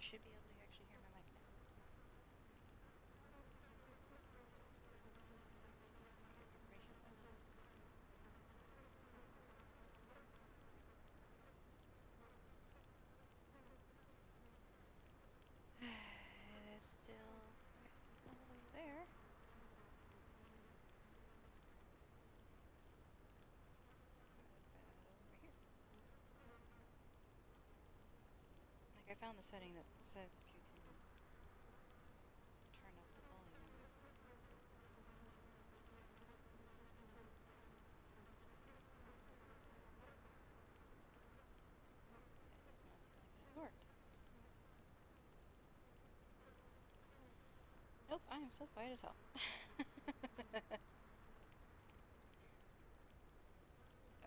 should be able to actually hear my mic now. It's still all the way there. Over here. Like, I found the setting that says that you can turn up the volume. It does not seem like it has worked. Nope, I am so quiet as hell.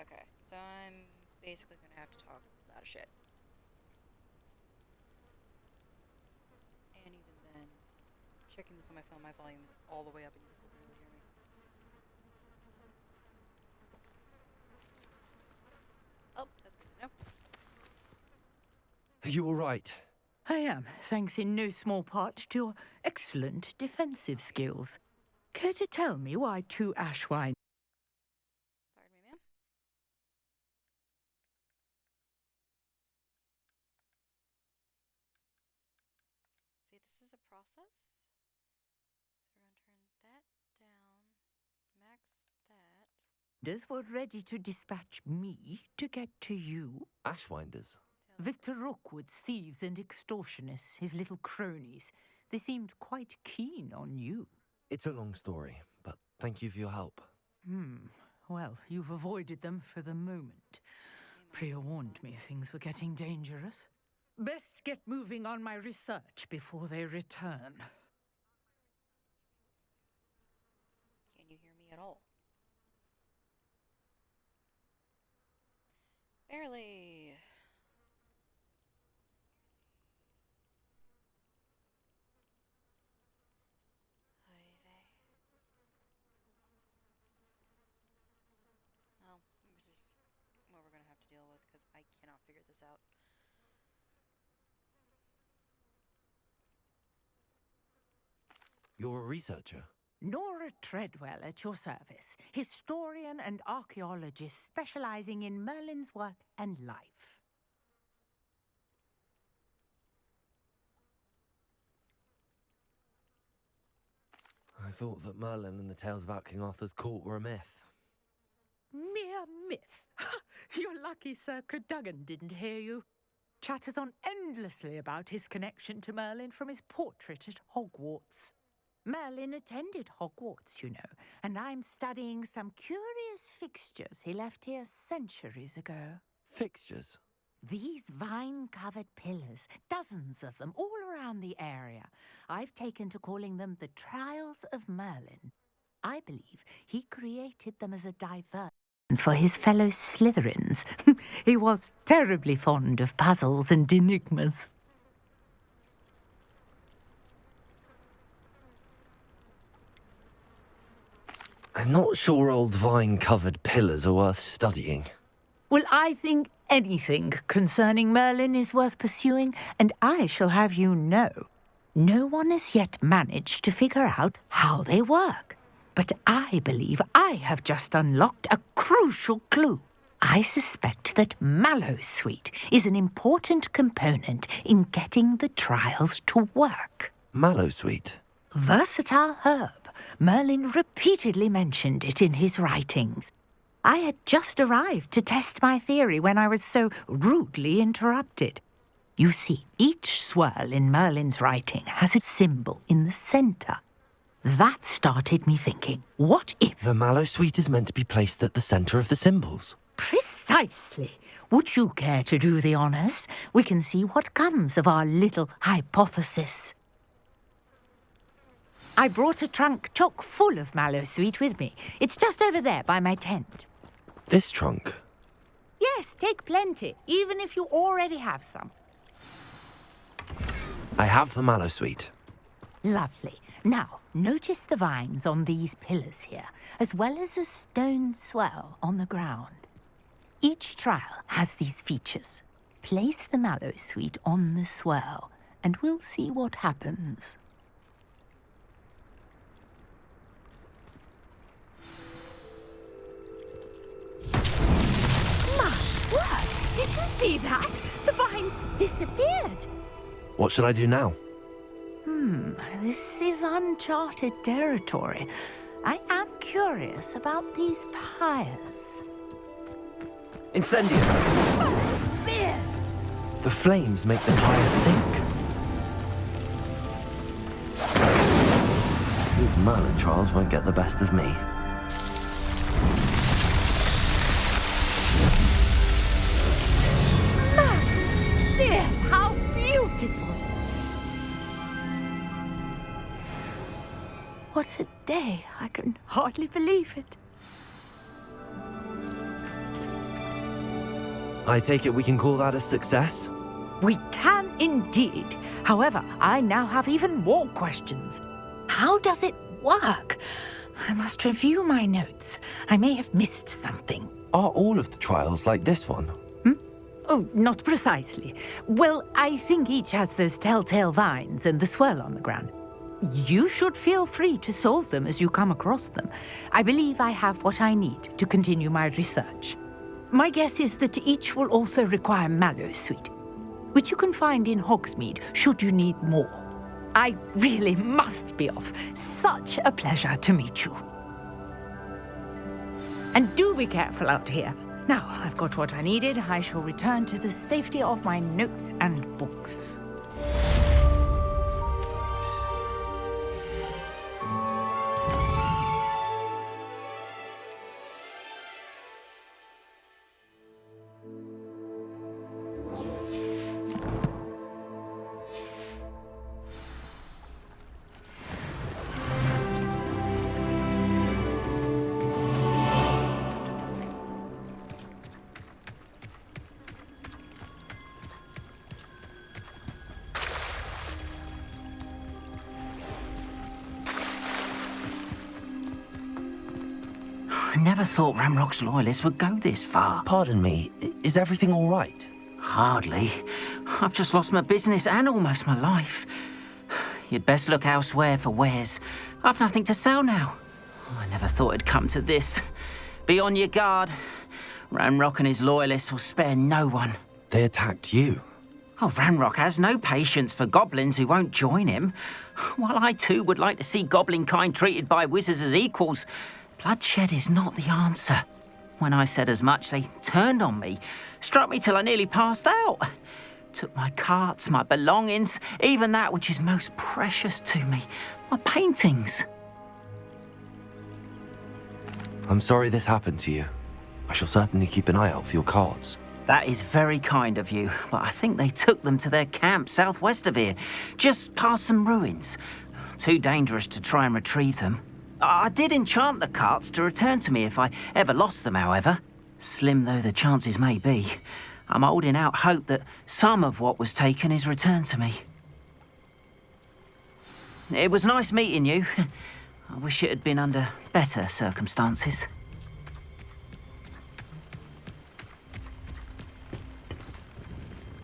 Okay, so I'm basically gonna have to talk a lot of shit. And even then, checking this on my phone, my volume is all the way up and you can still barely hear me. Oh, that's good to know. Are you alright? I am, thanks in no small part to your excellent defensive skills. Care to tell me why 2 ash wine? Pardon me, ma'am? See, this is a process. So we're going to turn that down, max that. Were ready to dispatch me to get to you. Ashwinders? Victor Rookwood's thieves and extortionists, his little cronies. They seemed quite keen on you. It's a long story, but thank you for your help. Well, you've avoided them for the moment. Priya warned me things were getting dangerous. Best get moving on my research before they return. Can you hear me at all? Barely. Well, this is what we're gonna have to deal with because I cannot figure this out. You're a researcher? Nora Treadwell at your service, historian and archaeologist specializing in Merlin's work and life. I thought that Merlin and the tales about King Arthur's court were a myth. Mere myth. You're lucky Sir Cadogan didn't hear you. Chatters on endlessly about his connection to Merlin from his portrait at Hogwarts. Merlin attended Hogwarts, you know, and I'm studying some curious fixtures he left here centuries ago. Fixtures? These vine-covered pillars, dozens of them, all around the area. I've taken to calling them the Trials of Merlin. I believe he created them as a diversion for his fellow Slytherins. He was terribly fond of puzzles and enigmas. I'm not sure old vine-covered pillars are worth studying. Well, I think anything concerning Merlin is worth pursuing, and I shall have you know, no one has yet managed to figure out how they work. But I believe I have just unlocked a crucial clue. I suspect that mallowsweet is an important component in getting the trials to work. Mallowsweet? Versatile herb. Merlin repeatedly mentioned it in his writings. I had just arrived to test my theory when I was so rudely interrupted. You see, each swirl in Merlin's writing has a symbol in the centre. That started me thinking, what if... The mallowsweet is meant to be placed at the centre of the symbols. Precisely. Would you care to do the honours? We can see what comes of our little hypothesis. I brought a trunk chock full of mallowsweet with me. It's just over there by my tent. This trunk? Yes, take plenty, even if you already have some. I have the mallowsweet. Lovely. Now, notice the vines on these pillars here, as well as a stone swell on the ground. Each trial has these features. Place the mallowsweet on the swell, and we'll see what happens. My word! Did you see that? The vines disappeared. What should I do now? This is uncharted territory. I am curious about these pyres. Incendio! Beard! The flames make the pyres sink. These Merlin trials won't get the best of me. Beard, how beautiful! What a day! I can hardly believe it. I take it we can call that a success? We can indeed. However, I now have even more questions. How does it work? I must review my notes. I may have missed something. Are all of the trials like this one? Oh, not precisely. Well, I think each has those telltale vines and the swirl on the ground. You should feel free to solve them as you come across them. I believe I have what I need to continue my research. My guess is that each will also require mallow sweet, which you can find in Hogsmeade should you need more. I really must be off. Such a pleasure to meet you. And do be careful out here. Now I've got what I needed, I shall return to the safety of my notes and books. I never thought Ramrock's loyalists would go this far. Pardon me, is everything all right? Hardly. I've just lost my business and almost my life. You'd best look elsewhere for wares. I've nothing to sell now. I never thought it'd come to this. Be on your guard. Ramrock and his loyalists will spare no one. They attacked you. Oh, Ramrock has no patience for goblins who won't join him. While I too would like to see goblin kind treated by wizards as equals, bloodshed is not the answer. When I said as much, they turned on me, struck me till I nearly passed out. Took my carts, my belongings, even that which is most precious to me, my paintings. I'm sorry this happened to you. I shall certainly keep an eye out for your cards. That is very kind of you, but I think they took them to their camp southwest of here, just past some ruins. Too dangerous to try and retrieve them. I did enchant the carts to return to me if I ever lost them, however. Slim though the chances may be, I'm holding out hope that some of what was taken is returned to me. It was nice meeting you. I wish it had been under better circumstances.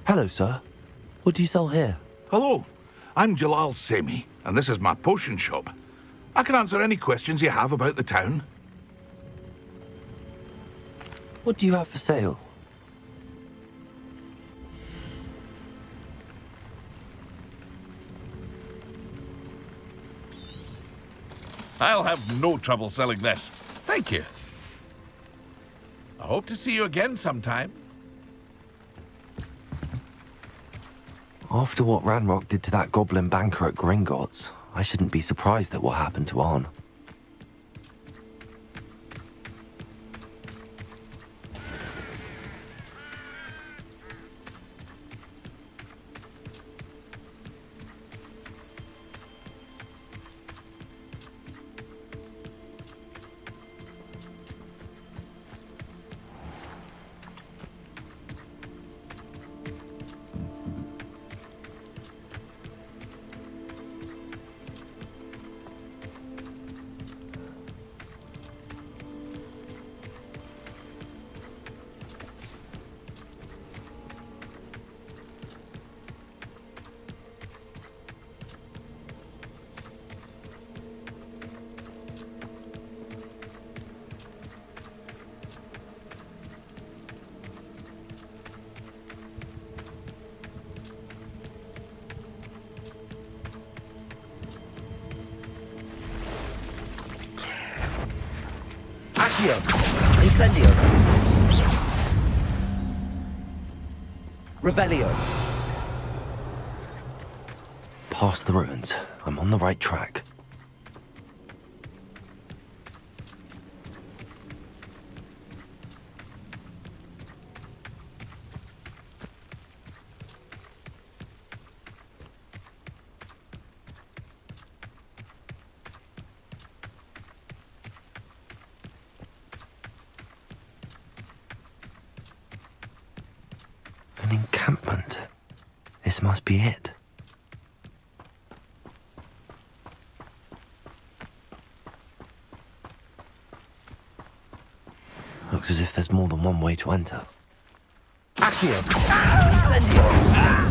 Hello, sir. What do you sell here? Hello, I'm Jalal Semi, and this is my potion shop. I can answer any questions you have about the town. What do you have for sale? I'll have no trouble selling this. Thank you. I hope to see you again sometime. After what Ranrock did to that goblin banker at Gringotts, I shouldn't be surprised at what happened to Arn. Accio! Incendio! Revelio! Past the ruins. I'm on the right track. An encampment. This must be it. Looks as if there's more than one way to enter. Accio! Incendio!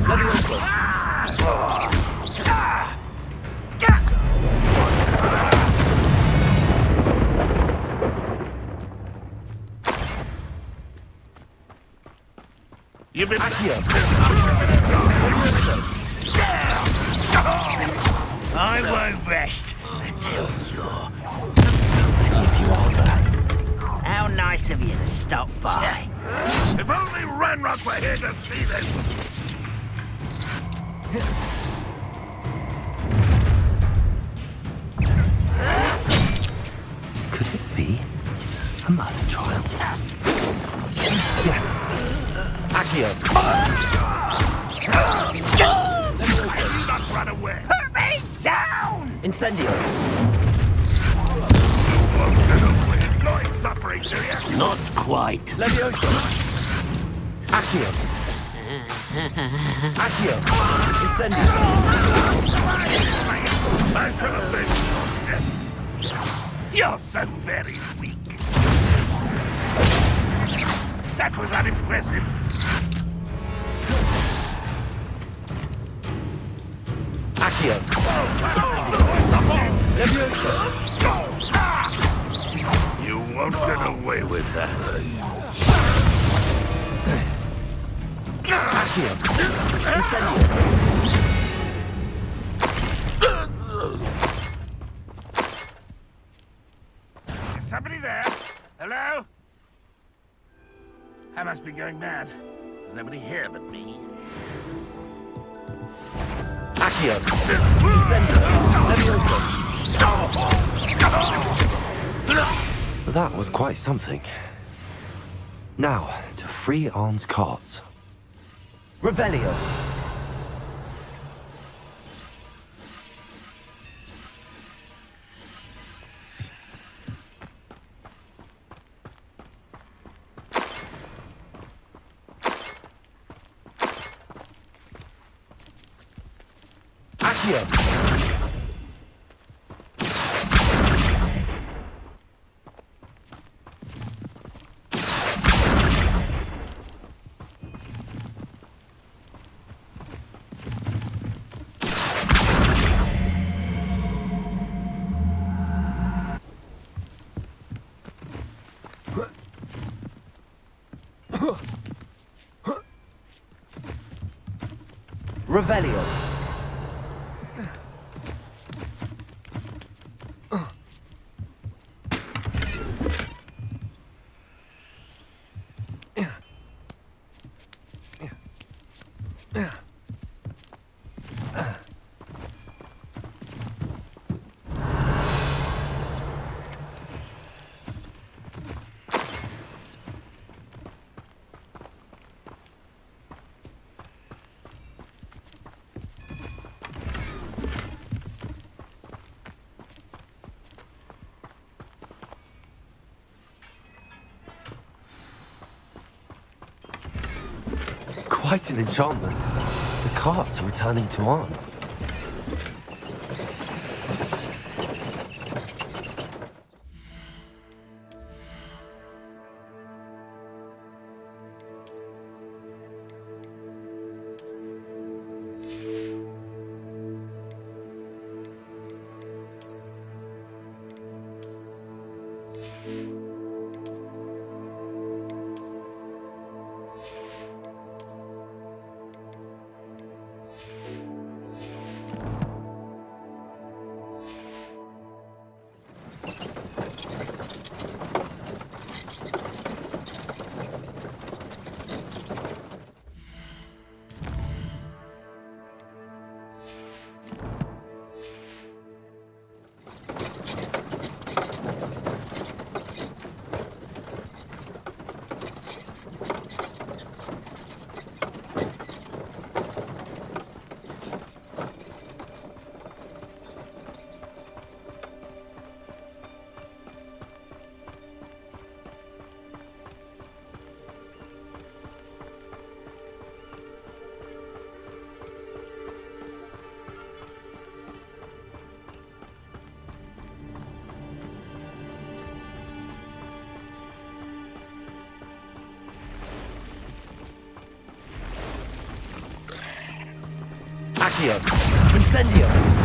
Levioso! You've been... Accio! I won't rest until you're... If you are there. How nice of you to stop by. If only Ranrock were here to see this! Could it be a murder trial? Yes. Accio! You not run away! Put me down! Incendio! Enjoy suffering, do you? Not quite. Levioso! Accio! Accio! Incendio! I should have been... You're so very weak. That was unimpressive. Accio! Incendio! Levioso! You won't get away with that. Accio! Incendio! Is somebody there? Hello? I must be going mad. There's nobody here but me. Accio! Incendio! Levioso! That was quite something. Now, to free Arn's carts. Revelio! Accio! Revelio! Quite an enchantment. The carts are returning to Arn. Accio! Incendio!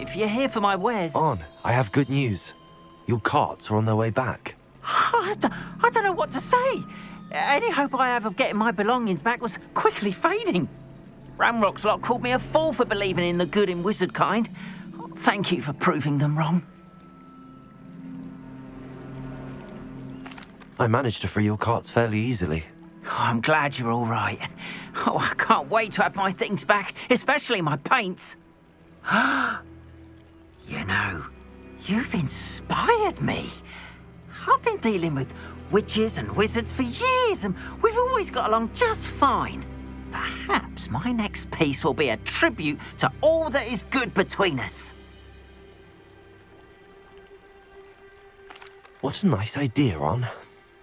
If you're here for my wares... On, I have good news. Your carts are on their way back. I don't know what to say. Any hope I have of getting my belongings back was quickly fading. Ramrock's lot called me a fool for believing in the good in wizard kind. Thank you for proving them wrong. I managed to free your carts fairly easily. Oh, I'm glad you're all right. Oh, I can't wait to have my things back, especially my paints. You know, you've inspired me. I've been dealing with witches and wizards for years, and we've always got along just fine. Perhaps my next piece will be a tribute to all that is good between us. What a nice idea, Ron.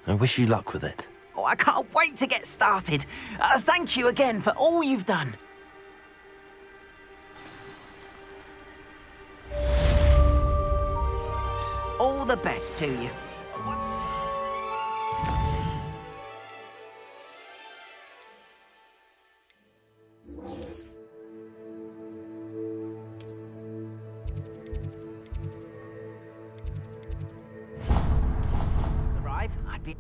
I wish you luck with it. Oh, I can't wait to get started. Thank you again for all you've done. All the best to you. Arrive, I'd be...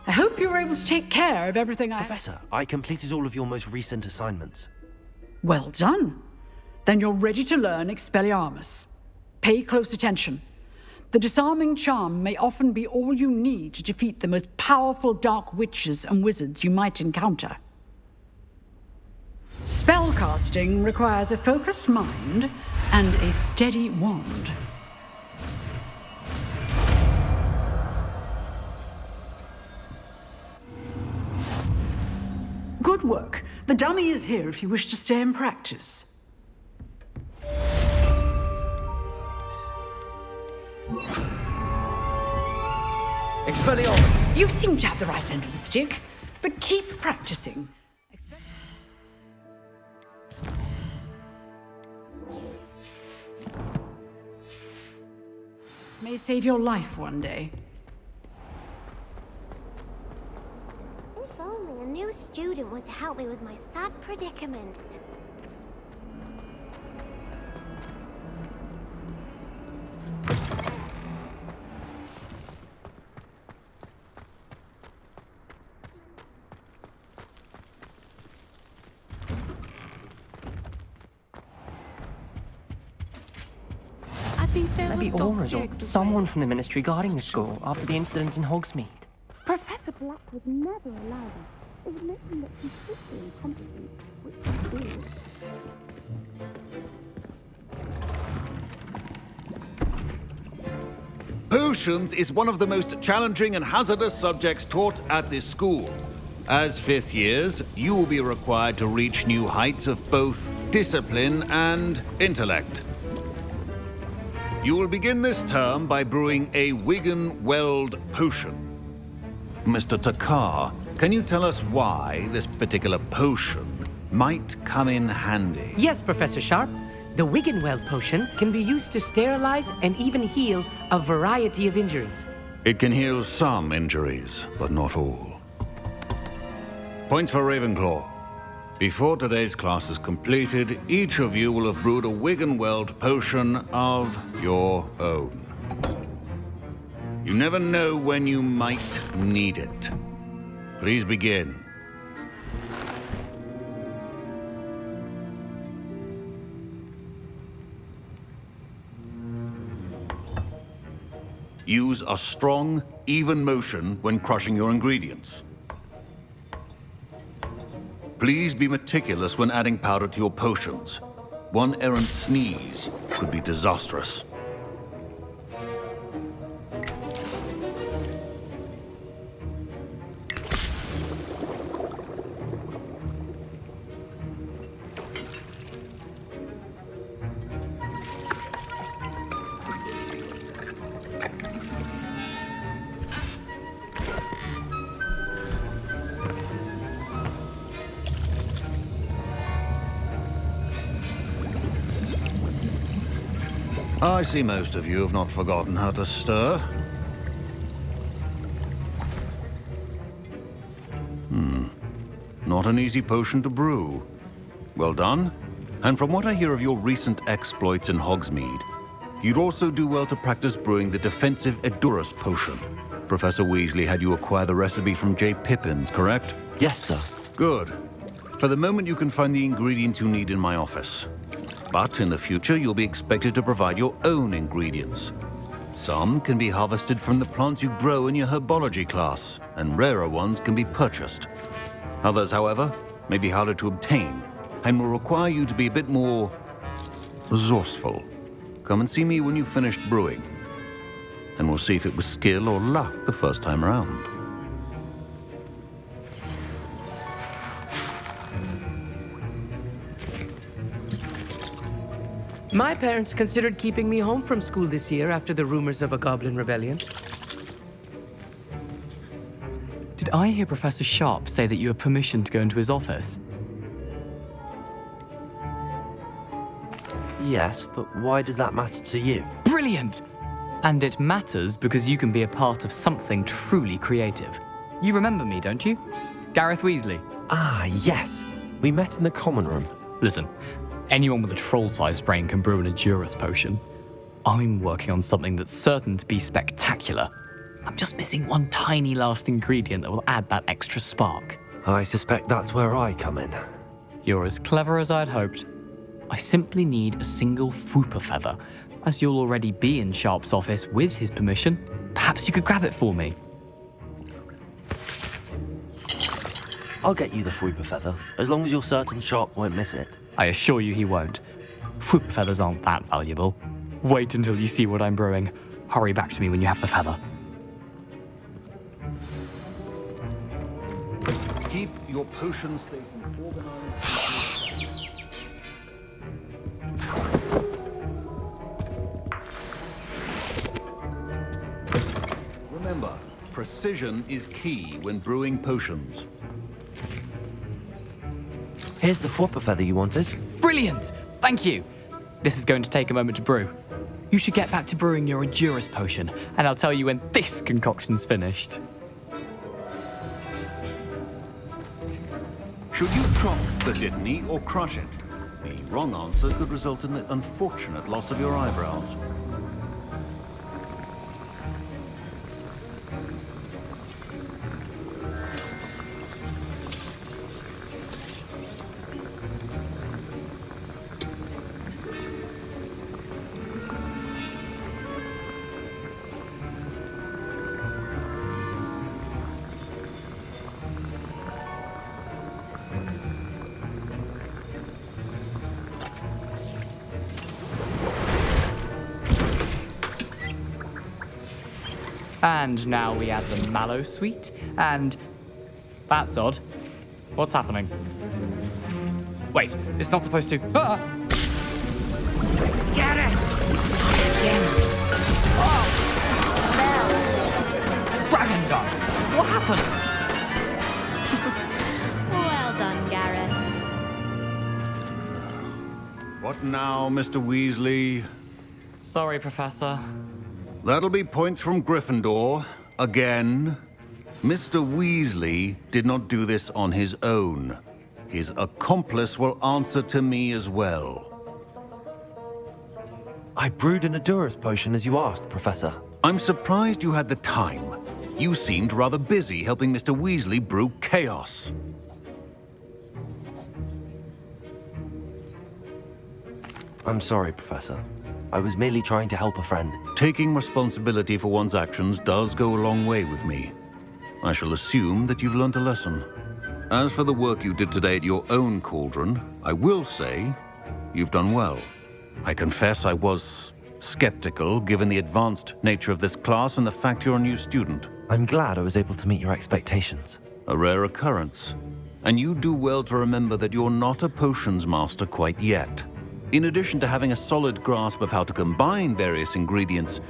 I hope you were able to take care of everything Professor, I completed all of your most recent assignments. Well done. Then you're ready to learn Expelliarmus. Pay close attention. The disarming charm may often be all you need to defeat the most powerful dark witches and wizards you might encounter. Spellcasting requires a focused mind and a steady wand. Good work. The dummy is here if you wish to stay and practice. Expelliarmus! You seem to have the right end of the stick, but keep practicing. May save your life one day. If only a new student were to help me with my sad predicament. think there Maybe were Aura's or dogs someone from the Ministry guarding the school after the incident in Hogsmeade. Professor Black would never allow that. It would make him look completely incompetent, which he did. Potions is one of the most challenging and hazardous subjects taught at this school. As fifth years, you will be required to reach new heights of both discipline and intellect. You will begin this term by brewing a Wigan-Weld potion. Mr. Takar, can you tell us why this particular potion might come in handy? Yes, Professor Sharp. The Wiggenweld potion can be used to sterilize and even heal a variety of injuries. It can heal some injuries, but not all. Points for Ravenclaw. Before today's class is completed, each of you will have brewed a Wiggenweld potion of your own. You never know when you might need it. Please begin. Use a strong, even motion when crushing your ingredients. Please be meticulous when adding powder to your potions. One errant sneeze could be disastrous. I see most of you have not forgotten how to stir. Not an easy potion to brew. Well done. And from what I hear of your recent exploits in Hogsmeade, you'd also do well to practice brewing the defensive Edurus potion. Professor Weasley had you acquire the recipe from J. Pippins, correct? Yes, sir. Good. For the moment, you can find the ingredients you need in my office. But in the future, you'll be expected to provide your own ingredients. Some can be harvested from the plants you grow in your herbology class, and rarer ones can be purchased. Others, however, may be harder to obtain, and will require you to be a bit more resourceful. Come and see me when you've finished brewing, and we'll see if it was skill or luck the first time around. My parents considered keeping me home from school this year after the rumors of a goblin rebellion. Did I hear Professor Sharp say that you have permission to go into his office? Yes, but why does that matter to you? Brilliant! And it matters because you can be a part of something truly creative. You remember me, don't you? Gareth Weasley. Ah, yes. We met in the common room. Listen, anyone with a troll-sized brain can brew an Edurus potion. I'm working on something that's certain to be spectacular. I'm just missing one tiny last ingredient that will add that extra spark. I suspect that's where I come in. You're as clever as I'd hoped. I simply need a single Fwooper feather. As you'll already be in Sharp's office with his permission, perhaps you could grab it for me. I'll get you the Fwooper feather, as long as you're certain Sharp won't miss it. I assure you he won't. Fwooper feathers aren't that valuable. Wait until you see what I'm brewing. Hurry back to me when you have the feather. Keep your potion station organized. Remember, precision is key when brewing potions. Here's the Fwooper feather you wanted. Brilliant! Thank you! This is going to take a moment to brew. You should get back to brewing your Edurus potion, and I'll tell you when this concoction's finished. Should you chop the Dittany or crush it? The wrong answer could result in the unfortunate loss of your eyebrows. And now we add the mallow sweet, and... That's odd. What's happening? Wait, it's not supposed to... Ah! Get it! Dragon Dog! What happened? Well done, Gareth. What now, Mr. Weasley? Sorry, Professor. That'll be points from Gryffindor. Again. Mr. Weasley did not do this on his own. His accomplice will answer to me as well. I brewed an Adurus potion as you asked, Professor. I'm surprised you had the time. You seemed rather busy helping Mr. Weasley brew chaos. I'm sorry, Professor. I was merely trying to help a friend. Taking responsibility for one's actions does go a long way with me. I shall assume that you've learnt a lesson. As for the work you did today at your own cauldron, I will say you've done well. I confess I was skeptical, given the advanced nature of this class and the fact you're a new student. I'm glad I was able to meet your expectations. A rare occurrence. And you do well to remember that you're not a potions master quite yet. In addition to having a solid grasp of how to combine various ingredients,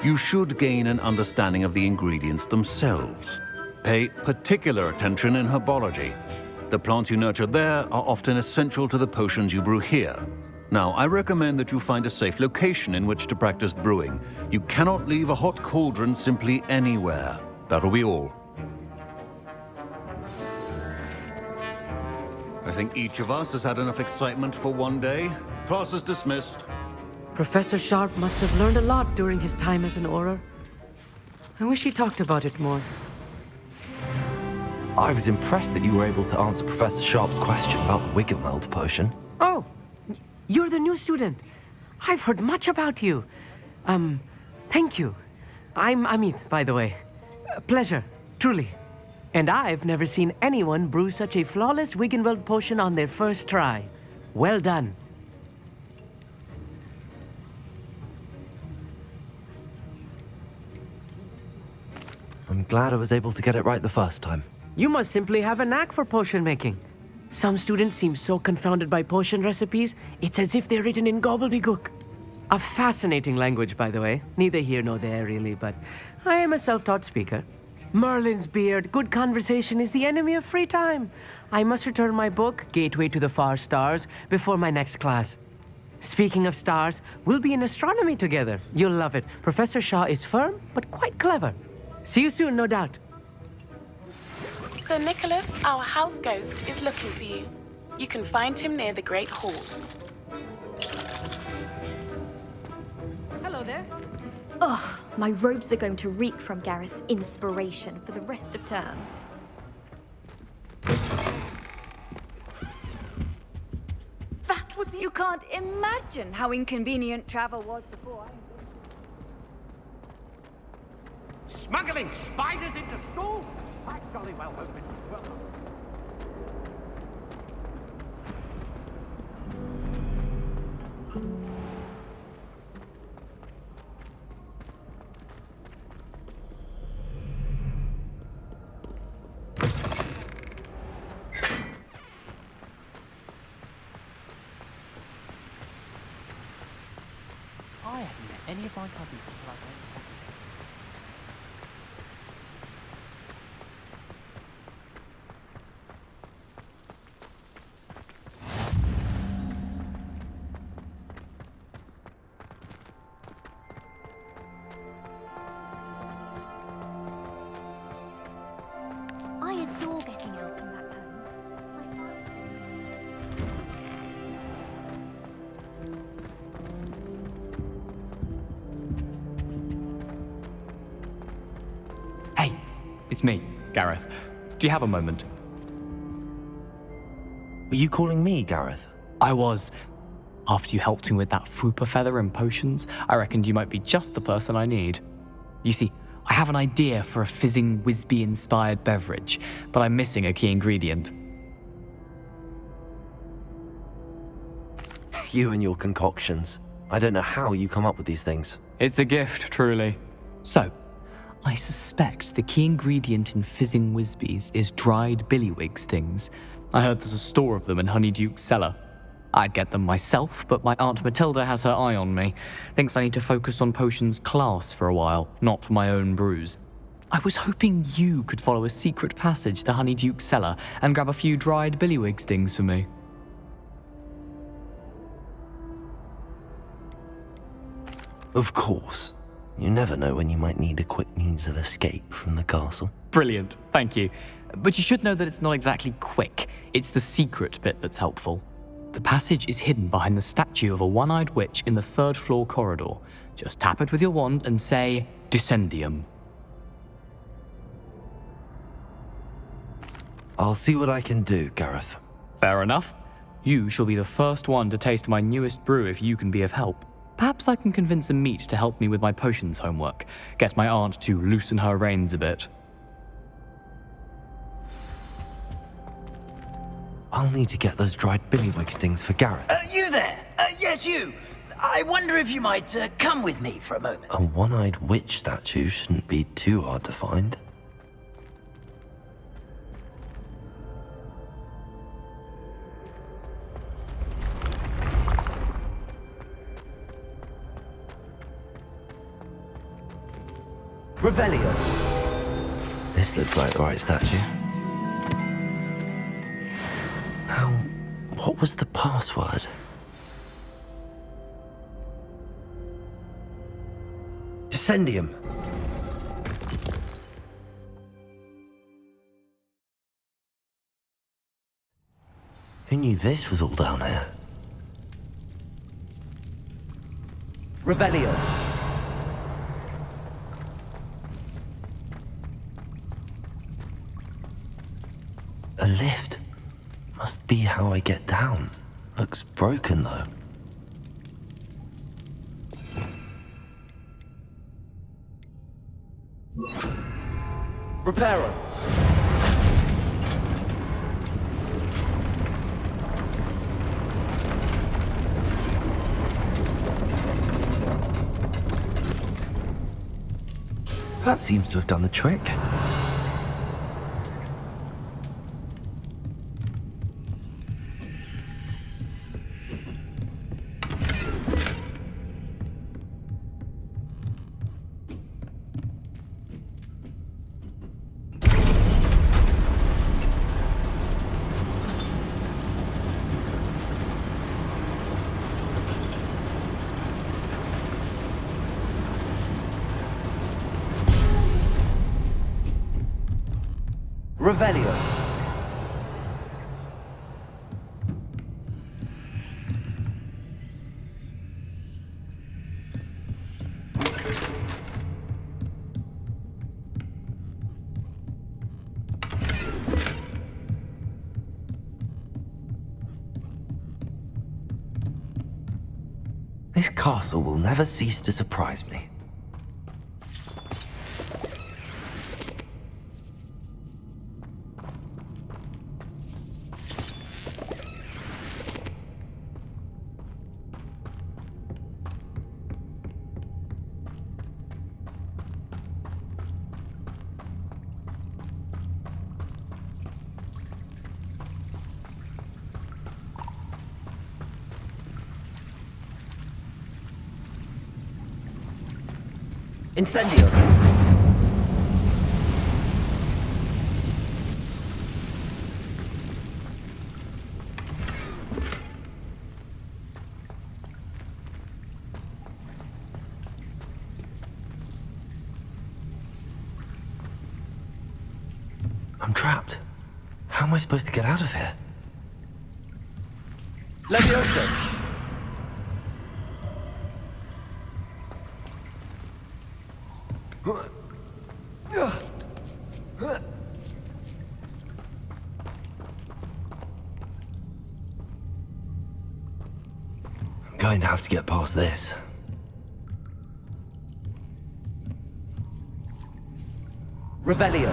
you should gain an understanding of the ingredients themselves. Pay particular attention in herbology. The plants you nurture there are often essential to the potions you brew here. Now, I recommend that you find a safe location in which to practice brewing. You cannot leave a hot cauldron simply anywhere. That'll be all. I think each of us has had enough excitement for one day. Class is dismissed. Professor Sharp must have learned a lot during his time as an Auror. I wish he talked about it more. I was impressed that you were able to answer Professor Sharp's question about the Wiggenweld potion. Oh, you're the new student. I've heard much about you. Thank you. I'm Amit, by the way. Pleasure, truly. And I've never seen anyone brew such a flawless Wiggenweld potion on their first try. Well done. I'm glad I was able to get it right the first time. You must simply have a knack for potion making. Some students seem so confounded by potion recipes, it's as if they're written in gobbledygook. A fascinating language, by the way. Neither here nor there, really, but I am a self-taught speaker. Merlin's beard, good conversation is the enemy of free time. I must return my book, Gateway to the Far Stars, before my next class. Speaking of stars, we'll be in astronomy together. You'll love it. Professor Shaw is firm, but quite clever. See you soon, no doubt. Sir Nicholas, our house ghost, is looking for you. You can find him near the Great Hall. Hello there. Ugh, my robes are going to reek from Gareth's inspiration for the rest of term. That was... You can't imagine how inconvenient travel was before. Smuggling spiders into school? I jolly well hope it. Well, I haven't met any of my cousins until I went. I adore getting out and back home. Hey, it's me, Gareth. Do you have a moment? Were you calling me, Gareth? I was. After you helped me with that Fupa feather and potions, I reckoned you might be just the person I need. You see, I have an idea for a fizzing Whizbee-inspired beverage, but I'm missing a key ingredient. You and your concoctions. I don't know how you come up with these things. It's a gift, truly. So, I suspect the key ingredient in fizzing Whizbees is dried billywig stings. I heard there's a store of them in Honeyduke's cellar. I'd get them myself, but my Aunt Matilda has her eye on me. Thinks I need to focus on potions class for a while, not for my own brews. I was hoping you could follow a secret passage to Honeyduke's cellar and grab a few dried billywig stings for me. Of course. You never know when you might need a quick means of escape from the castle. Brilliant, thank you. But you should know that it's not exactly quick. It's the secret bit that's helpful. The passage is hidden behind the statue of a one-eyed witch in the 3rd floor corridor. Just tap it with your wand and say, Descendium. I'll see what I can do, Gareth. Fair enough. You shall be the first one to taste my newest brew if you can be of help. Perhaps I can convince a meat to help me with my potions homework. Get my aunt to loosen her reins a bit. I'll need to get those dried billywig stings for Gareth. You there? Yes, you. I wonder if you might come with me for a moment. A one-eyed witch statue shouldn't be too hard to find. Revelio. This looks like the right statue. Now, what was the password? Descendium. Who knew this was all down here? Revelio. A lift. Must be how I get down. Looks broken, though. Reparo. That seems to have done the trick. Revelio. This castle will never cease to surprise me. Incendio. I'm trapped. How am I supposed to get out of here? Levioso. I'm going to have to get past this. Revelio.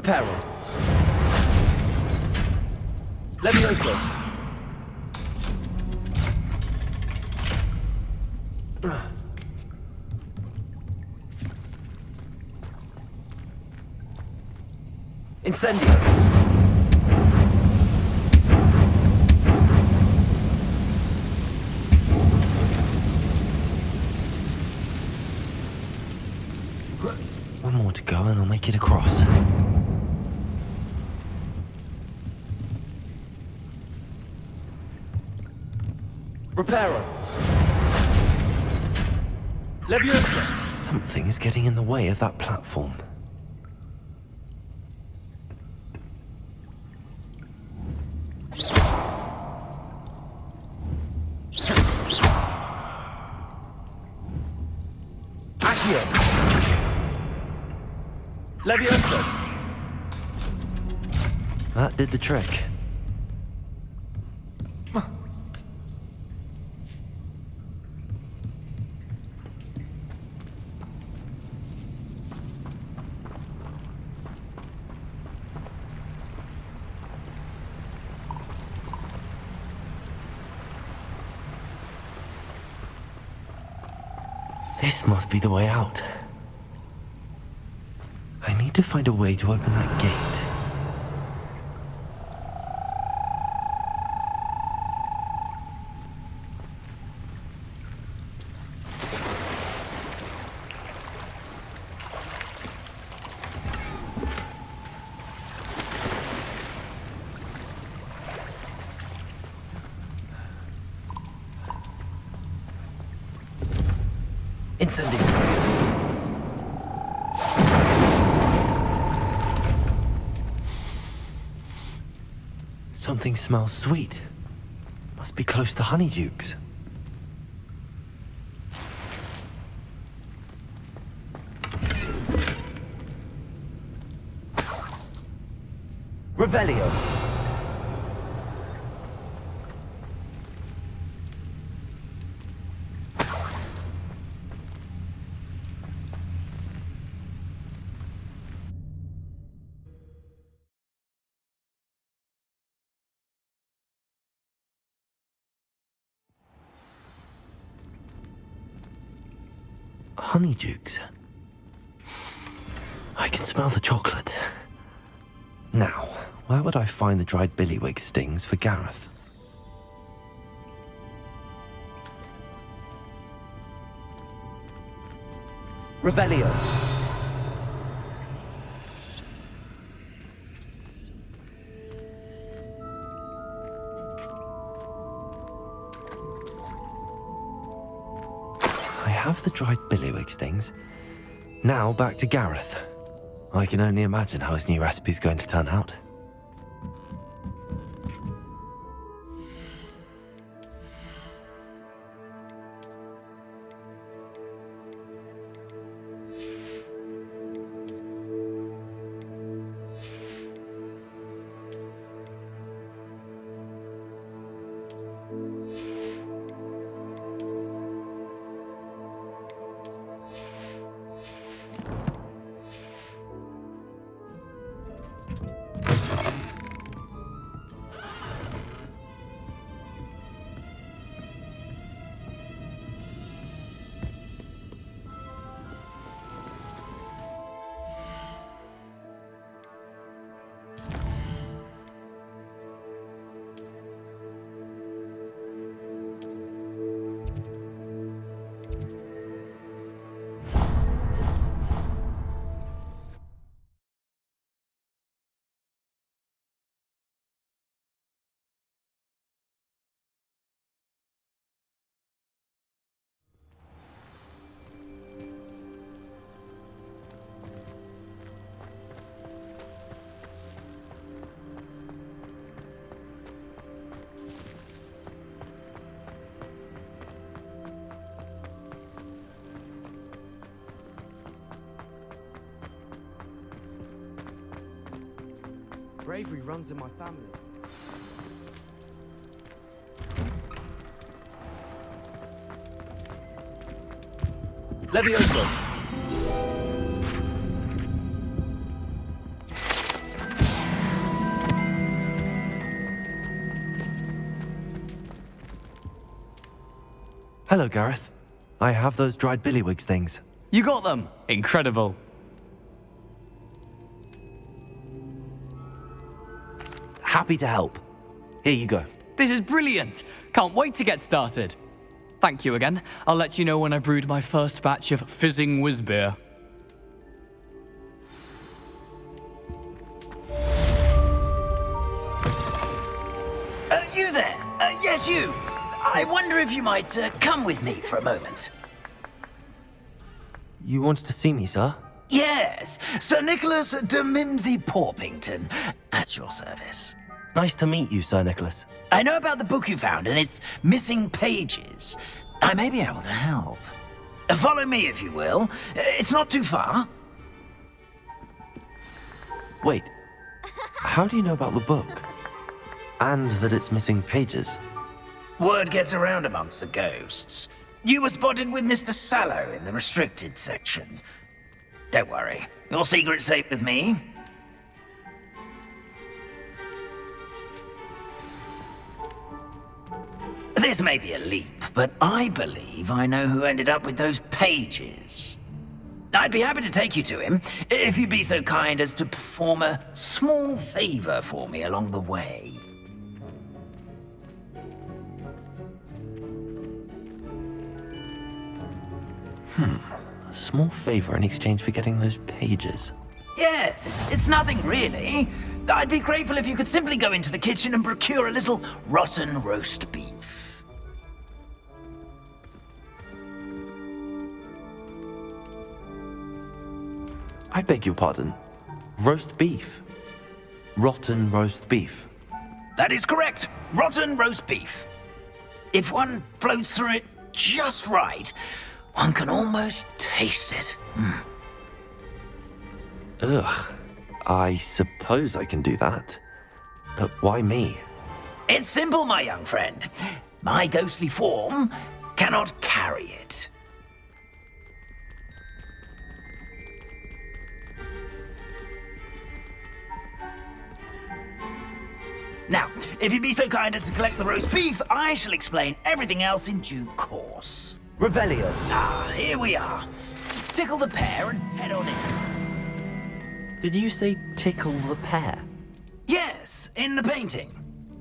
Reparo. Levioso. Incendio. One more to go and I'll make it across. Reparo. Leviosa. Something is getting in the way of that platform. Accio. Leviosa. That did the trick. This must be the way out. I need to find a way to open that gate. Incendio. Something smells sweet. Must be close to Honeydukes. Revelio. Honeydukes. I can smell the chocolate. Now, where would I find the dried billywig stings for Gareth? Revelio. I have the dried billywig stings. Now back to Gareth. I can only imagine how his new recipe's going to turn out. Bravery runs in my family. Levioso. Hello, Gareth. I have those dried billywigs things. You got them! Incredible. Happy to help. Here you go. This is brilliant! Can't wait to get started. Thank you again. I'll let you know when I brewed my first batch of fizzing whiz beer. You there? Yes, you. I wonder if you might come with me for a moment. You wanted to see me, sir? Yes, Sir Nicholas de Mimsy Porpington, at your service. Nice to meet you, Sir Nicholas. I know about the book you found and its missing pages. I may be able to help. Follow me, if you will. It's not too far. Wait, how do you know about the book? And that it's missing pages? Word gets around amongst the ghosts. You were spotted with Mr. Sallow in the restricted section. Don't worry, your secret's safe with me. This may be a leap, but I believe I know who ended up with those pages. I'd be happy to take you to him, if you'd be so kind as to perform a small favor for me along the way. A small favor in exchange for getting those pages. Yes, it's nothing really. I'd be grateful if you could simply go into the kitchen and procure a little rotten roast beef. I beg your pardon. Roast beef. Rotten roast beef. That is correct. Rotten roast beef. If one floats through it just right, one can almost taste it. Ugh. I suppose I can do that. But why me? It's simple, my young friend. My ghostly form cannot carry it. Now, if you'd be so kind as to collect the roast beef, I shall explain everything else in due course. Revelio. Ah, here we are. Tickle the pear and head on in. Did you say tickle the pear? Yes, in the painting.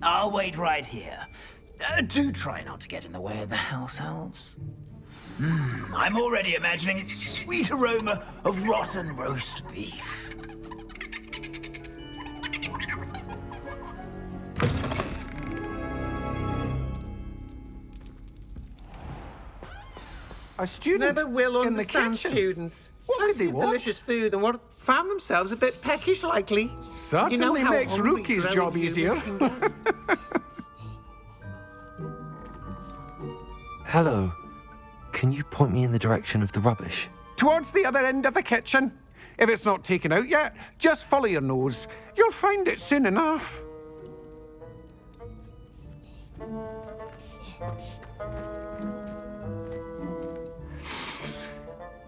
I'll wait right here. Do try not to get in the way of the house elves. I'm already imagining the sweet aroma of rotten roast beef. A student never will in the understand kitchen. students. What could they Plenty of want? delicious food and what found themselves a bit peckish likely. Certainly you know how makes hungry Rookie's growing job humans easier. can get. Hello. Can you point me in the direction of the rubbish? Towards the other end of the kitchen. If it's not taken out yet, just follow your nose. You'll find it soon enough.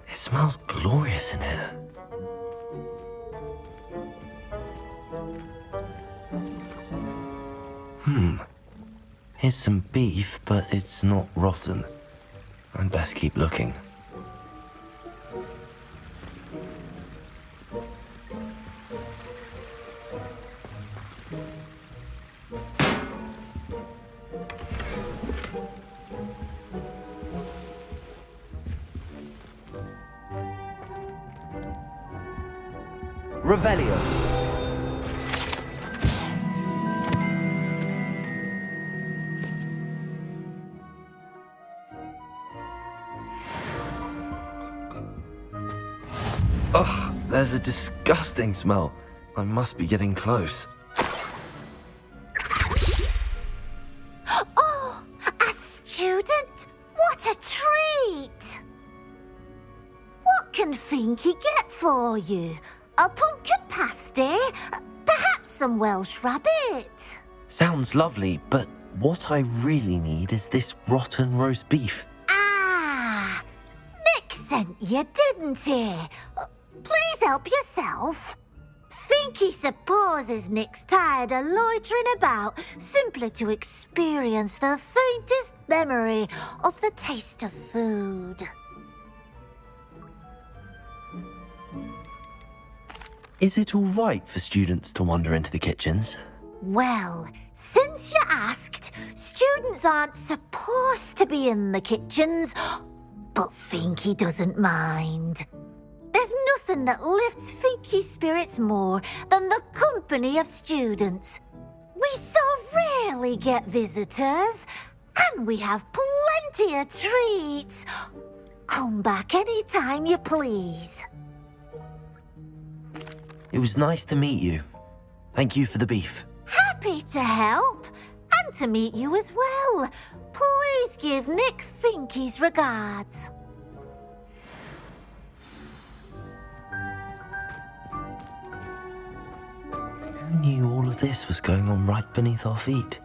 It smells glorious in here. Here's some beef, but it's not rotten. I'd best keep looking. Revelio. Ugh, there's a disgusting smell. I must be getting close. Oh, a student? What a treat! What can Finky get for you? A pumpkin pasty? Perhaps some Welsh rabbit? Sounds lovely, but what I really need is this rotten roast beef. Ah, Nick sent you, didn't he? Please help yourself. Finky supposes Nick's tired of loitering about simply to experience the faintest memory of the taste of food. Is it all right for students to wander into the kitchens? Well, since you asked, students aren't supposed to be in the kitchens, but Finky doesn't mind. There's nothing that lifts Finky's spirits more than the company of students. We so rarely get visitors, and we have plenty of treats. Come back any time you please. It was nice to meet you. Thank you for the beef. Happy to help, and to meet you as well. Please give Nick Finky's regards. Who knew all of this was going on right beneath our feet?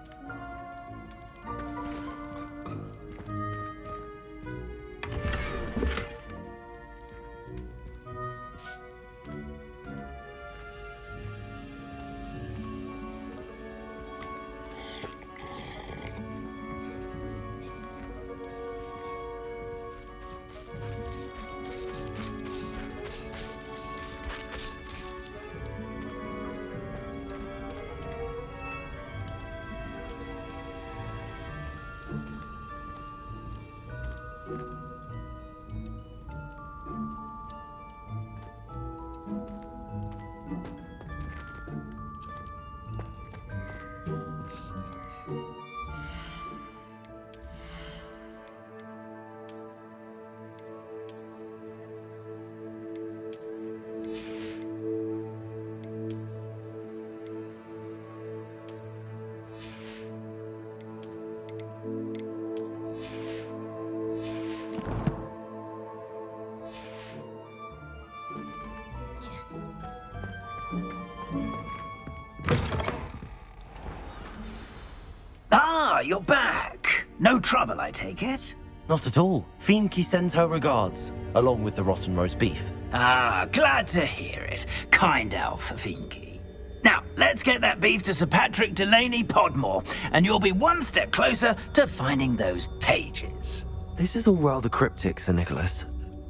Ah, you're back. No trouble, I take it? Not at all. Finky sends her regards, along with the rotten roast beef. Ah, glad to hear it. Kind elf for Finky. Now, let's get that beef to Sir Patrick Delaney Podmore, and you'll be one step closer to finding those pages. This is all rather cryptic, Sir Nicholas.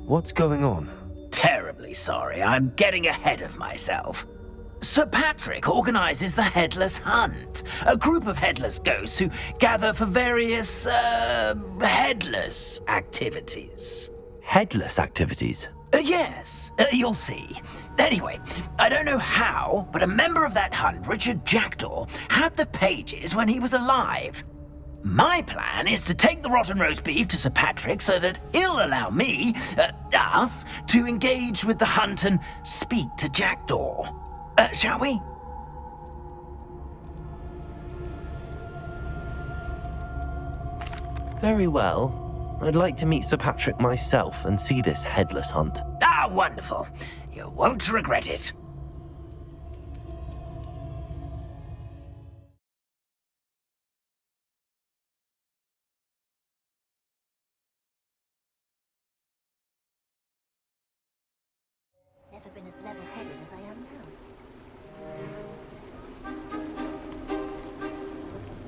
What's going on? Terribly sorry, I'm getting ahead of myself. Sir Patrick organises the Headless Hunt, a group of headless ghosts who gather for various, headless activities. Headless activities? Yes, you'll see. Anyway, I don't know how, but a member of that hunt, Richard Jackdaw, had the pages when he was alive. My plan is to take the rotten roast beef to Sir Patrick so that he'll allow me, us, to engage with the hunt and speak to Jackdaw. Shall we? Very well. I'd like to meet Sir Patrick myself and see this headless hunt. Ah, wonderful. You won't regret it. Never been as level-headed as I am now.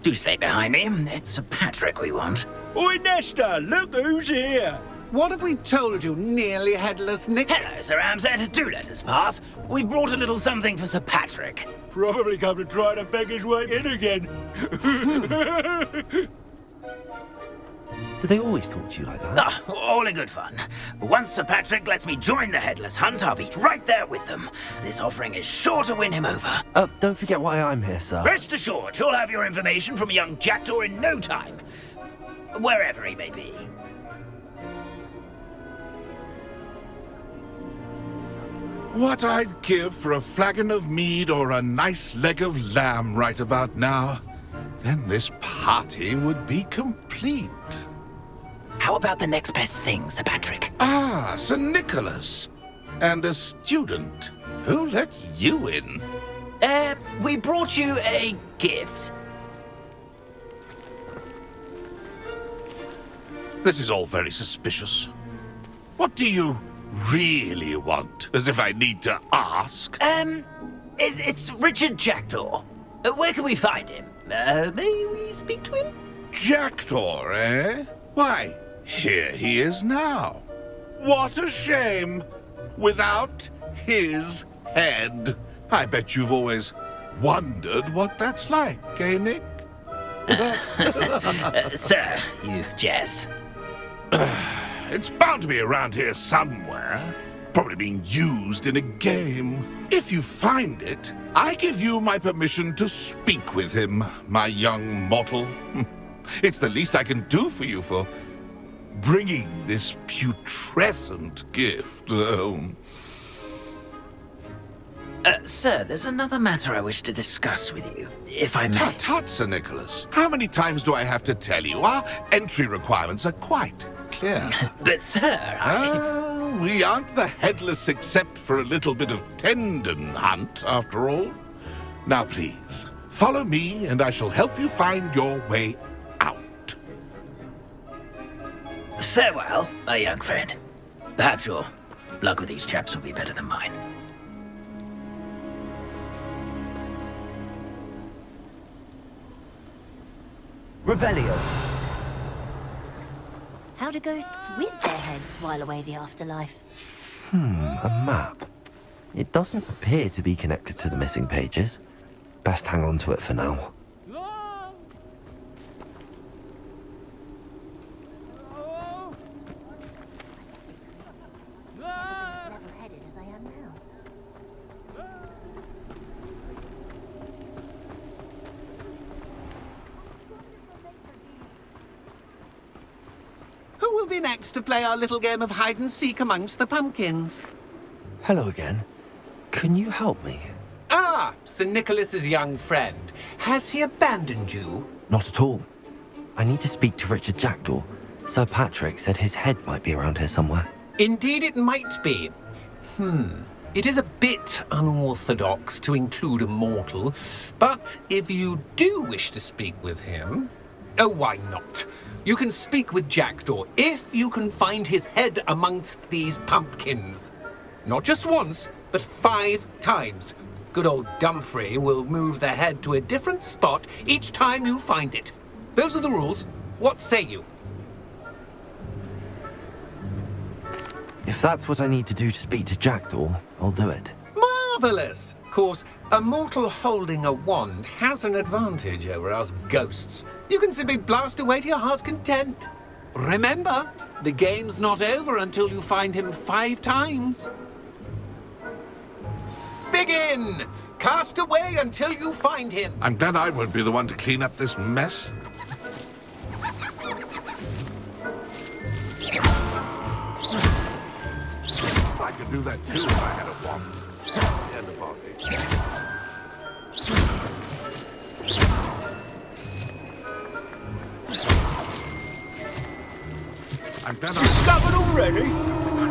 Do stay behind me. It's Sir Patrick we want. Oi, Nesta, look who's here. What have we told you, nearly headless Nick? Hello, Sir Ramsay. Do let us pass. We've brought a little something for Sir Patrick. Probably come to try to beg his way in again. Do they always talk to you like that? Ah, all in good fun. Once Sir Patrick lets me join the Headless Hunt, I'll be right there with them. This offering is sure to win him over. Don't forget why I'm here, sir. Rest assured, you'll have your information from a young Jackdaw in no time. Wherever he may be. What I'd give for a flagon of mead or a nice leg of lamb right about now. Then this party would be complete. How about the next best thing, Sir Patrick? Ah, Sir Nicholas. And a student. Who let you in? We brought you a gift. This is all very suspicious. What do you really want? As if I need to ask. It's Richard Jackdaw. Where can we find him? May we speak to him? Jackdaw, eh? Why, here he is now. What a shame! Without his head. I bet you've always wondered what that's like, eh, Nick? Sir, you jest. It's bound to be around here somewhere. Probably being used in a game. If you find it, I give you my permission to speak with him, my young mortal. It's the least I can do for you for bringing this putrescent gift home. Sir, there's another matter I wish to discuss with you, if I may. Tut, Sir Nicholas. How many times do I have to tell you? Our entry requirements are quite clear. But, sir, we aren't the headless except for a little bit of tendon hunt, after all. Now, please, follow me, and I shall help you find your way out. Farewell, my young friend. Perhaps your luck with these chaps will be better than mine. Revelio. How do ghosts with their heads while away the afterlife? A map. It doesn't appear to be connected to the missing pages. Best hang on to it for now. Level-headed as I am now. Who will be next to play our little game of hide-and-seek amongst the pumpkins? Hello again. Can you help me? Ah, Sir Nicholas's young friend. Has he abandoned you? Not at all. I need to speak to Richard Jackdaw. Sir Patrick said his head might be around here somewhere. Indeed it might be. It is a bit unorthodox to include a mortal, but if you do wish to speak with him... Oh, why not? You can speak with Jackdaw if you can find his head amongst these pumpkins. Not just once, but 5 times. Good old Dumfrey will move the head to a different spot each time you find it. Those are the rules. What say you? If that's what I need to do to speak to Jackdaw, I'll do it. Marvellous! Of course, a mortal holding a wand has an advantage over us ghosts. You can simply blast away to your heart's content. Remember, the game's not over until you find him 5 times. Begin! Cast away until you find him. I'm glad I won't be the one to clean up this mess. I could do that too if I had a wand. And a body. I'm glad Discovered already?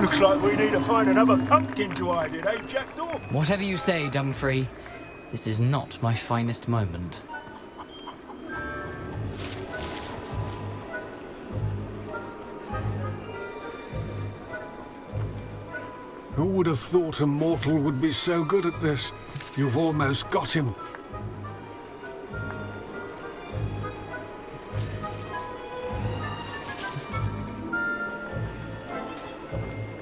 Looks like we need to find another pumpkin to hide in, eh, Jackdaw? Whatever you say, Dumfrey. This is not my finest moment. Who would have thought a mortal would be so good at this? You've almost got him.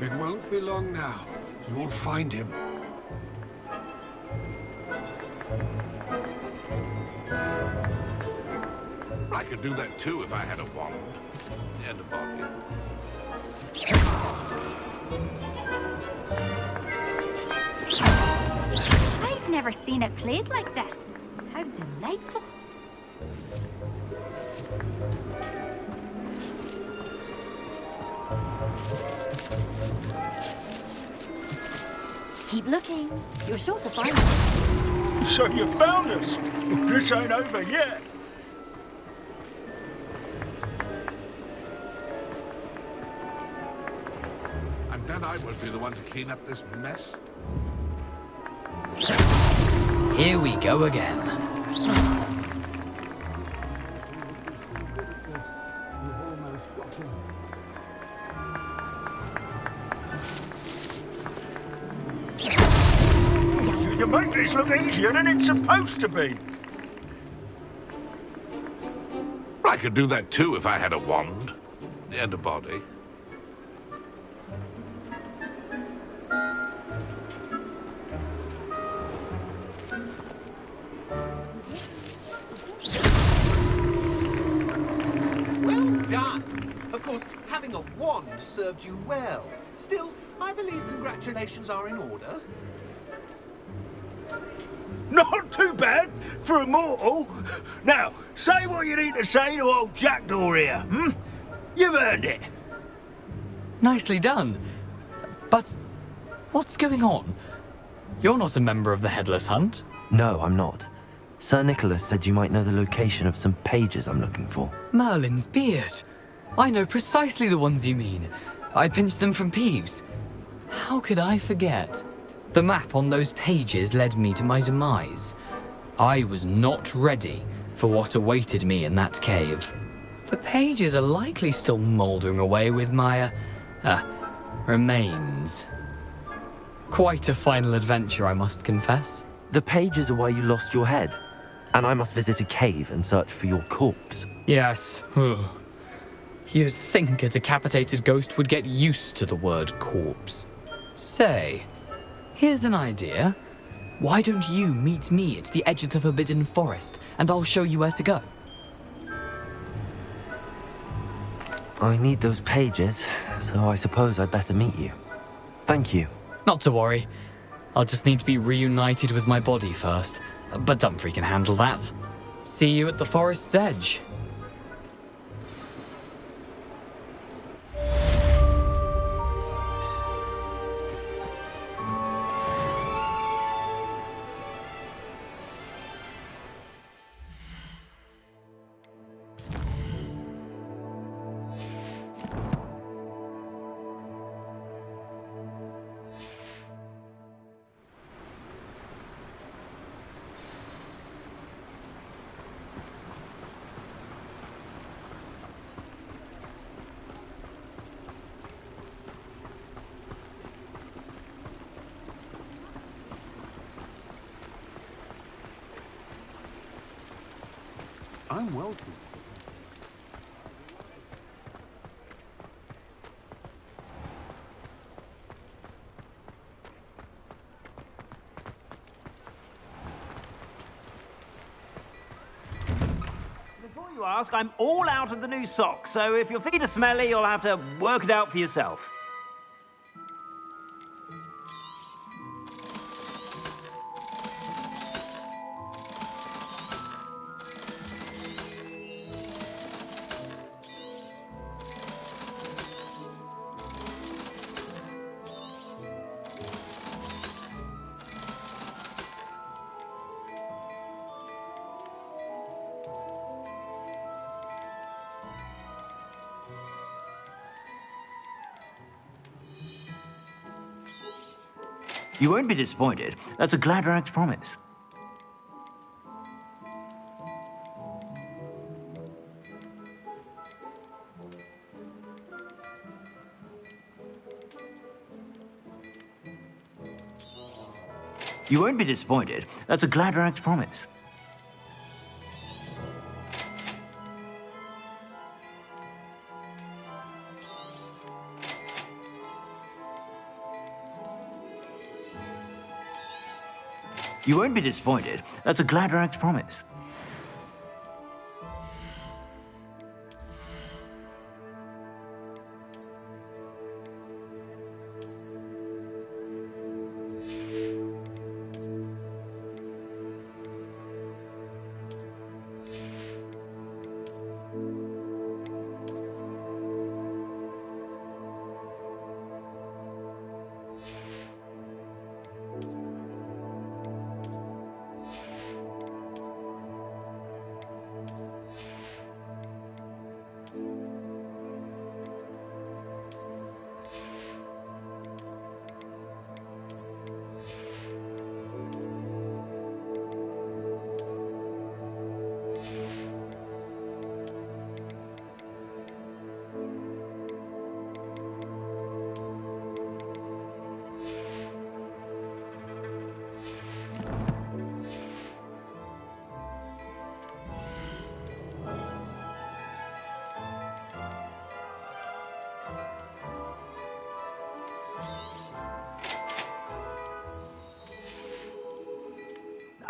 It won't be long now. You'll find him. I could do that too if I had a wand. And a body. I've never seen it played like this. How delightful. Keep looking. You're sure to find it. So you found us. This ain't over yet. I'm glad I won't be the one to clean up this mess. Here we go again. You Make this look easier than it's supposed to be. I could do that too if I had a wand and a body. Well done. Of course, having a wand served you well. Still, I believe congratulations are in order. Not too bad for a mortal. Now, say what you need to say to old Jackdaw here, hmm? You've earned it. Nicely done. But what's going on? You're not a member of the Headless Hunt. No, I'm not. Sir Nicholas said you might know the location of some pages I'm looking for. Merlin's beard. I know precisely the ones you mean. I pinched them from Peeves. How could I forget? The map on those pages led me to my demise. I was not ready for what awaited me in that cave. The pages are likely still mouldering away with my, remains. Quite a final adventure, I must confess. The pages are where you lost your head, and I must visit a cave and search for your corpse. Yes. You'd think a decapitated ghost would get used to the word corpse. Say, here's an idea. Why don't you meet me at the edge of the Forbidden Forest, and I'll show you where to go? I need those pages, so I suppose I'd better meet you. Thank you. Not to worry. I'll just need to be reunited with my body first, but Dumfries can handle that. See you at the forest's edge. I'm welcome. Before you ask, I'm all out of the new socks, so if your feet are smelly, you'll have to work it out for yourself. You won't be disappointed. That's a Gladrag's promise. You won't be disappointed. That's a Gladrag's promise. You won't be disappointed. That's a Gladrag's promise.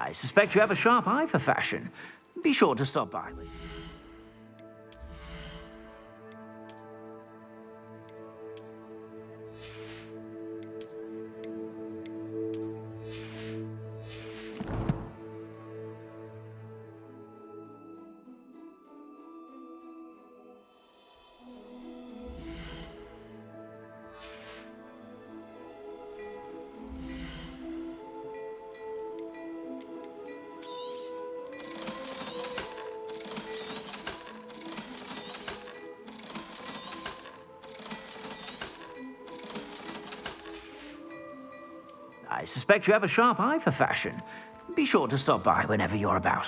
I suspect you have a sharp eye for fashion. Be sure to stop by. I suspect you have a sharp eye for fashion. Be sure to stop by whenever you're about.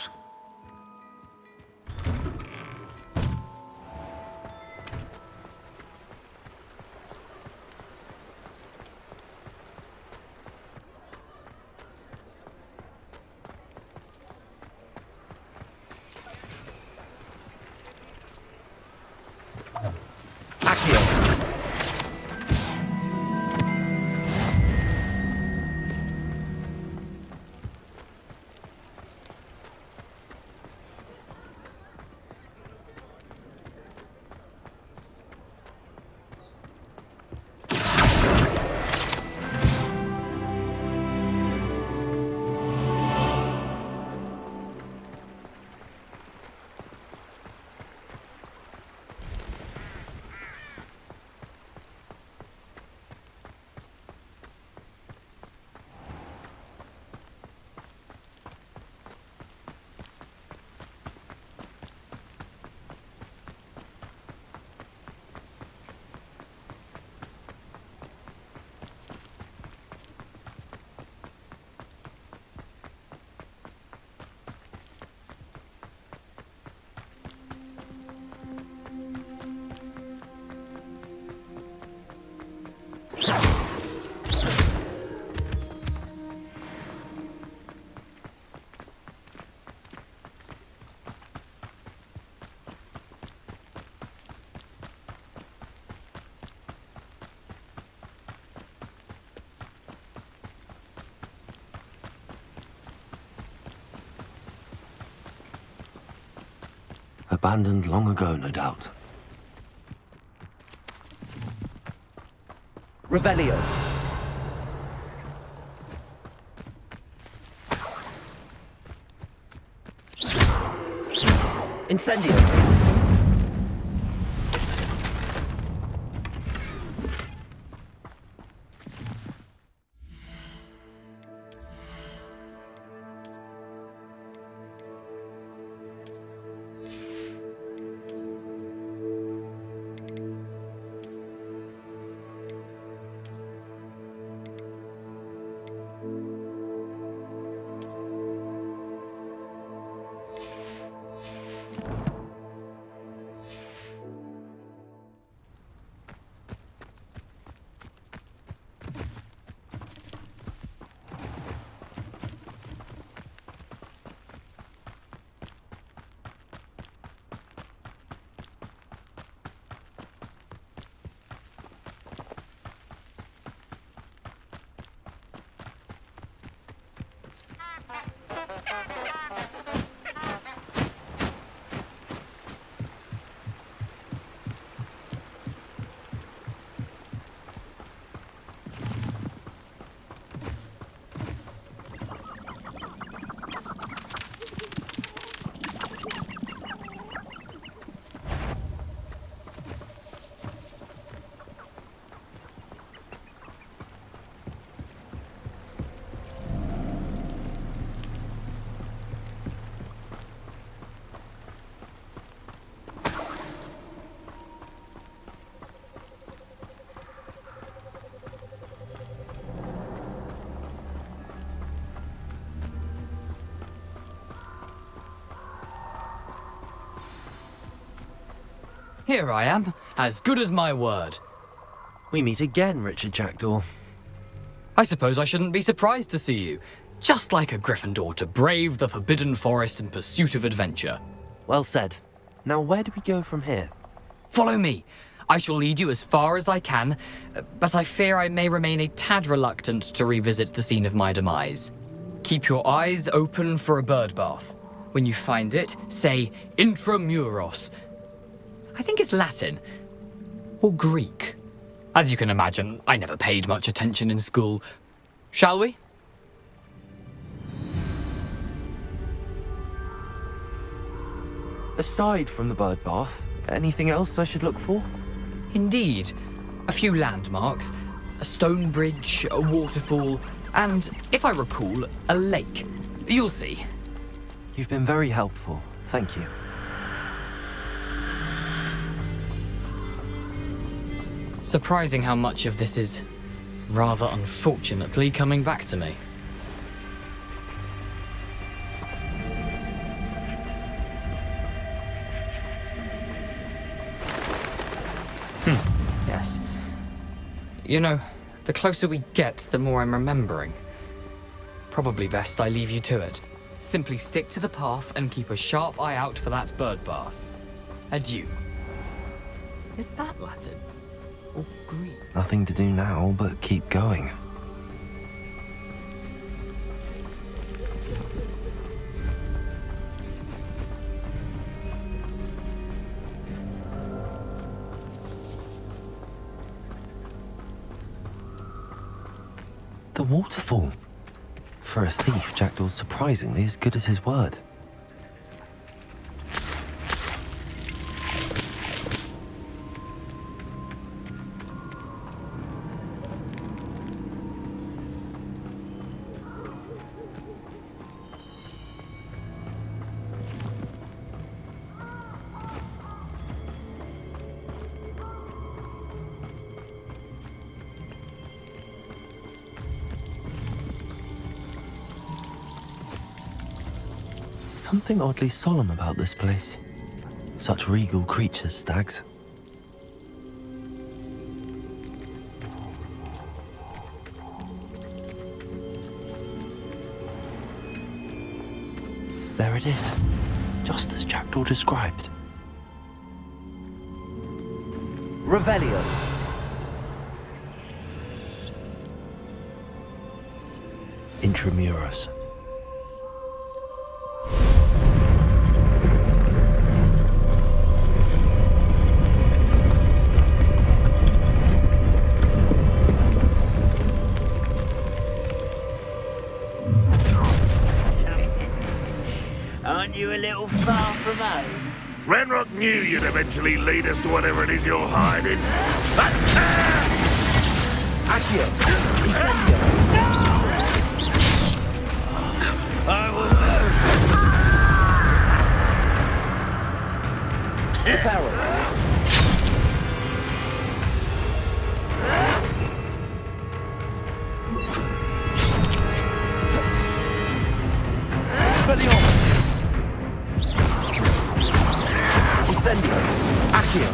Abandoned long ago, no doubt. Revelio. Incendio. Here I am, as good as my word. We meet again, Richard Jackdaw. I suppose I shouldn't be surprised to see you. Just like a Gryffindor to brave the Forbidden Forest in pursuit of adventure. Well said. Now where do we go from here? Follow me. I shall lead you as far as I can, but I fear I may remain a tad reluctant to revisit the scene of my demise. Keep your eyes open for a bird bath. When you find it, say intramuros. I think it's Latin. Or Greek. As you can imagine, I never paid much attention in school. Shall we? Aside from the bird bath, anything else I should look for? Indeed. A few landmarks, a stone bridge, a waterfall, and, if I recall, a lake. You'll see. You've been very helpful. Thank you. Surprising how much of this is, rather unfortunately, coming back to me. Yes. You know, the closer we get, the more I'm remembering. Probably best I leave you to it. Simply stick to the path and keep a sharp eye out for that bird bath. Adieu. Is that Latin? Or Greek? Nothing to do now but keep going. The waterfall. For a thief, Jackdaw's surprisingly as good as his word. Something oddly solemn about this place. Such regal creatures, stags. There it is, just as Jackdaw described. Revelio. Intramuros. Aren't you a little far from home? Ranrock knew you'd eventually lead us to whatever it is you're hiding. Accio! Incendio! I will move! The barrel! Expelliarmus! Incendio! Accio!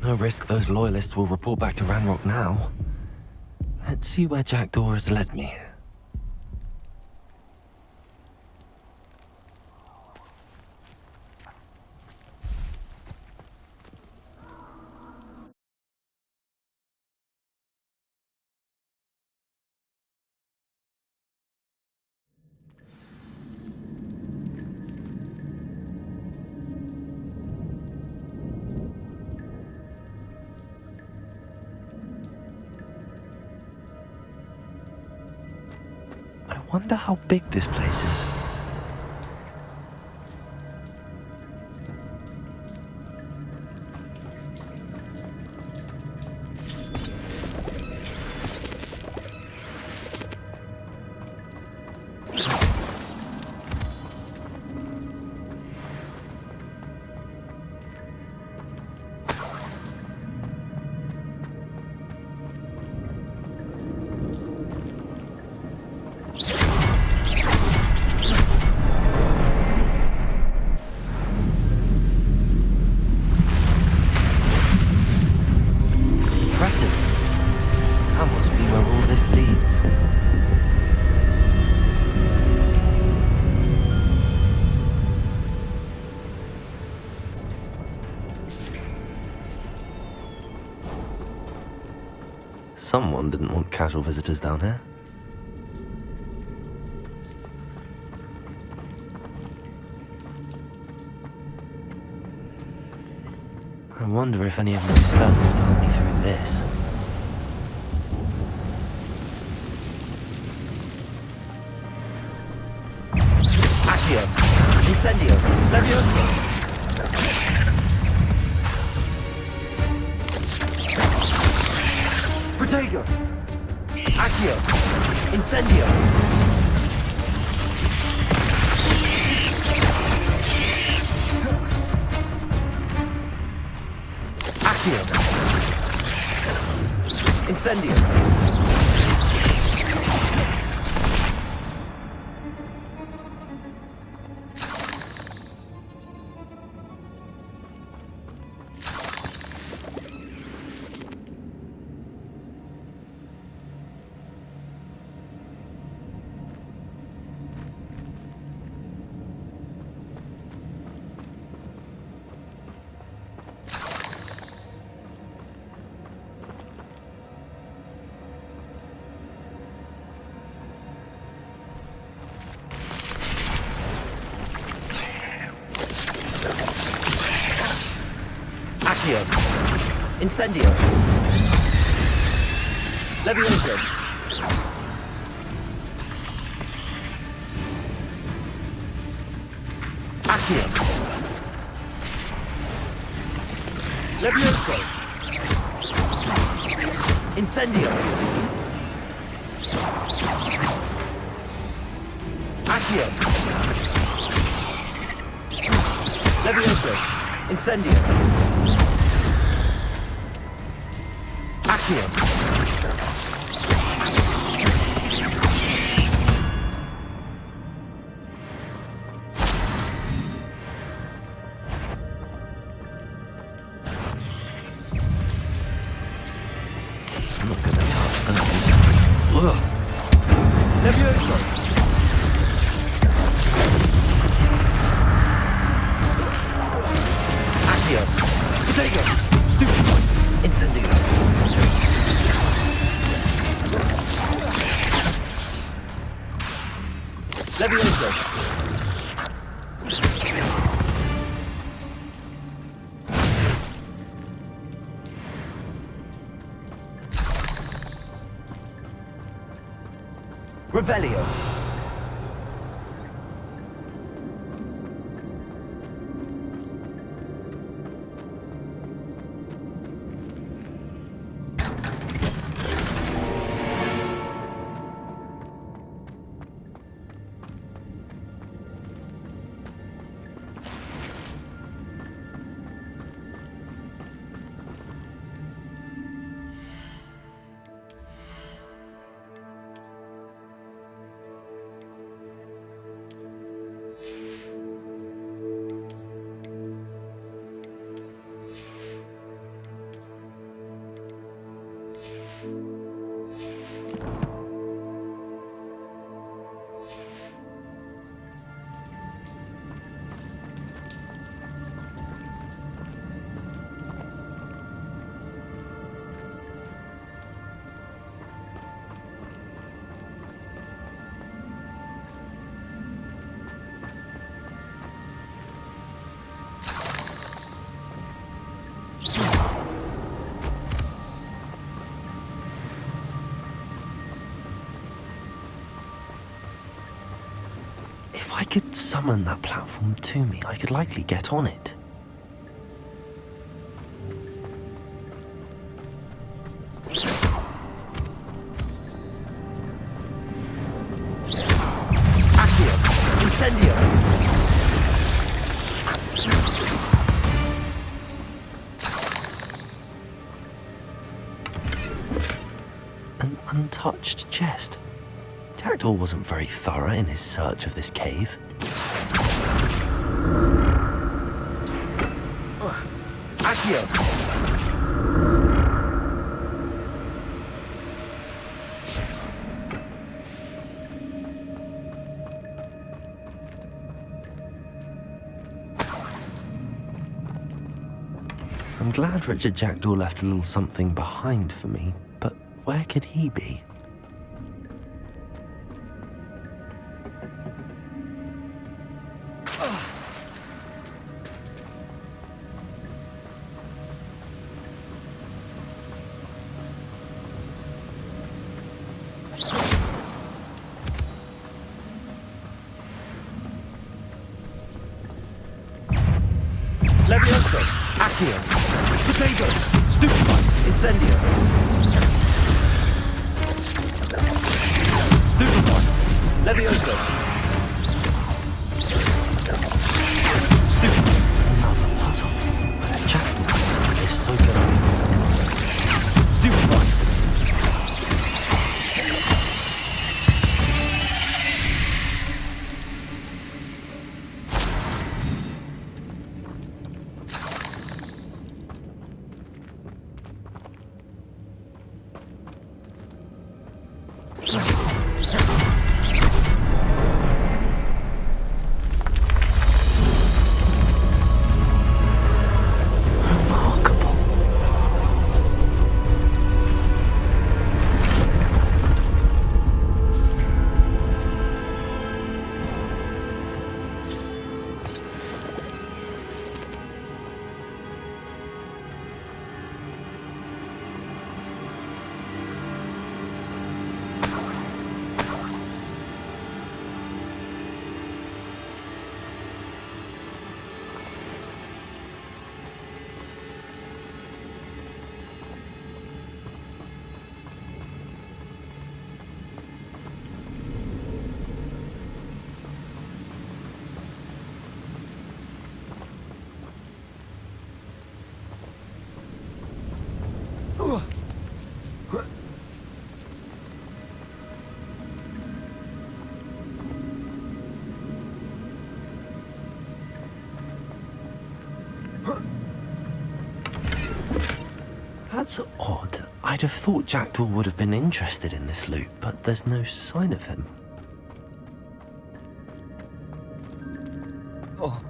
No risk those loyalists will report back to Ranrock now. Let's see where Jackdaw has led me. I wonder how big this place is. Someone didn't want casual visitors down here. I wonder if any of my spells will help me through this. Accio! Incendio! Levioso! Protego! Accio! Incendio! Accio! Incendio! Accio! Incendio! Levioso! Accio! Levioso! Incendio! Accio! Levioso! Incendio! Accio! I'm not gonna touch those. Ugh. Levioso! Accio! Protego! Stupido! Incendio! Levioso! Revelio! If I could summon that platform to me, I could likely get on it. Accio! Incendio! An untouched chest. Jackdaw wasn't very thorough in his search of this cave. Accio! I'm glad Richard Jackdaw left a little something behind for me, but Where could he be? Levioso, Accio, Potato, Stupefy, Incendio. Stupefy, Levioso. Stupefy. Another puzzle. Jackal can solve this so good. Stupefy. That's odd. I'd have thought Jackdaw would have been interested in this loot, but there's no sign of him. Oh.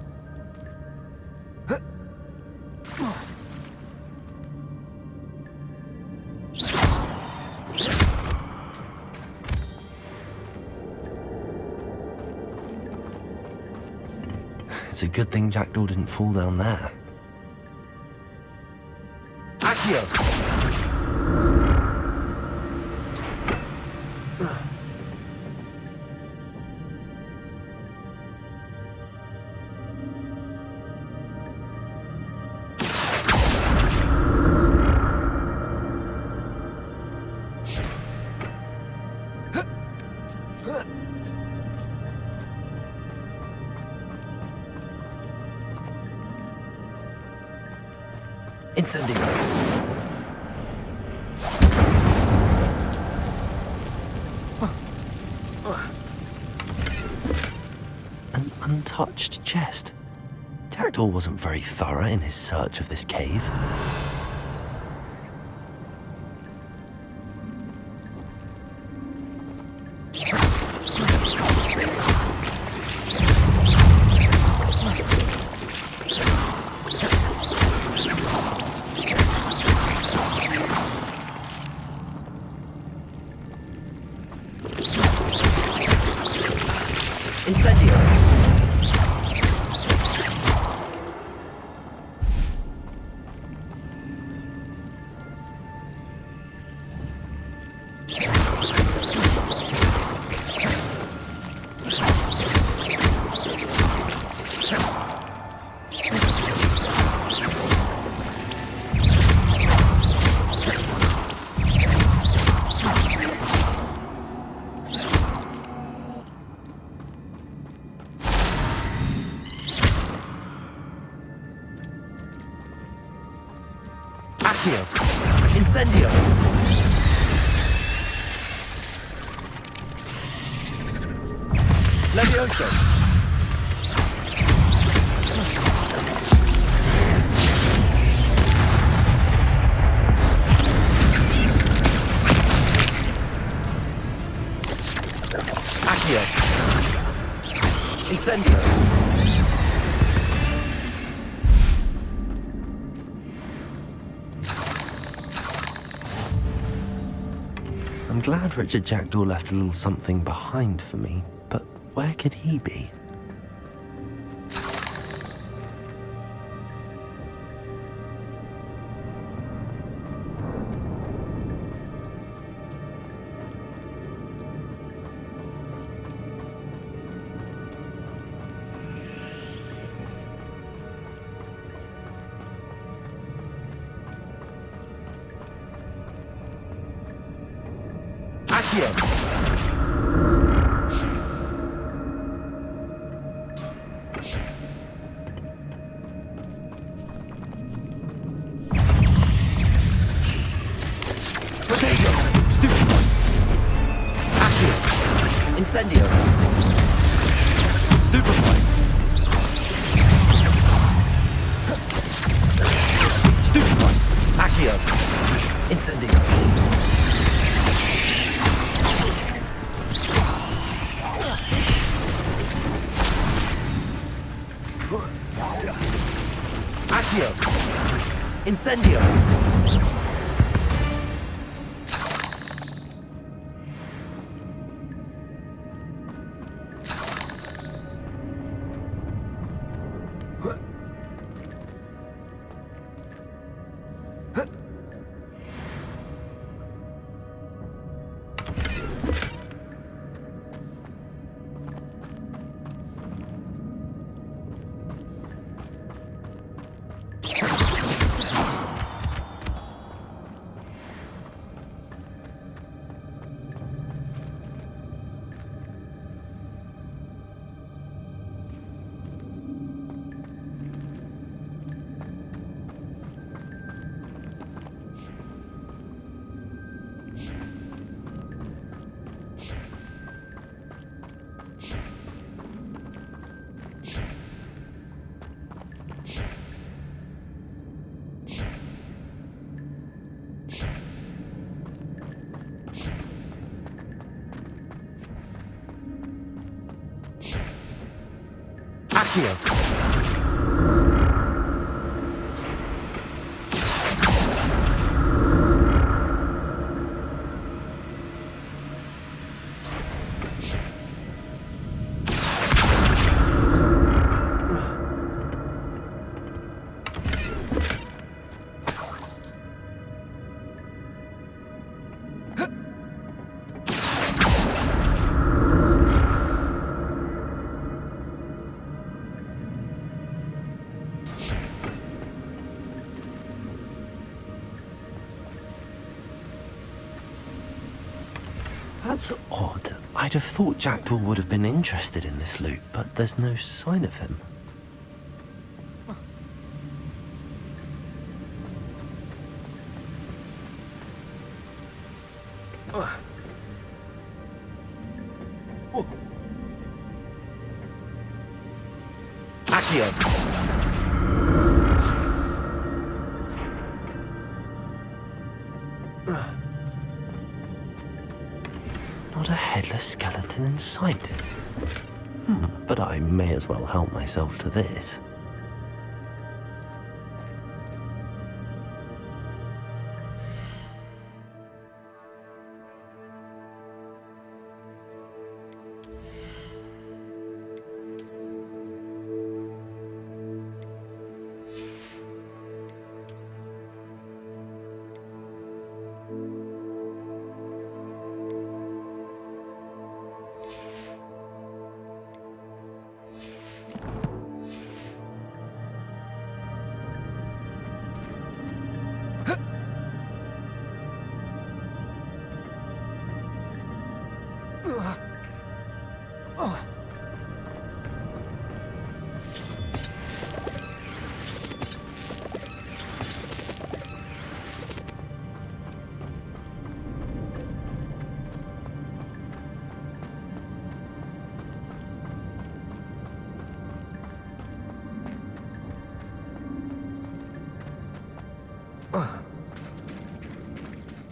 It's a good thing Jackdaw didn't fall down there. Accio. Incendio. An untouched chest. Jackdaw wasn't very thorough in his search of this cave. Incendio. Accio. Incendio. Levioso. Accio. Incendio. glad Richard Jackdaw left a little something behind for me, but where could he be? Incendio. Stupefy. Stupefy. Accio. Incendio. Accio. Incendio. Accio. That's odd. I'd have thought Jackdaw would have been interested in this loot, but there's no sign of him. Accio. Not a headless skeleton in sight. But I may as well help myself to this.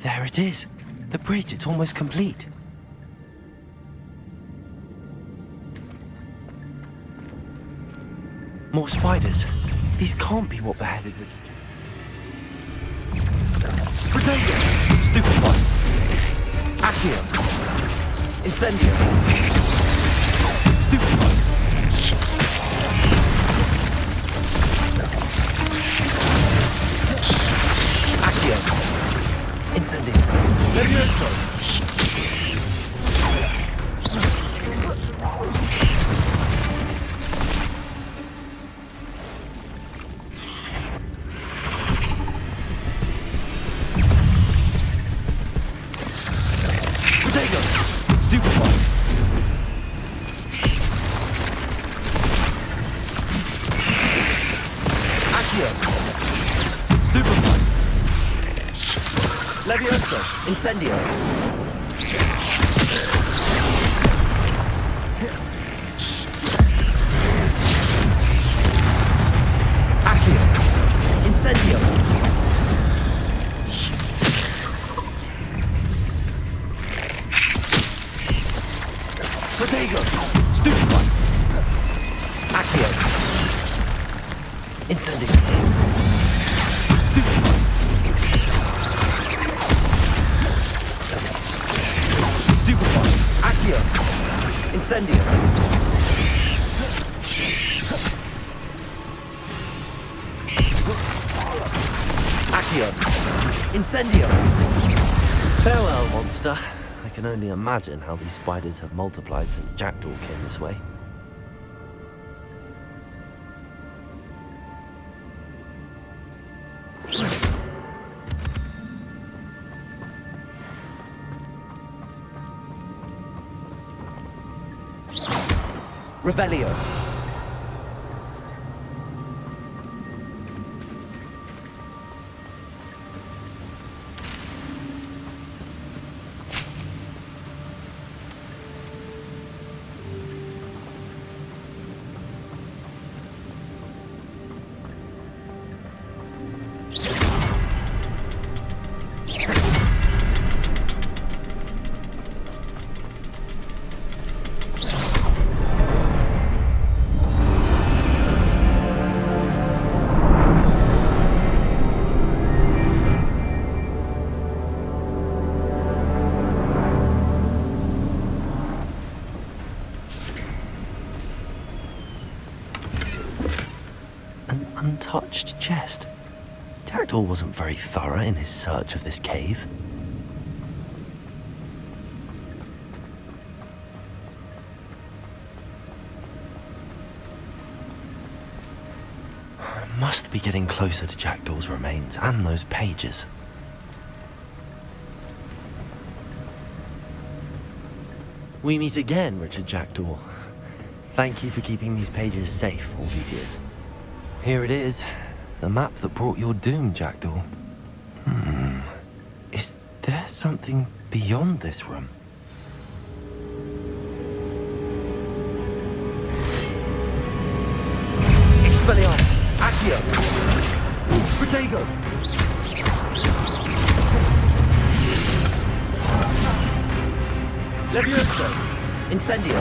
There it is. The bridge, it's almost complete. More spiders. These can't be what beheaded Richard. Potato! Stupefy. Accio. Accio. Incendio. Stupefy. Accio. Incendio. Levioso. Levioso. Incendio. Accio. Incendio. Protego. Stupefy. Accio. Incendio. Accio. Incendio. Accio. Incendio. Farewell, monster. I can only imagine how these spiders have multiplied since Jackdaw came this way. Revelio. Untouched chest. Jackdaw wasn't very thorough in his search of this cave. I must be getting closer to Jackdaw's remains and those pages. We meet again, Richard Jackdaw. Thank you for keeping these pages safe all these years. Here it is, the map that brought your doom, Jackdaw. Is there something beyond this room? Expelliarmus. Accio. Protego. Levioso. Incendio.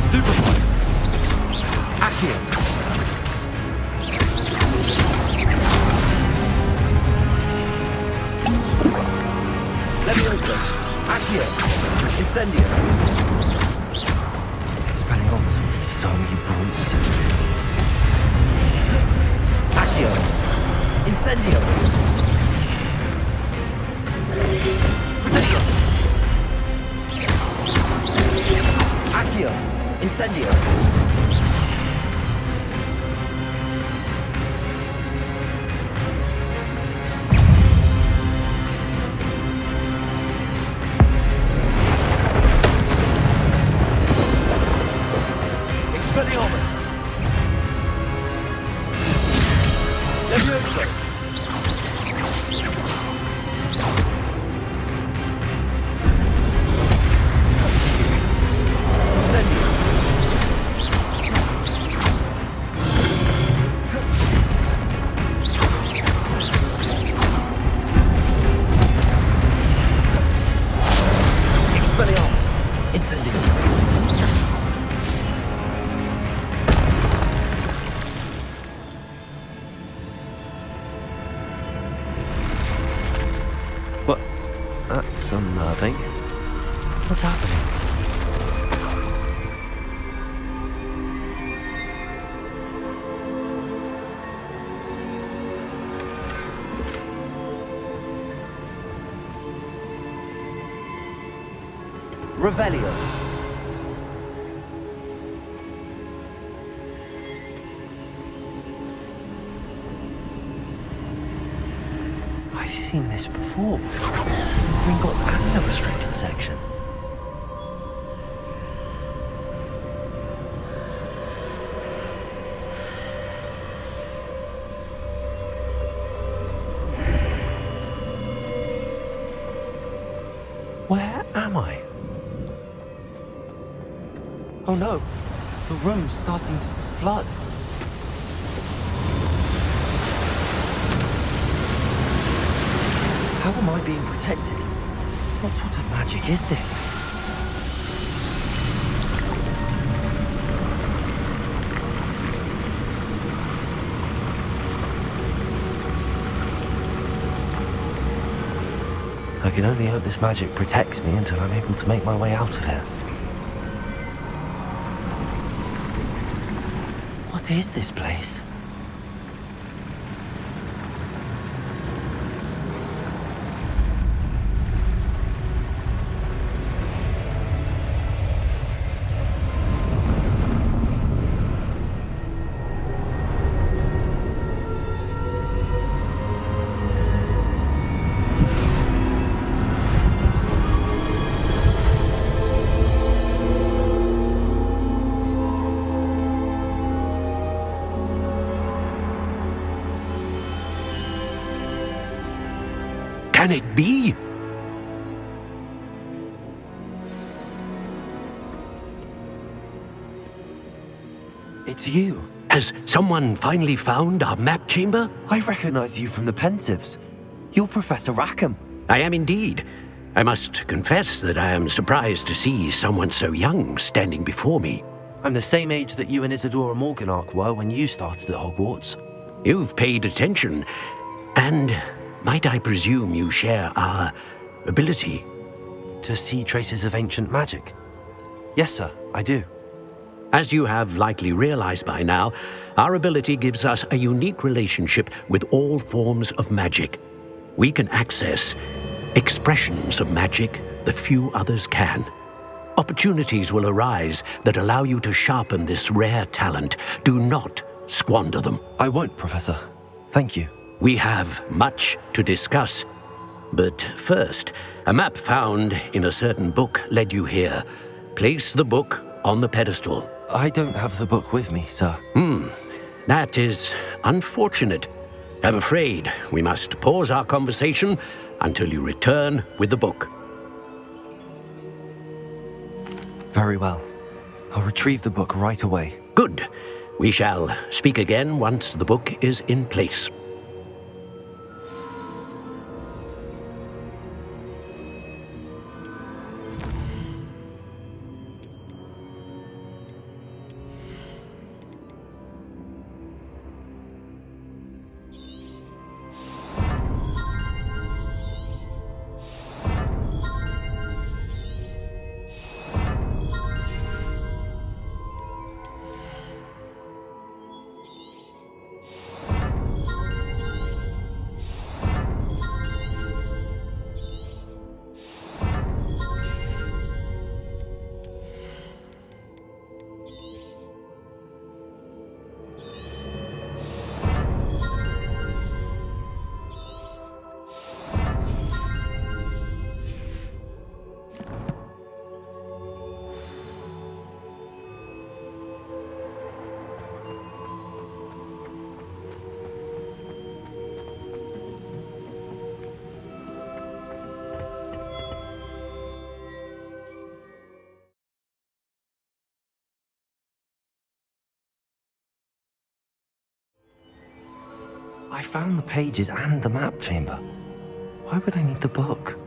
Stupefy. Accio. Levioso. Accio. Incendio. Expelliarmus would disarm you brutes. Accio. Incendio. Protego. Accio. Incendio. Expelliarmus. Levioso. Incendio. Expelliarmus. Incendio. That's unnerving. What's happening? Revelio. I've seen this before. Gringotts and the restricted section. Where am I? Oh no, the room's starting to flood. How am I being protected? What sort of magic is this? I can only hope this magic protects me until I'm able to make my way out of here. What is this place? Can it be? It's you. Has someone finally found our map chamber? I recognize you from the Pensieves. You're Professor Rackham. I am indeed. I must confess that I am surprised to see someone so young standing before me. I'm the same age that you and Isadora Morganach were when you started at Hogwarts. You've paid attention, and might I presume you share our ability? To see traces of ancient magic? Yes, sir, I do. As you have likely realized by now, our ability gives us a unique relationship with all forms of magic. We can access expressions of magic that few others can. Opportunities will arise that allow you to sharpen this rare talent. Do not squander them. I won't, Professor. Thank you. We have much to discuss. But first, a map found in a certain book led you here. Place the book on the pedestal. I don't have the book with me, sir. That is unfortunate. I'm afraid we must pause our conversation until you return with the book. Very well. I'll retrieve the book right away. Good. We shall speak again once the book is in place. I found the pages and the map chamber. Why would I need the book?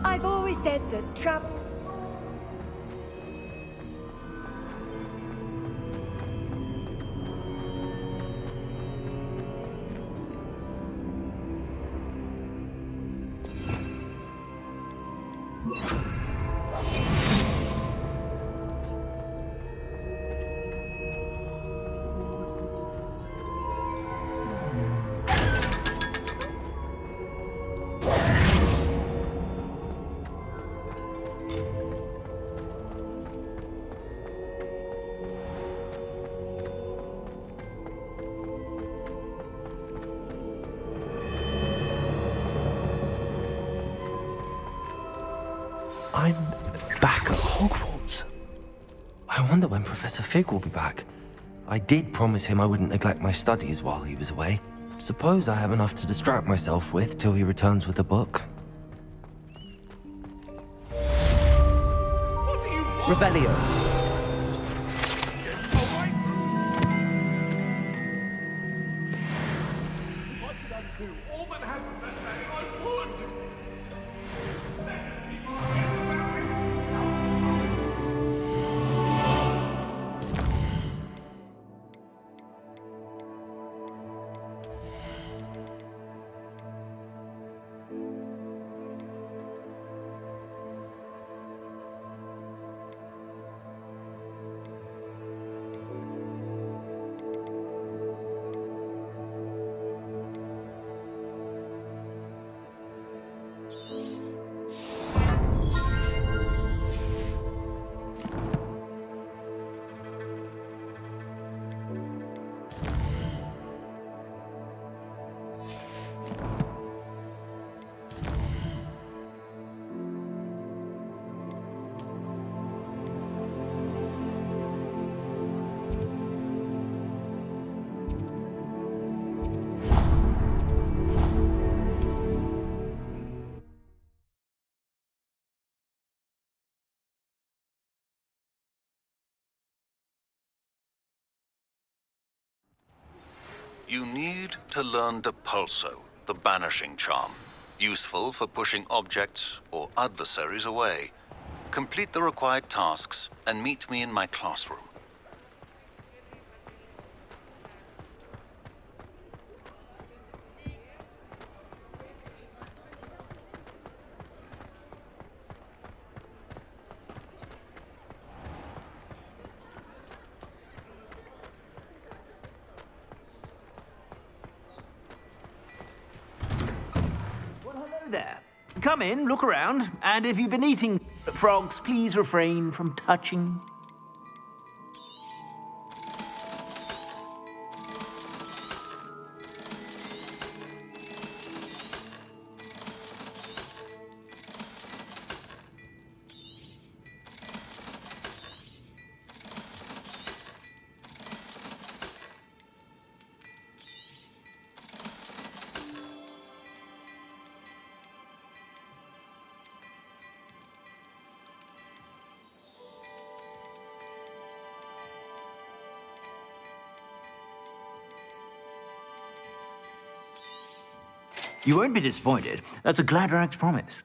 I've always said that travel... I'm back at Hogwarts. I wonder when Professor Fig will be back. I did promise him I wouldn't neglect my studies while he was away. Suppose I have enough to distract myself with till he returns with a book. Revelio. You need to learn Depulso, the banishing charm. Useful for pushing objects or adversaries away. Complete the required tasks and meet me in my classroom. There. Come in, look around, and if you've been eating frogs, please refrain from touching. You won't be disappointed. That's a Gladrag's promise.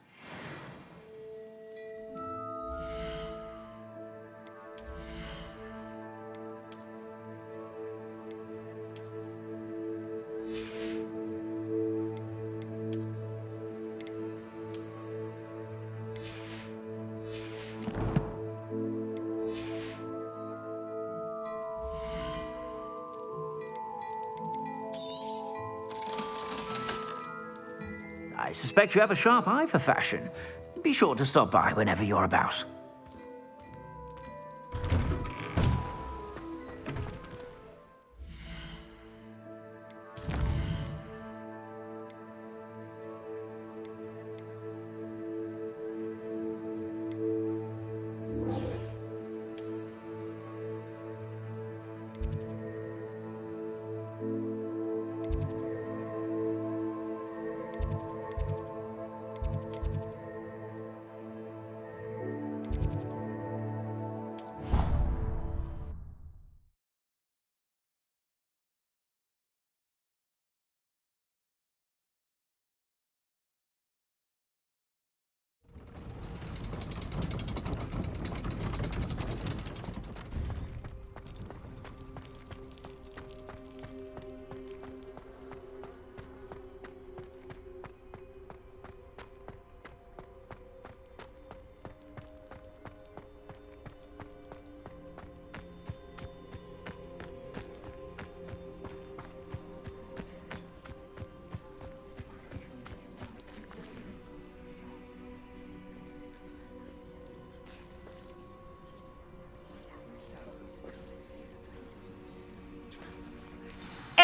I suspect you have a sharp eye for fashion. Be sure to stop by whenever you're about.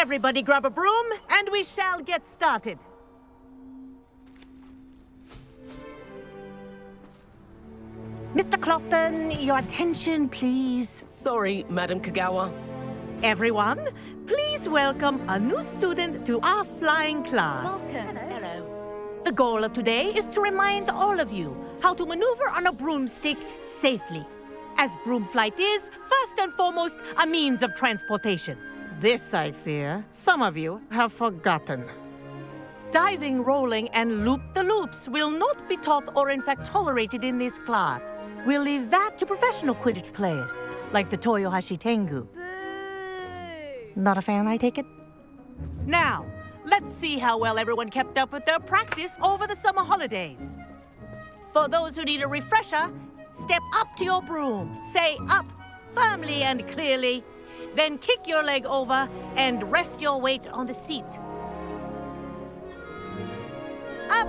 Everybody grab a broom, and we shall get started. Mr. Clopton, your attention, please. Sorry, Madam Kagawa. Everyone, please welcome a new student to our flying class. Welcome. Hello. The goal of today is to remind all of you how to maneuver on a broomstick safely, as broom flight is, first and foremost, a means of transportation. This, I fear, some of you have forgotten. Diving, rolling, and loop-the-loops will not be taught or in fact tolerated in this class. We'll leave that to professional Quidditch players, like the Toyohashi Tengu. Not a fan, I take it? Now, let's see how well everyone kept up with their practice over the summer holidays. For those who need a refresher, step up to your broom, say up firmly and clearly, then kick your leg over and rest your weight on the seat. Up!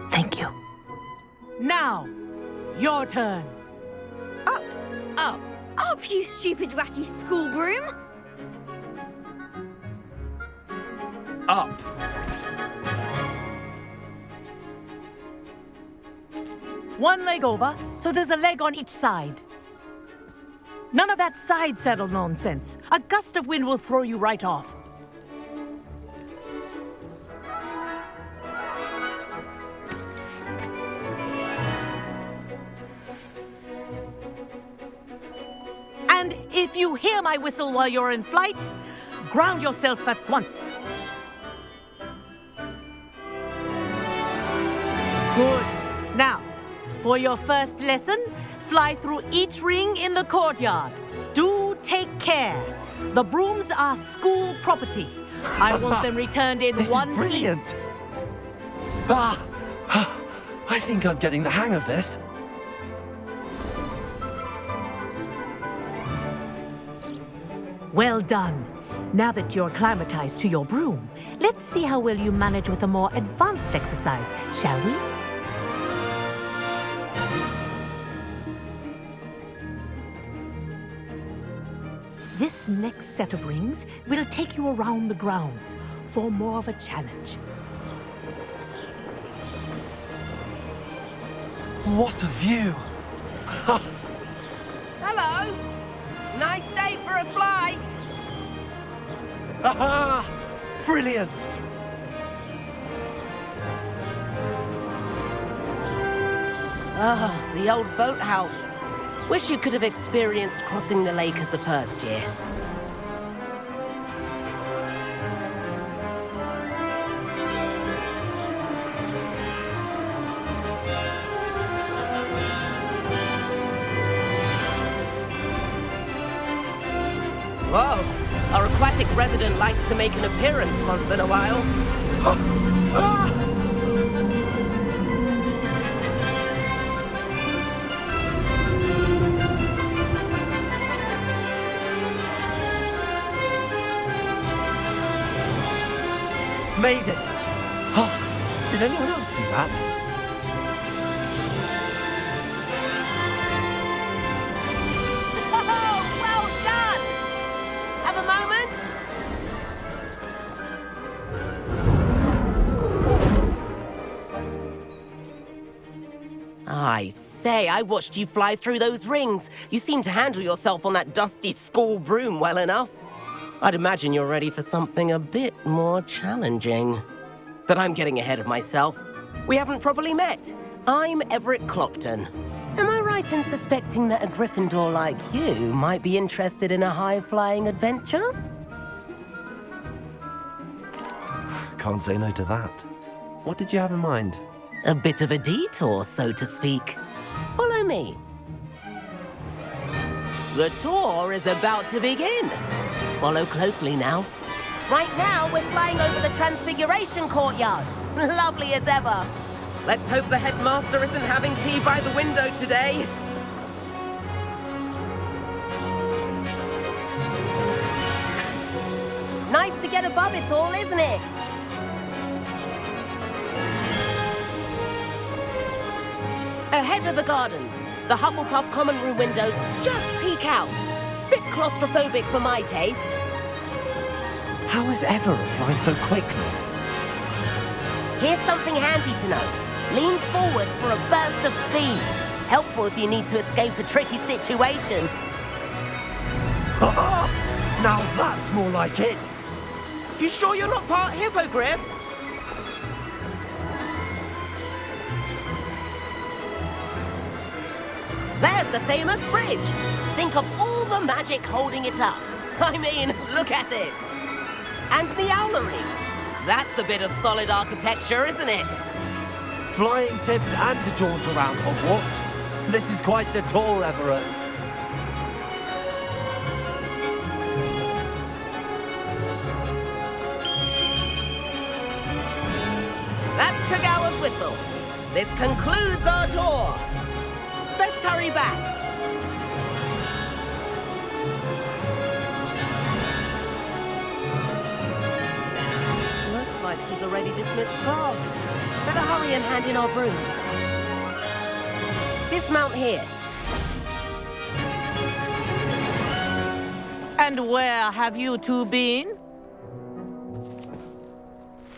Thank you. Now, your turn. Up. Up. Up, you stupid ratty school broom. Up. One leg over, so there's a leg on each side. None of that side saddle nonsense. A gust of wind will throw you right off. And if you hear my whistle while you're in flight, ground yourself at once. Good. Now, for your first lesson, fly through each ring in the courtyard. Do take care. The brooms are school property. I want them returned in one piece. This is brilliant. I think I'm getting the hang of this. Well done. Now that you're acclimatized to your broom, let's see how well you manage with a more advanced exercise, shall we? This next set of rings will take you around the grounds for more of a challenge. What a view! Hello! Nice day for a flight! Aha! Brilliant! Ah, the old boathouse. Wish you could have experienced crossing the lake as a first year. Whoa, our aquatic resident likes to make an appearance once in a while. Made it! Oh, did anyone else see that? Oh, well done! Have a moment? I say, I watched you fly through those rings. You seem to handle yourself on that dusty school broom well enough. I'd imagine you're ready for something a bit more challenging. But I'm getting ahead of myself. We haven't properly met. I'm Everett Clopton. Am I right in suspecting that a Gryffindor like you might be interested in a high-flying adventure? Can't say no to that. What did you have in mind? A bit of a detour, so to speak. Follow me. The tour is about to begin. Follow closely now. Right now, we're flying over the Transfiguration Courtyard. Lovely as ever. Let's hope the headmaster isn't having tea by the window today. Nice to get above it all, isn't it? Ahead of the gardens, the Hufflepuff common room windows just peek out. Bit claustrophobic for my taste. How is Everett flying so quickly? Here's something handy to know. Lean forward for a burst of speed. Helpful if you need to escape a tricky situation. Now that's more like it. You sure you're not part hippogriff? There's the famous bridge. Think of all the magic holding it up. I mean, look at it. And the owlery. That's a bit of solid architecture, isn't it? Flying tips and to jaunt around Hogwarts. This is quite the tour, Everett. That's Kagawa's whistle. This concludes our tour. Best hurry back. Looks like she's already dismissed class. Better hurry and hand in our brooms. Dismount here. And where have you two been?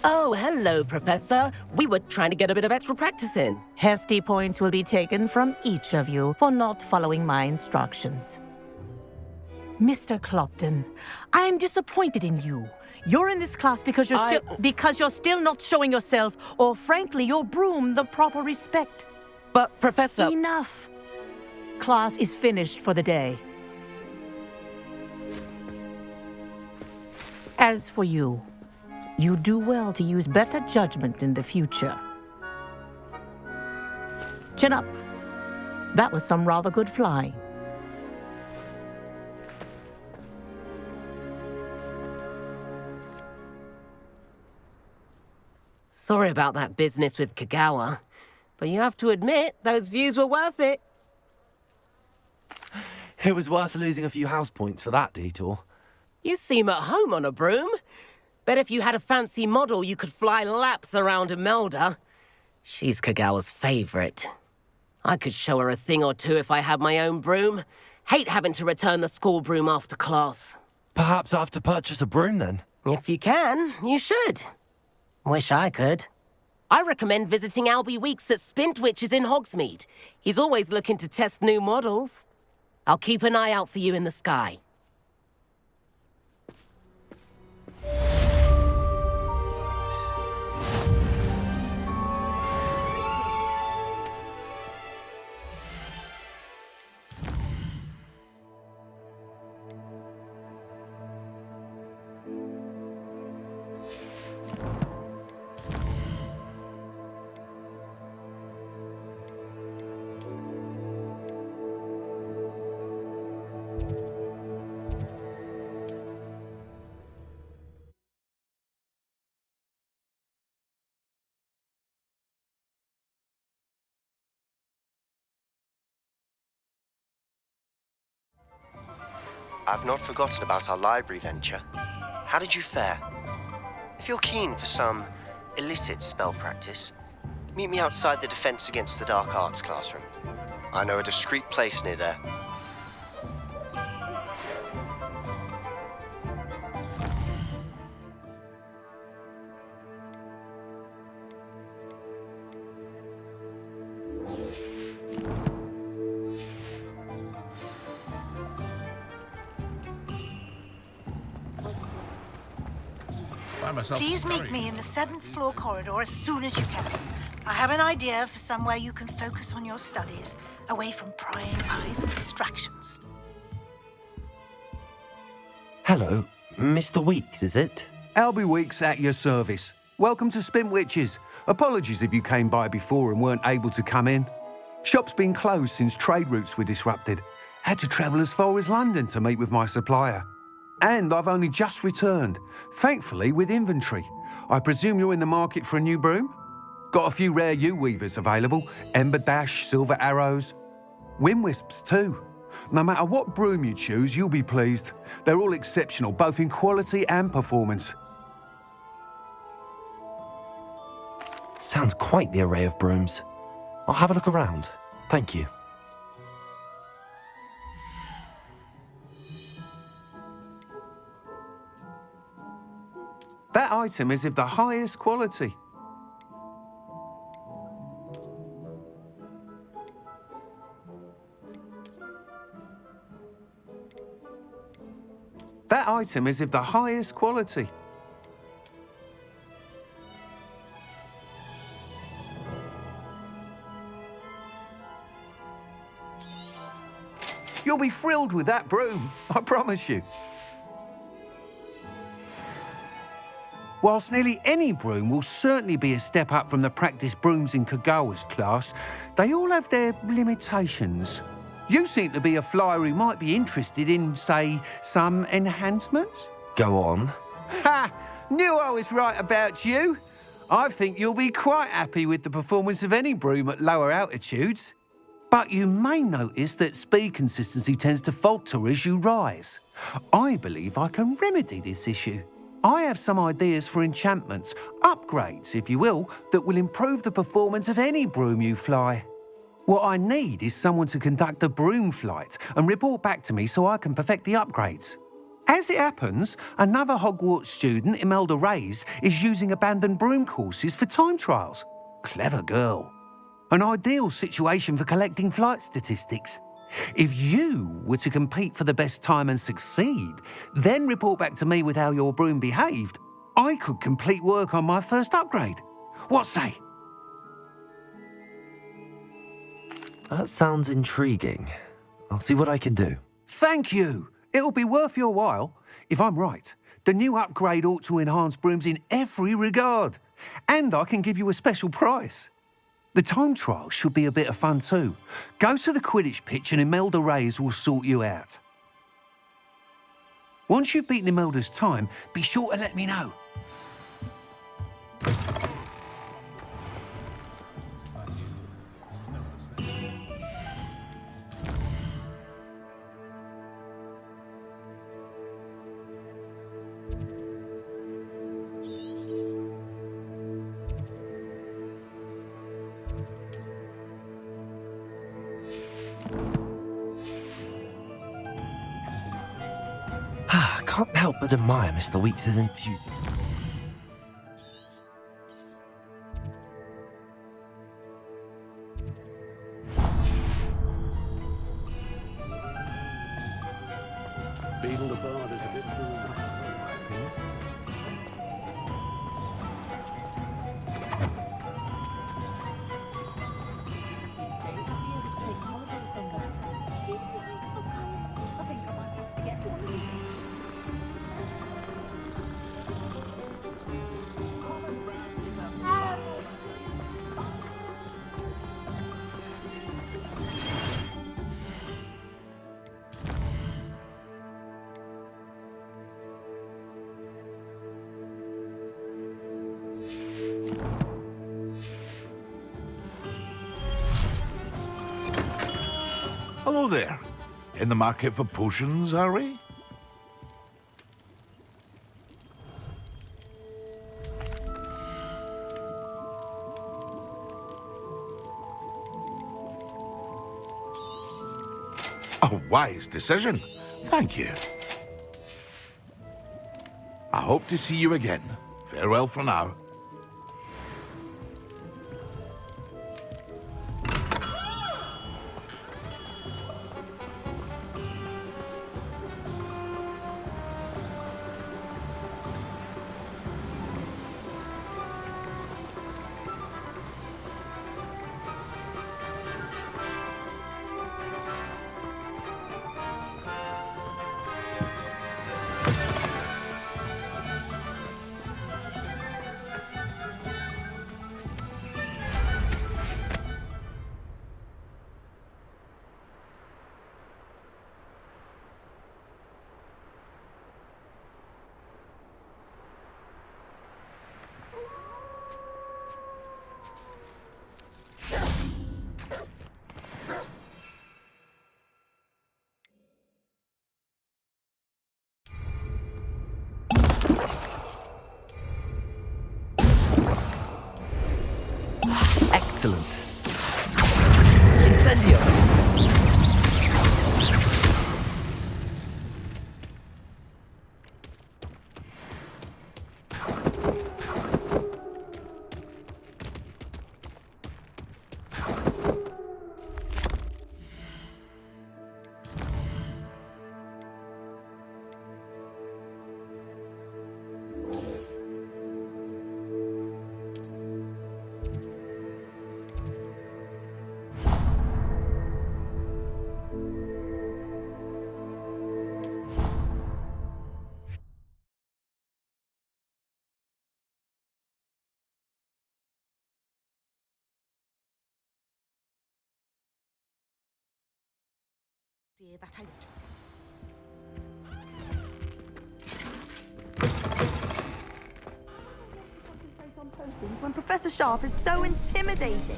Oh, hello, Professor. We were trying to get a bit of extra practice in. Hefty points will be taken from each of you for not following my instructions. Mr. Clopton, I'm disappointed in you. You're in this class because you're still not showing yourself, or frankly, your broom the proper respect. But, Professor... Enough. Class is finished for the day. As for you, you do well to use better judgment in the future. Chin up. That was some rather good flying. Sorry about that business with Kagawa, but you have to admit, those views were worth it. It was worth losing a few house points for that detour. You seem at home on a broom. Bet if you had a fancy model, you could fly laps around Imelda. She's Kagawa's favorite. I could show her a thing or two if I had my own broom. Hate having to return the school broom after class. Perhaps I have to purchase a broom then? If you can, you should. Wish I could. I recommend visiting Albie Weeks at Spintwitches in Hogsmeade. He's always looking to test new models. I'll keep an eye out for you in the sky. I've not forgotten about our library venture. How did you fare? If you're keen for some illicit spell practice, meet me outside the Defense Against the Dark Arts classroom. I know a discreet place near there. Please meet me in the 7th floor corridor as soon as you can. I have an idea for somewhere you can focus on your studies, away from prying eyes and distractions. Hello, Mr. Weeks, is it? Albie Weeks at your service. Welcome to Spintwitches. Apologies if you came by before and weren't able to come in. Shop's been closed since trade routes were disrupted. Had to travel as far as London to meet with my supplier. And I've only just returned, thankfully with inventory. I presume you're in the market for a new broom? Got a few rare U-weavers available, Ember Dash, Silver Arrows. Wind Wisps too. No matter what broom you choose, you'll be pleased. They're all exceptional, both in quality and performance. Sounds quite the array of brooms. I'll have a look around. Thank you. item is of the highest quality. That item is of the highest quality. You'll be thrilled with that broom, I promise you. Whilst nearly any broom will certainly be a step up from the practice brooms in Kagawa's class, they all have their limitations. You seem to be a flyer who might be interested in, say, some enhancements? Go on. Ha! Knew I was right about you. I think you'll be quite happy with the performance of any broom at lower altitudes. But you may notice that speed consistency tends to falter as you rise. I believe I can remedy this issue. I have some ideas for enchantments, upgrades, if you will, that will improve the performance of any broom you fly. What I need is someone to conduct a broom flight and report back to me so I can perfect the upgrades. As it happens, another Hogwarts student, Imelda Reyes, is using abandoned broom courses for time trials. Clever girl. An ideal situation for collecting flight statistics. If you were to compete for the best time and succeed, then report back to me with how your broom behaved, I could complete work on my first upgrade. What say? That sounds intriguing. I'll see what I can do. Thank you. It'll be worth your while. If I'm right, the new upgrade ought to enhance brooms in every regard. And I can give you a special price. The time trial should be a bit of fun too. Go to the Quidditch pitch and Imelda Reyes will sort you out. Once you've beaten Imelda's time, be sure to let me know. Can't help but admire Mr. Weeks' enthusiasm. Beetle the Bard is a bit too much. Hello there. In the market for potions, are we? A wise decision. Thank you. I hope to see you again. Farewell for now. Excellent. Incendio! Dear, that I... When Professor Sharp is so intimidating.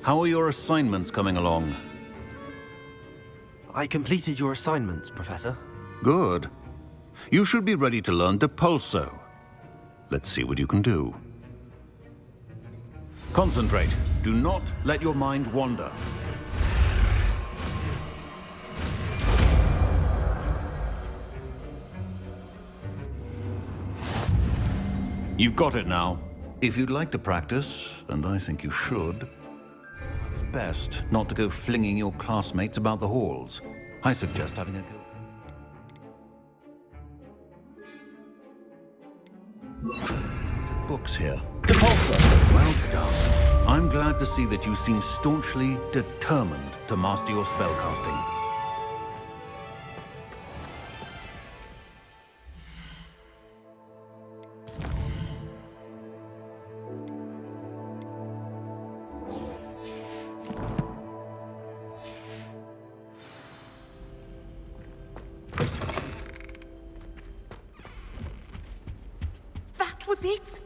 How are your assignments coming along? I completed your assignments, Professor. Good. You should be ready to learn Depulso. Let's see what you can do. Concentrate. Do not let your mind wander. You've got it now. If you'd like to practice, and I think you should, it's best not to go flinging your classmates about the halls. I suggest having a go. Books here. Depulso! Well done. I'm glad to see that you seem staunchly determined to master your spellcasting. That was it?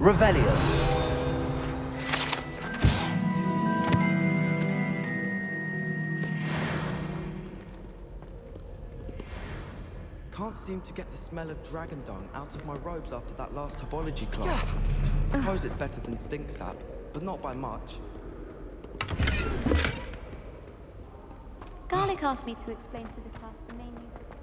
Revelio. Can't seem to get the smell of dragon dung out of my robes after that last herbology class. Suppose it's better than stink sap, but not by much. Garlic asked me to explain to the class the main use of plants.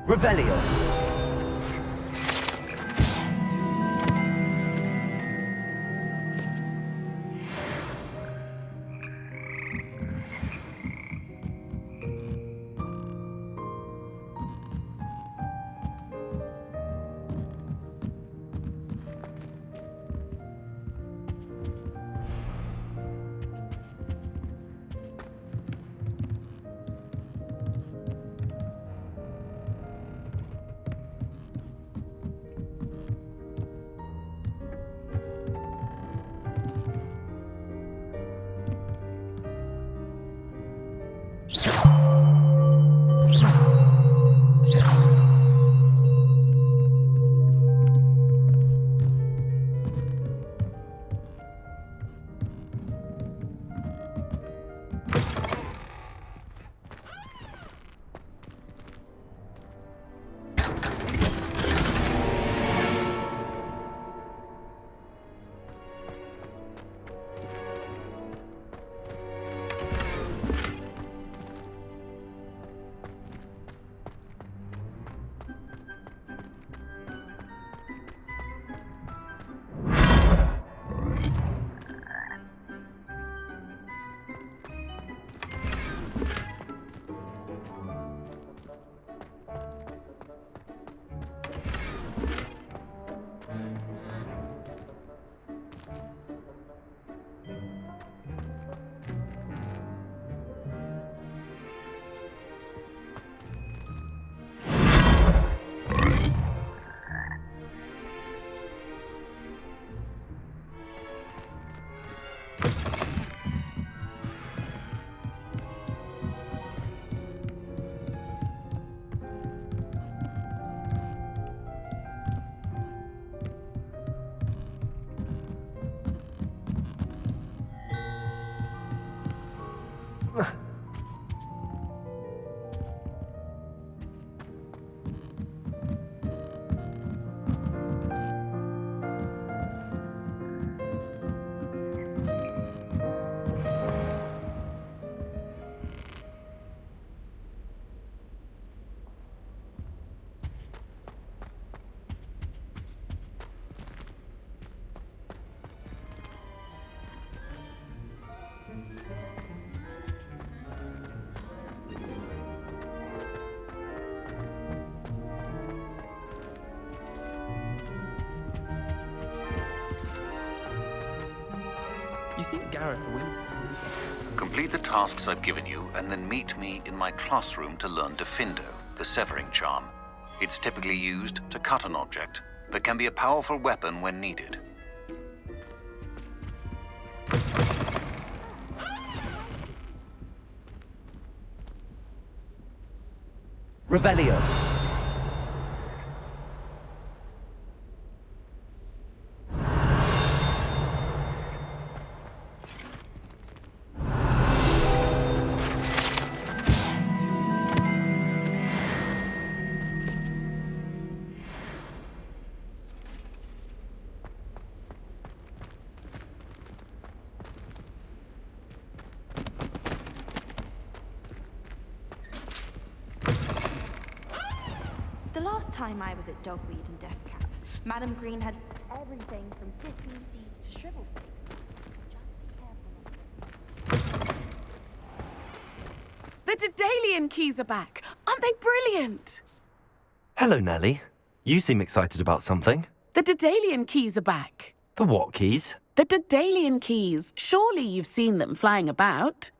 Revelio. You think Gareth will? Complete the tasks I've given you, and then meet me in my classroom to learn Defindo, the severing charm. It's typically used to cut an object, but can be a powerful weapon when needed. Revelio. The last time I was at Dogweed and Deathcap, Madam Green had everything from pretty seeds to shrivel figs. Just be careful. The Daedalian keys are back. Aren't they brilliant? Hello, Nellie. You seem excited about something. The Daedalian keys are back. The what keys? The Daedalian keys. Surely you've seen them flying about.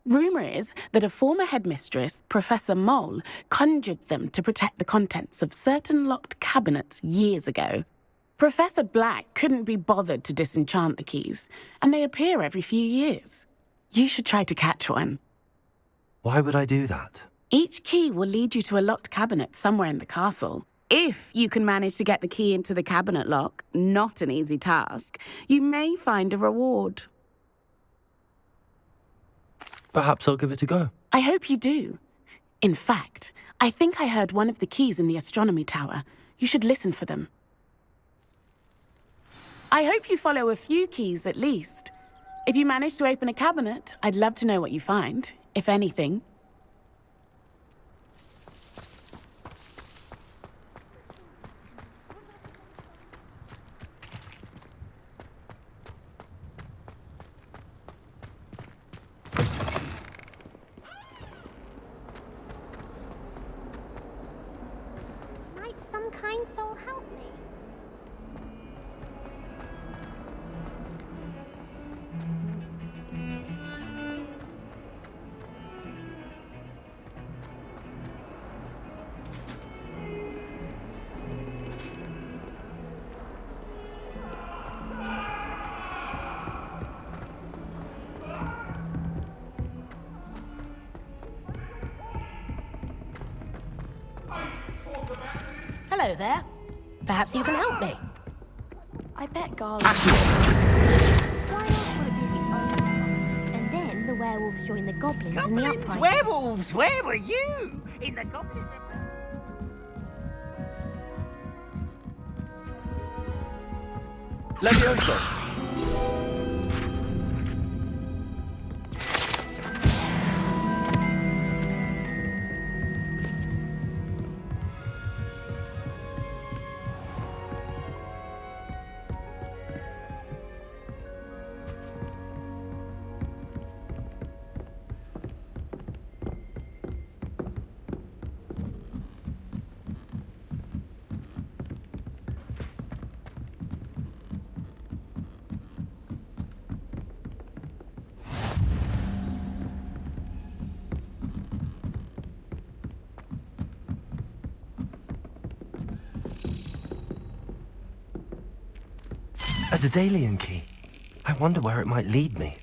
Rumour is that a former headmistress, Professor Moll, conjured them to protect the contents of certain locked cabinets years ago. Professor Black couldn't be bothered to disenchant the keys, and they appear every few years. You should try to catch one. Why would I do that? Each key will lead you to a locked cabinet somewhere in the castle. If you can manage to get the key into the cabinet lock, not an easy task, you may find a reward. Perhaps I'll give it a go. I hope you do. In fact, I think I heard one of the keys in the astronomy tower. You should listen for them. I hope you follow a few keys at least. If you manage to open a cabinet, I'd love to know what you find, if anything. Might some kind soul help me? Hello there. Perhaps you can help me. I bet Garland. Why else would it be the only? And then the werewolves join the goblins in the Goblins, uprising. werewolves, where were you? In the goblin... Levioso! A Daedalian key. I wonder where it might lead me.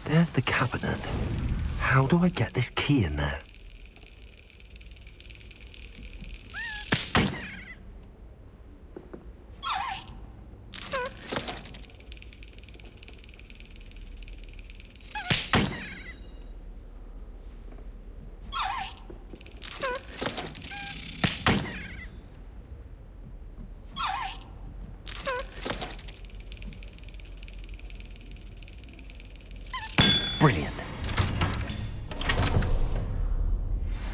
There's the cabinet. How do I get this key in there? Brilliant.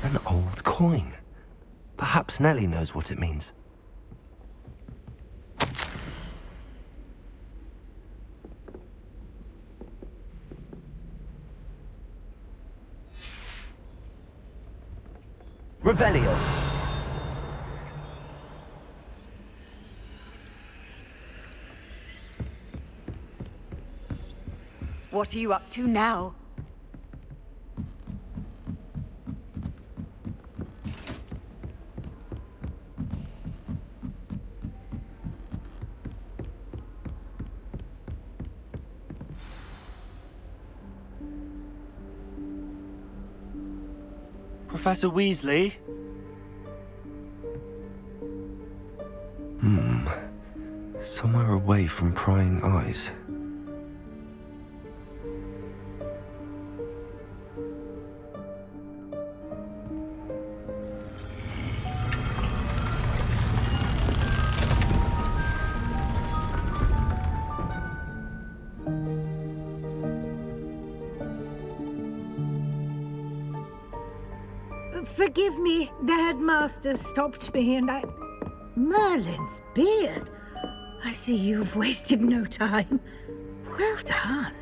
An old coin. Perhaps Nellie knows what it means. Revelio. What are you up to now? Professor Weasley? Somewhere away from prying eyes. Forgive me, the headmaster stopped me and I... Merlin's beard. I see you've wasted no time. Well done.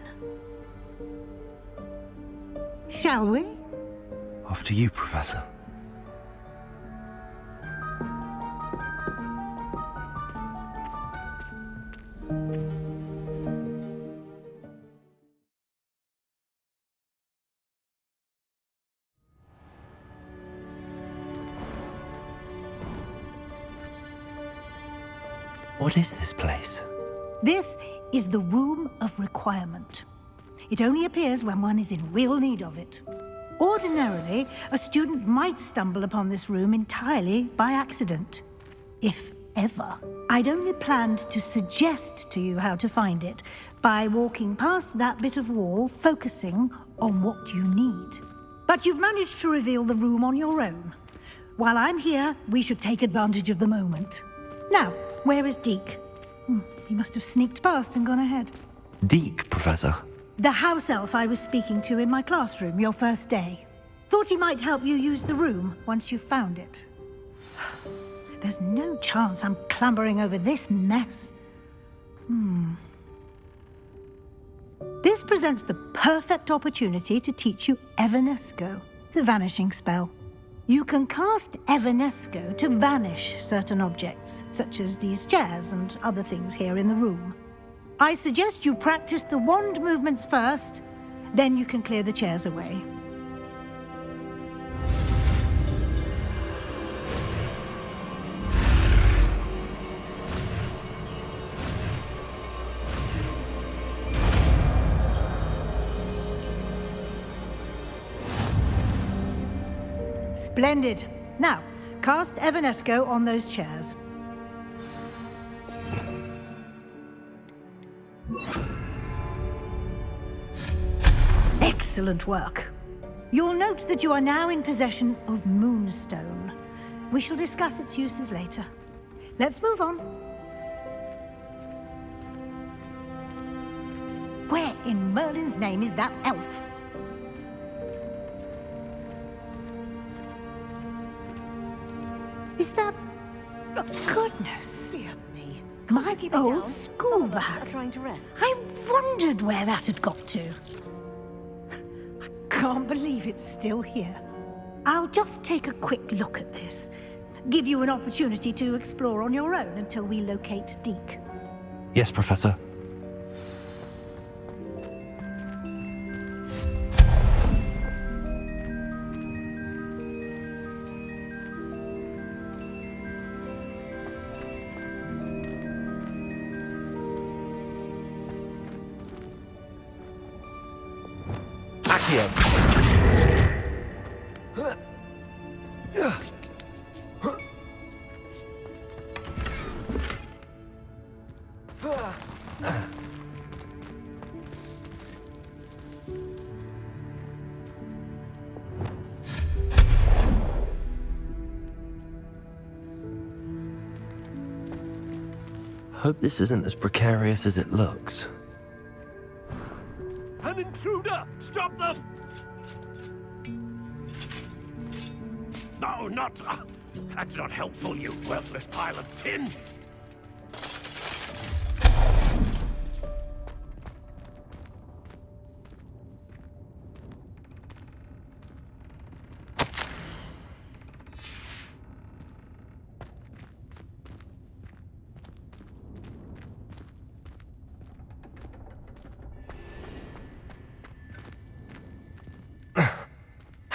Shall we? After you, Professor. What is this place? This is the Room of Requirement. It only appears when one is in real need of it. Ordinarily, a student might stumble upon this room entirely by accident. If ever. I'd only planned to suggest to you how to find it by walking past that bit of wall, focusing on what you need. But you've managed to reveal the room on your own. While I'm here, we should take advantage of the moment. Now, where is Deke? He must have sneaked past and gone ahead. Deke, Professor. The house elf I was speaking to in my classroom your first day. Thought he might help you use the room once you found it. There's no chance I'm clambering over this mess. This presents the perfect opportunity to teach you Evanesco, the vanishing spell. You can cast Evanesco to vanish certain objects, such as these chairs and other things here in the room. I suggest you practice the wand movements first, then you can clear the chairs away. Splendid. Now, cast Evanesco on those chairs. Excellent work. You'll note that you are now in possession of Moonstone. We shall discuss its uses later. Let's move on. Where in Merlin's name is that elf? Is that... Oh, goodness. Dear me. My old school bag. Trying to rest. I wondered where that had got to. I can't believe it's still here. I'll just take a quick look at this. Give you an opportunity to explore on your own until we locate Deke. Yes, Professor. Hope this isn't as precarious as it looks. An intruder! Stop them! No, not... that's not helpful, you worthless pile of tin!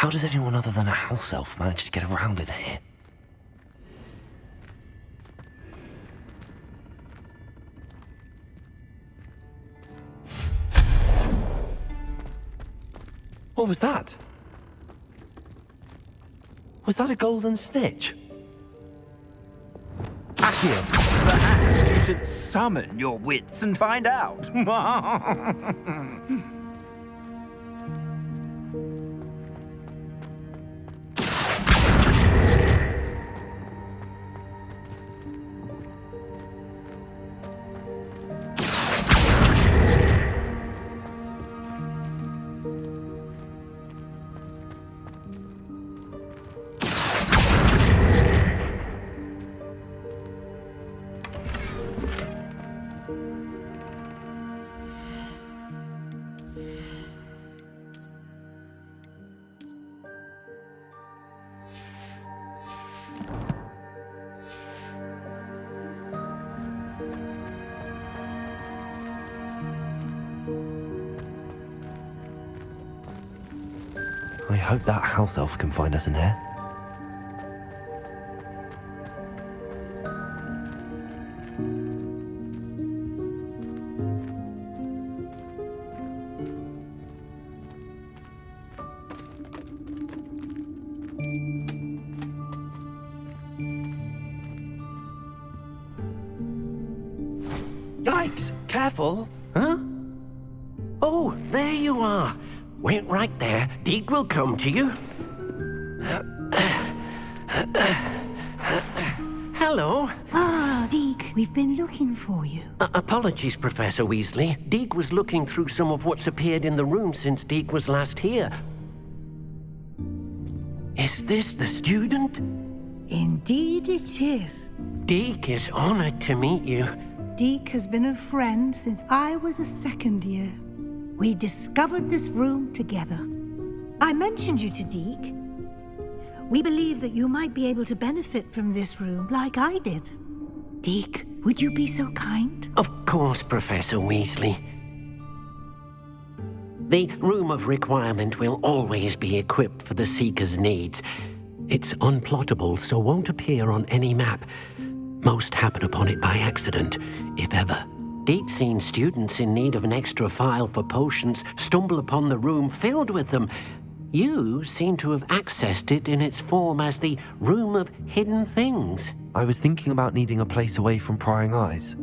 How does anyone other than a house elf manage to get around in here? What was that? Was that a golden snitch? Accio, perhaps you should summon your wits and find out. I hope that house elf can find us in here. Yikes! Careful! Huh? Oh, there you are. Wait right there. Deke will come to you. Hello. Ah, Deke, we've been looking for you. Apologies, Professor Weasley. Deke was looking through some of what's appeared in the room since Deke was last here. Is this the student? Indeed it is. Deke is honored to meet you. Deke has been a friend since I was a second year. We discovered this room together. I mentioned you to Deke. We believe that you might be able to benefit from this room like I did. Deke, would you be so kind? Of course, Professor Weasley. The Room of Requirement will always be equipped for the Seeker's needs. It's unplottable, so won't appear on any map. Most happen upon it by accident, if ever. Deke's seen students in need of an extra file for potions stumble upon the room filled with them. You seem to have accessed it in its form as the Room of Hidden Things. I was thinking about needing a place away from prying eyes.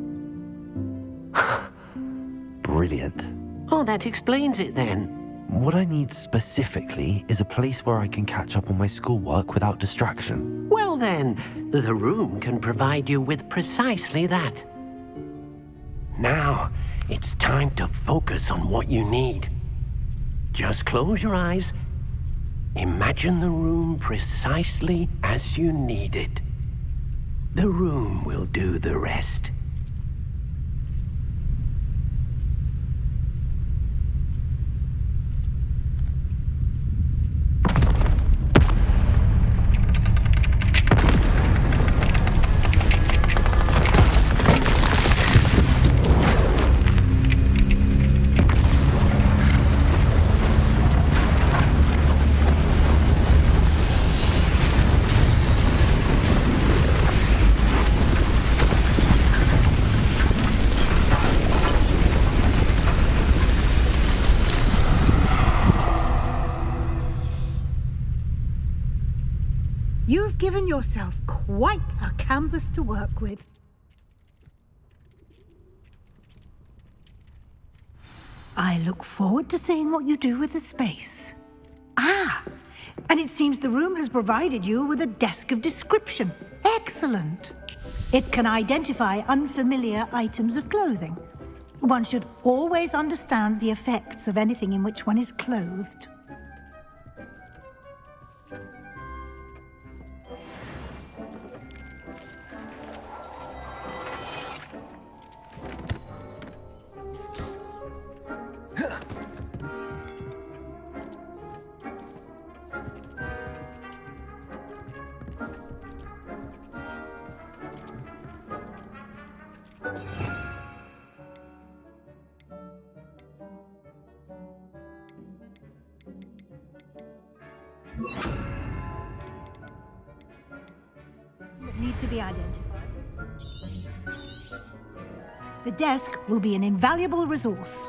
Brilliant. Oh, that explains it then. What I need specifically is a place where I can catch up on my schoolwork without distraction. Well then, the room can provide you with precisely that. Now, it's time to focus on what you need. Just close your eyes. Imagine the room precisely as you need it. The room will do the rest. You've given yourself quite a canvas to work with. I look forward to seeing what you do with the space. Ah, and it seems the room has provided you with a desk of description. Excellent. It can identify unfamiliar items of clothing. One should always understand the effects of anything in which one is clothed. That need to be identified. The desk will be an invaluable resource.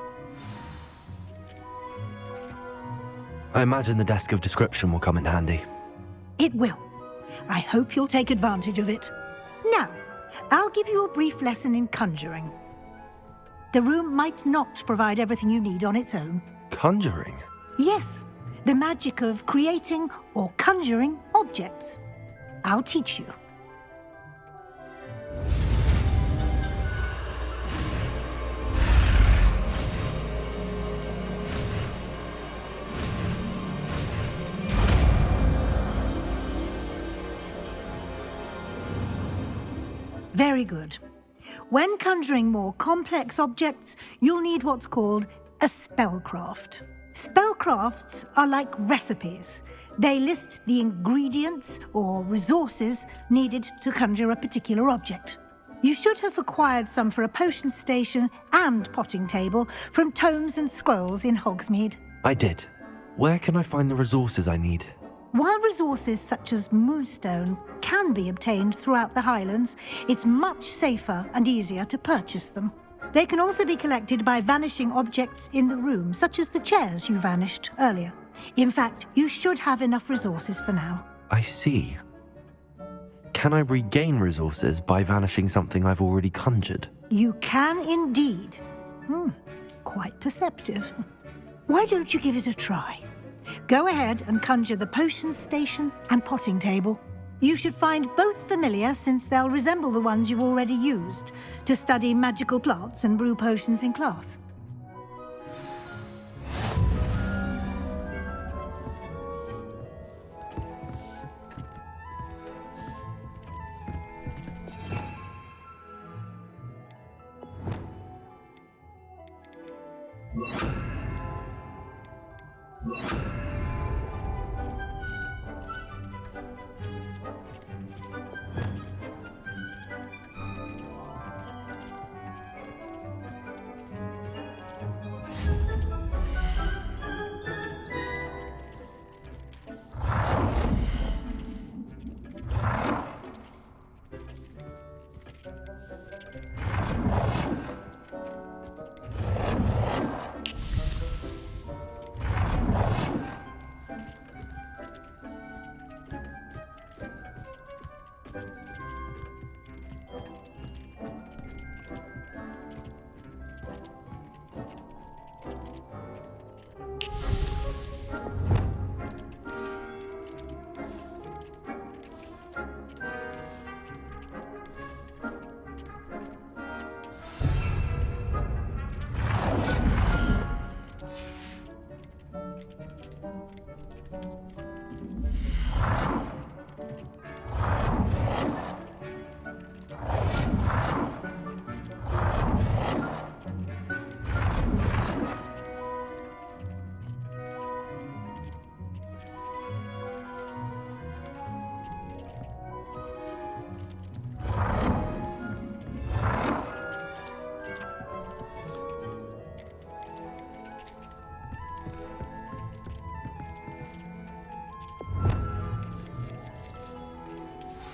I imagine the desk of description will come in handy. It will. I hope you'll take advantage of it. Now, I'll give you a brief lesson in conjuring. The room might not provide everything you need on its own. Conjuring? Yes, the magic of creating or conjuring objects. I'll teach you. Very good. When conjuring more complex objects, you'll need what's called a spellcraft. Spellcrafts are like recipes. They list the ingredients or resources needed to conjure a particular object. You should have acquired some for a potion station and potting table from tomes and scrolls in Hogsmeade. I did. Where can I find the resources I need? While resources such as moonstone can be obtained throughout the Highlands, it's much safer and easier to purchase them. They can also be collected by vanishing objects in the room, such as the chairs you vanished earlier. In fact, you should have enough resources for now. I see. Can I regain resources by vanishing something I've already conjured? You can indeed. Quite perceptive. Why don't you give it a try? Go ahead and conjure the potion station and potting table. You should find both familiar, since they'll resemble the ones you've already used to study magical plants and brew potions in class.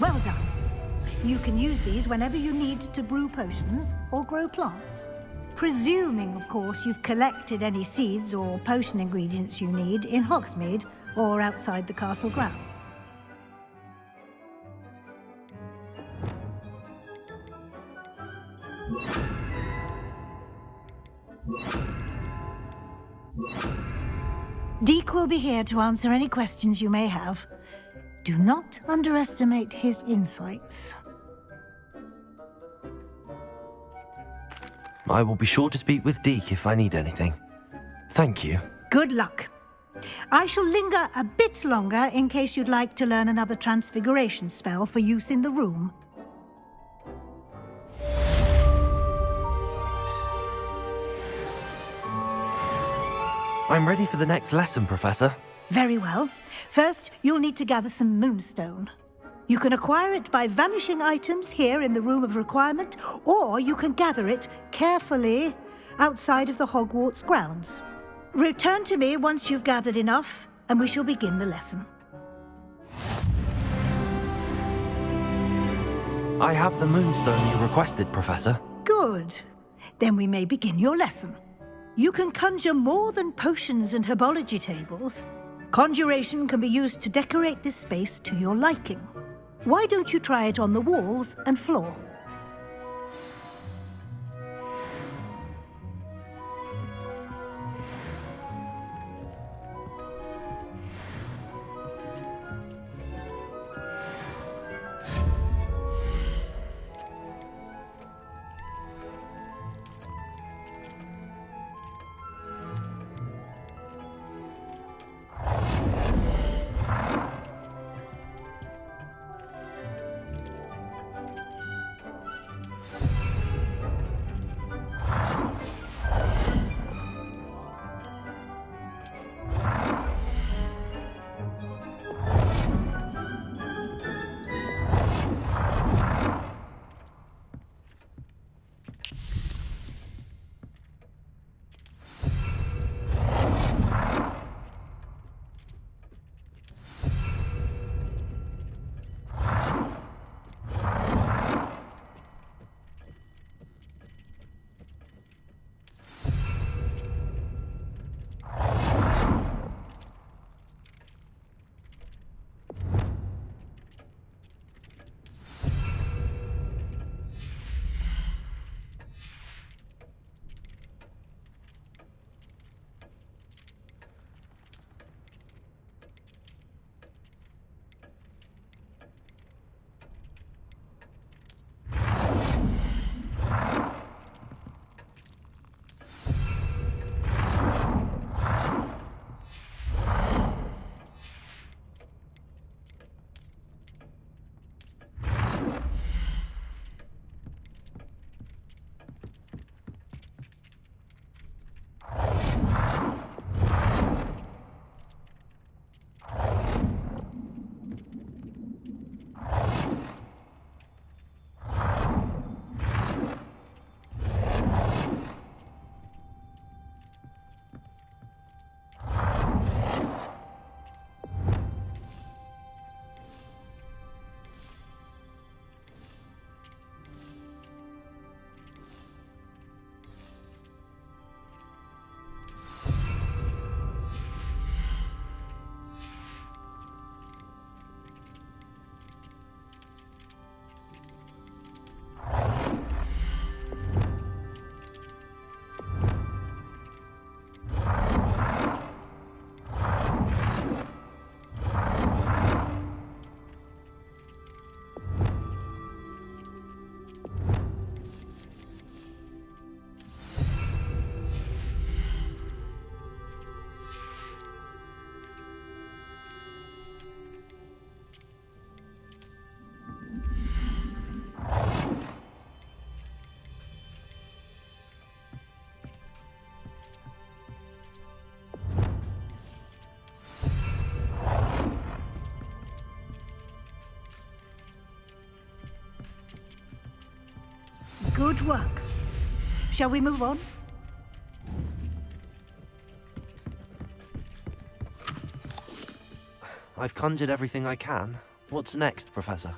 Well done. You can use these whenever you need to brew potions or grow plants. Presuming, of course, you've collected any seeds or potion ingredients you need in Hogsmeade or outside the castle grounds. Deke will be here to answer any questions you may have. Do not underestimate his insights. I will be sure to speak with Deke if I need anything. Thank you. Good luck. I shall linger a bit longer in case you'd like to learn another transfiguration spell for use in the room. I'm ready for the next lesson, Professor. Very well. First, you'll need to gather some moonstone. You can acquire it by vanishing items here in the Room of Requirement, or you can gather it carefully outside of the Hogwarts grounds. Return to me once you've gathered enough, and we shall begin the lesson. I have the moonstone you requested, Professor. Good. Then we may begin your lesson. You can conjure more than potions and herbology tables. Conjuration can be used to decorate this space to your liking. Why don't you try it on the walls and floor? Good work. Shall we move on? I've conjured everything I can. What's next, Professor?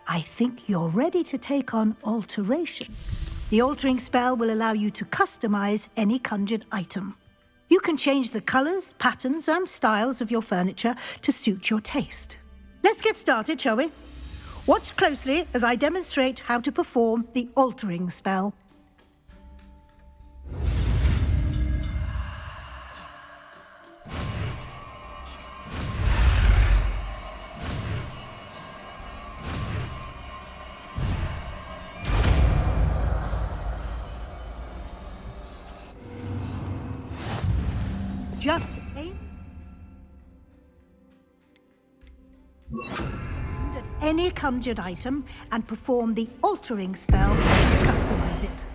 I think you're ready to take on alteration. The altering spell will allow you to customize any conjured item. You can change the colors, patterns, and styles of your furniture to suit your taste. Let's get started, shall we? Watch closely as I demonstrate how to perform the altering spell. Just aim at any conjured item and perform the altering spell to customize it.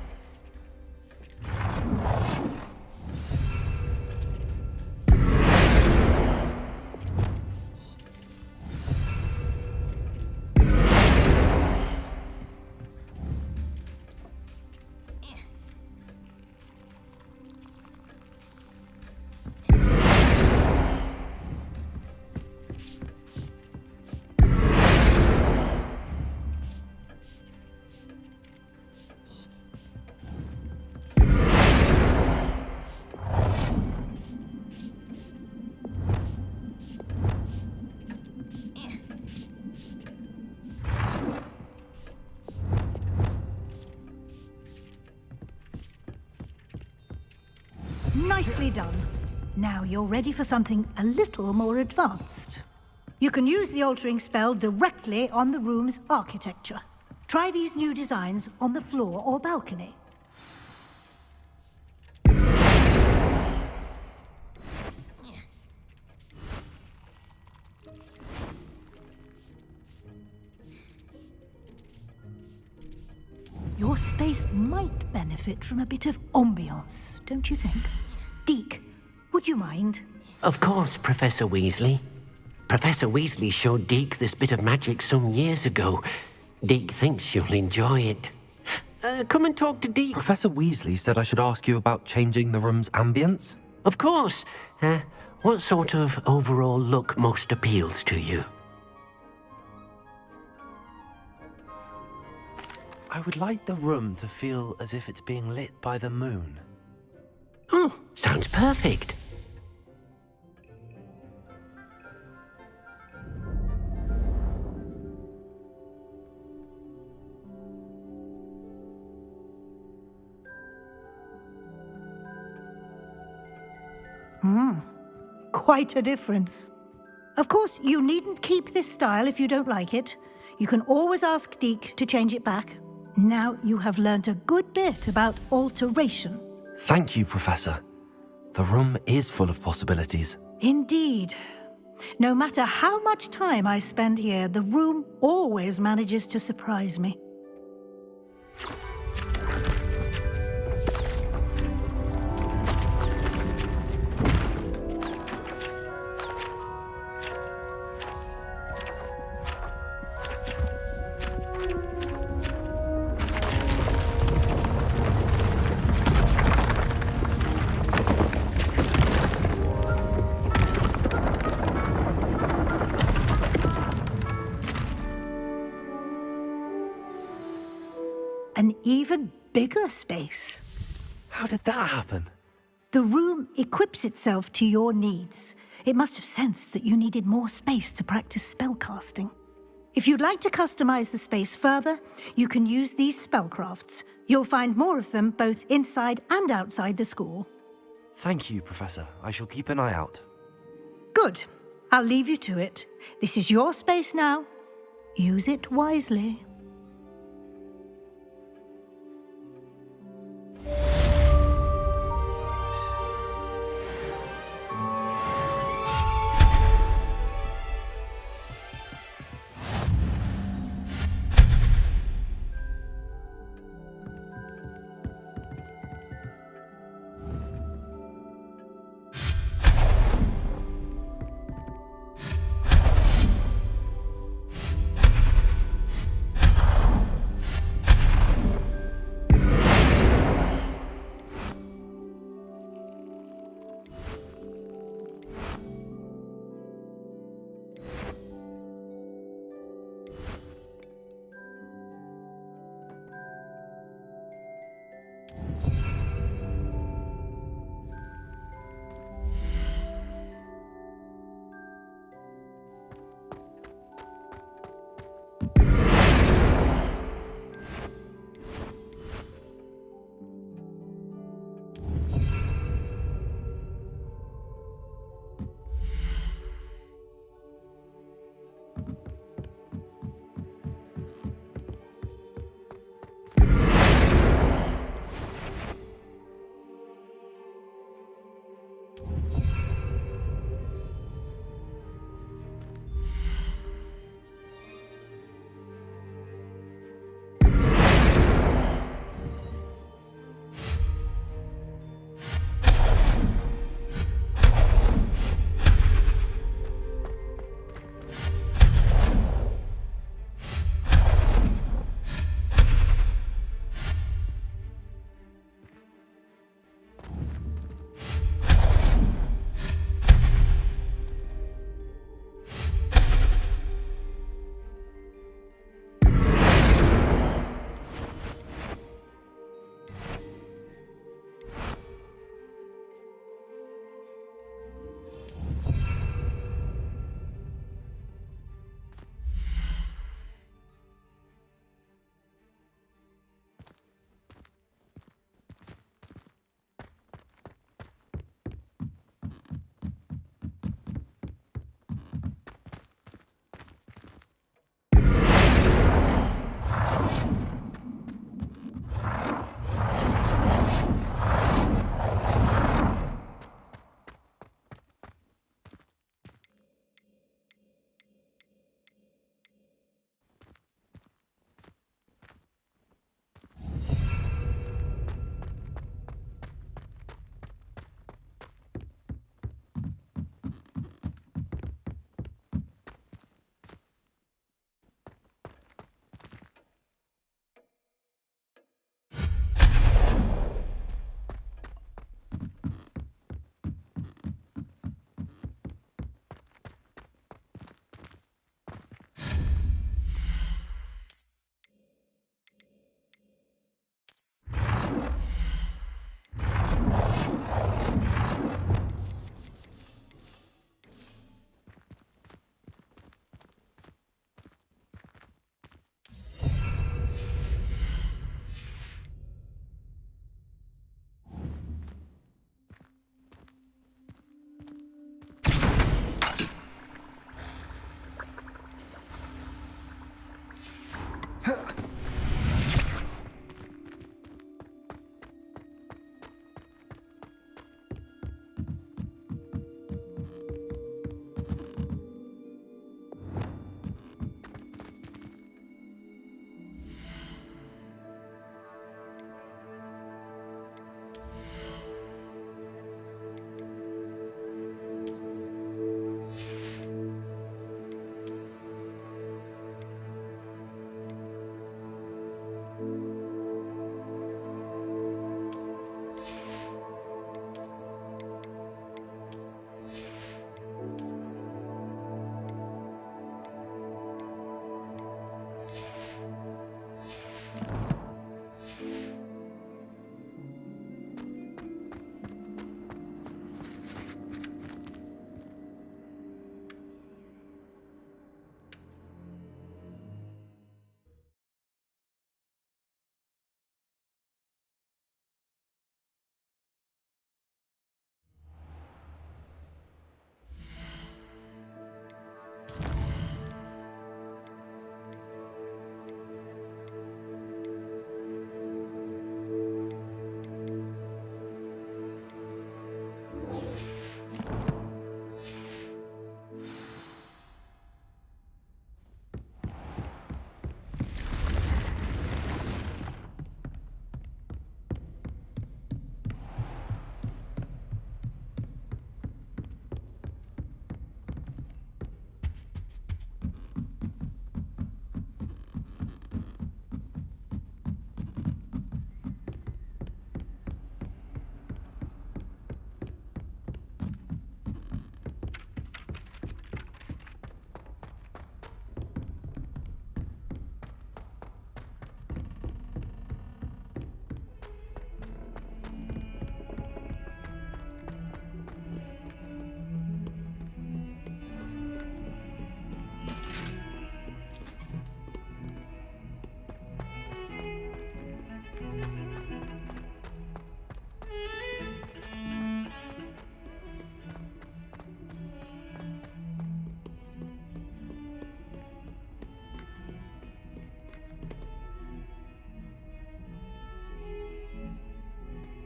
Nicely done. Now you're ready for something a little more advanced. You can use the altering spell directly on the room's architecture. Try these new designs on the floor or balcony. Your space might benefit from a bit of ambiance, don't you think? Deke, would you mind? Of course, Professor Weasley. Professor Weasley showed Deke this bit of magic some years ago. Deke thinks you'll enjoy it. Come and talk to Deke. Professor Weasley said I should ask you about changing the room's ambience? Of course. What sort of overall look most appeals to you? I would like the room to feel as if it's being lit by the moon. Oh, sounds perfect. Quite a difference. Of course, you needn't keep this style if you don't like it. You can always ask Deke to change it back. Now you have learnt a good bit about alteration. Thank you, Professor. The room is full of possibilities. Indeed. No matter how much time I spend here, the room always manages to surprise me. An even bigger space. How did that happen? The room equips itself to your needs. It must have sensed that you needed more space to practice spellcasting. If you'd like to customize the space further, you can use these spellcrafts. You'll find more of them both inside and outside the school. Thank you, Professor. I shall keep an eye out. Good. I'll leave you to it. This is your space now. Use it wisely.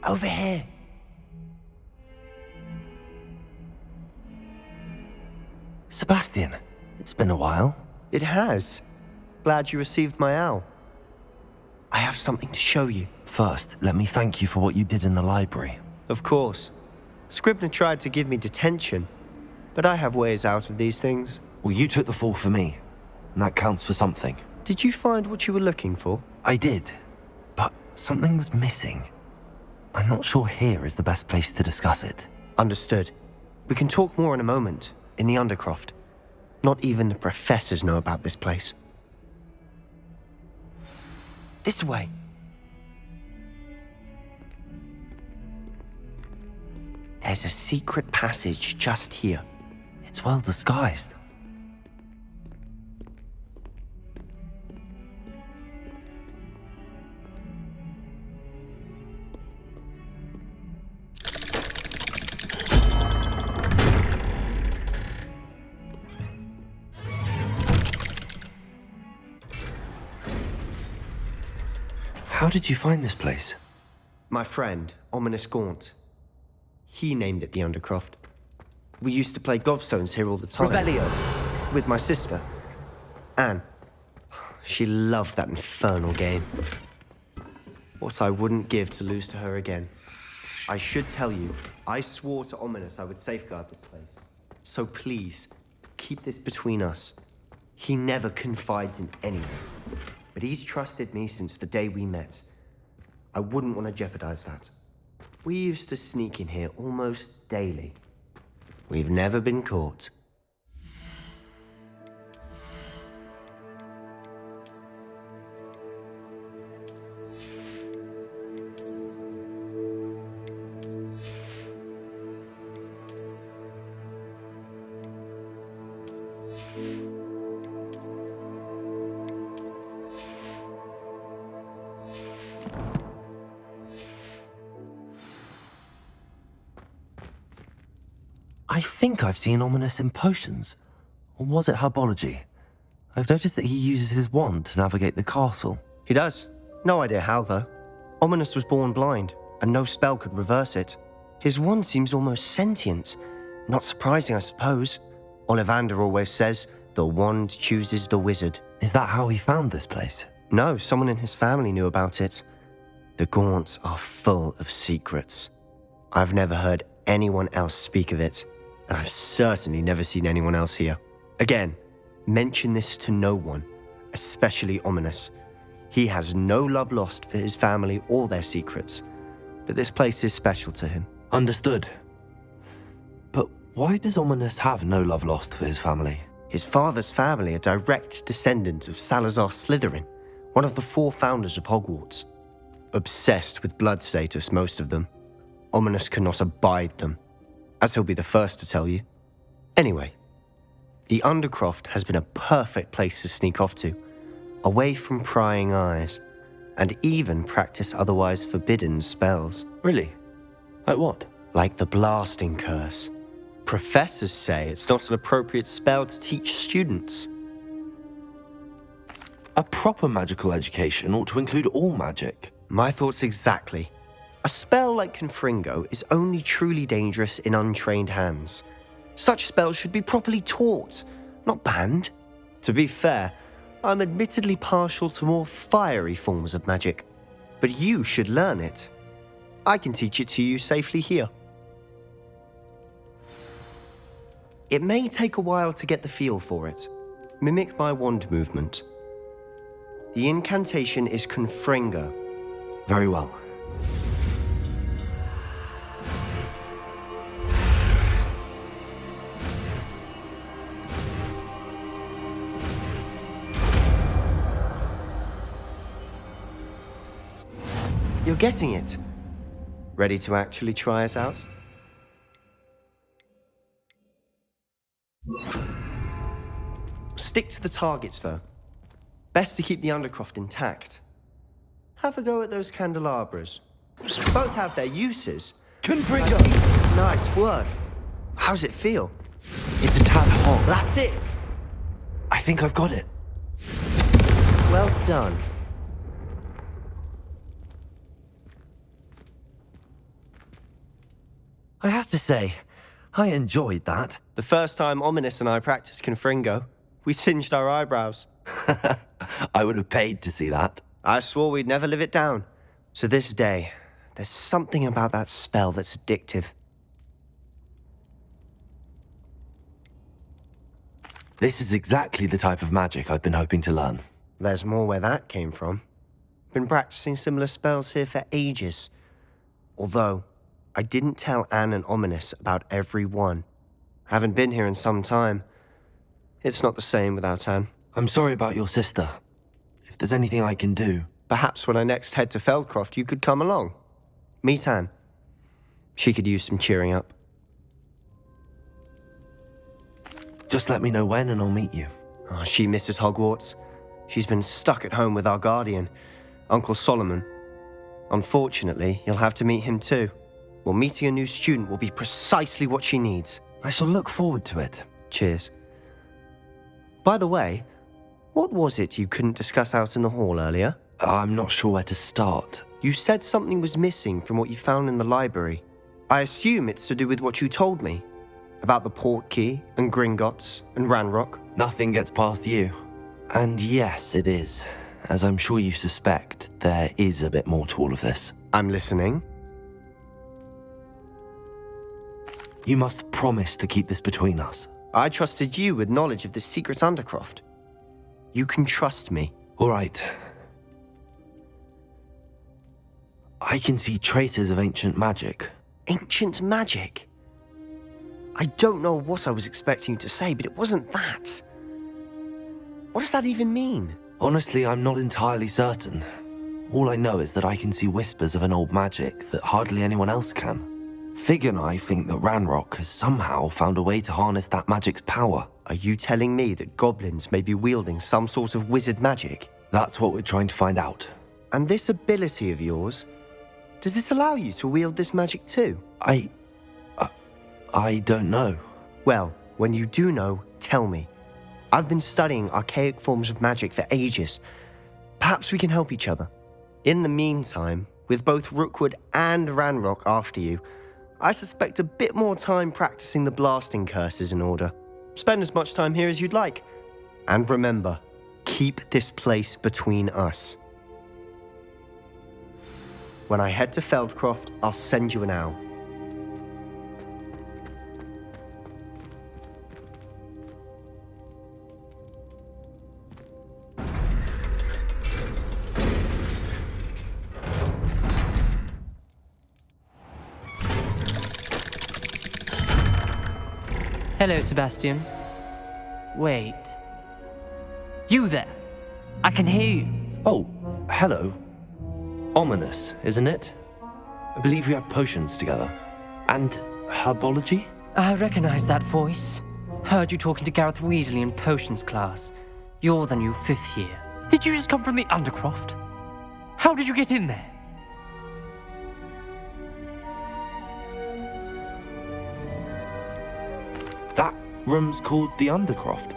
Over here. Sebastian, it's been a while. It has. Glad you received my owl. I have something to show you. First, let me thank you for what you did in the library. Of course. Scribner tried to give me detention, but I have ways out of these things. Well, you took the fall for me, and that counts for something. Did you find what you were looking for? I did, but something was missing. I'm not sure here is the best place to discuss it. Understood. We can talk more in a moment, in the Undercroft. Not even the professors know about this place. This way. There's a secret passage just here. It's well disguised. How did you find this place? My friend, Ominous Gaunt. He named it the Undercroft. We used to play gobstones here all the time. Revelio. With my sister, Anne. She loved that infernal game. What I wouldn't give to lose to her again. I should tell you, I swore to Ominous I would safeguard this place. So please, keep this between us. He never confides in anyone. But he's trusted me since the day we met. I wouldn't want to jeopardize that. We used to sneak in here almost daily. We've never been caught. I think I've seen Ominous in potions. Or was it herbology? I've noticed that he uses his wand to navigate the castle. He does. No idea how, though. Ominous was born blind, and no spell could reverse it. His wand seems almost sentient. Not surprising, I suppose. Ollivander always says, the wand chooses the wizard. Is that how he found this place? No, someone in his family knew about it. The Gaunts are full of secrets. I've never heard anyone else speak of it. And I've certainly never seen anyone else here. Again, mention this to no one, especially Ominous. He has no love lost for his family or their secrets, but this place is special to him. Understood. But why does Ominous have no love lost for his family? His father's family are direct descendants of Salazar Slytherin, one of the 4 founders of Hogwarts. Obsessed with blood status, most of them. Ominous cannot abide them, as he'll be the first to tell you. Anyway, the Undercroft has been a perfect place to sneak off to, away from prying eyes, and even practice otherwise forbidden spells. Really? Like what? Like the blasting curse. Professors say it's not an appropriate spell to teach students. A proper magical education ought to include all magic. My thoughts exactly. A spell like Confringo is only truly dangerous in untrained hands. Such spells should be properly taught, not banned. To be fair, I'm admittedly partial to more fiery forms of magic, but you should learn it. I can teach it to you safely here. It may take a while to get the feel for it. Mimic my wand movement. The incantation is Confringo. Very well. You're getting it. Ready to actually try it out? Stick to the targets, though. Best to keep the undercroft intact. Have a go at those candelabras. Both have their uses. Confringo! Nice work. How's it feel? It's a tad hot. That's it! I think I've got it. Well done. I have to say, I enjoyed that. The first time Ominous and I practiced Confringo, we singed our eyebrows. I would have paid to see that. I swore we'd never live it down. To this day, there's something about that spell that's addictive. This is exactly the type of magic I've been hoping to learn. There's more where that came from. Been practicing similar spells here for ages. Although, I didn't tell Anne and Ominous about every one. Haven't been here in some time. It's not the same without Anne. I'm sorry about your sister. If there's anything I can do... Perhaps when I next head to Feldcroft, you could come along. Meet Anne. She could use some cheering up. Just let me know when and I'll meet you. Oh, she misses Hogwarts. She's been stuck at home with our guardian, Uncle Solomon. Unfortunately, you'll have to meet him too. Well, meeting a new student will be precisely what she needs. I shall look forward to it. Cheers. By the way, what was it you couldn't discuss out in the hall earlier? I'm not sure where to start. You said something was missing from what you found in the library. I assume it's to do with what you told me. About the Portkey, and Gringotts, and Ranrock. Nothing gets past you. And yes, it is. As I'm sure you suspect, there is a bit more to all of this. I'm listening. You must promise to keep this between us. I trusted you with knowledge of this secret undercroft. You can trust me. All right. I can see traces of ancient magic. Ancient magic? I don't know what I was expecting you to say, but it wasn't that. What does that even mean? Honestly, I'm not entirely certain. All I know is that I can see whispers of an old magic that hardly anyone else can. Fig and I think that Ranrock has somehow found a way to harness that magic's power. Are you telling me that goblins may be wielding some sort of wizard magic? That's what we're trying to find out. And this ability of yours, does it allow you to wield this magic too? I don't know. Well, when you do know, tell me. I've been studying archaic forms of magic for ages. Perhaps we can help each other. In the meantime, with both Rookwood and Ranrock after you, I suspect a bit more time practicing the blasting curse is in order. Spend as much time here as you'd like. And remember, keep this place between us. When I head to Feldcroft, I'll send you an owl. Hello, Sebastian. Wait. You there? I can hear you. Oh, hello. Ominous, isn't it? I believe we have potions together. And herbology? I recognize that voice. Heard you talking to Gareth Weasley in potions class. You're the new 5th year. Did you just come from the Undercroft? How did you get in there? That room's called the Undercroft.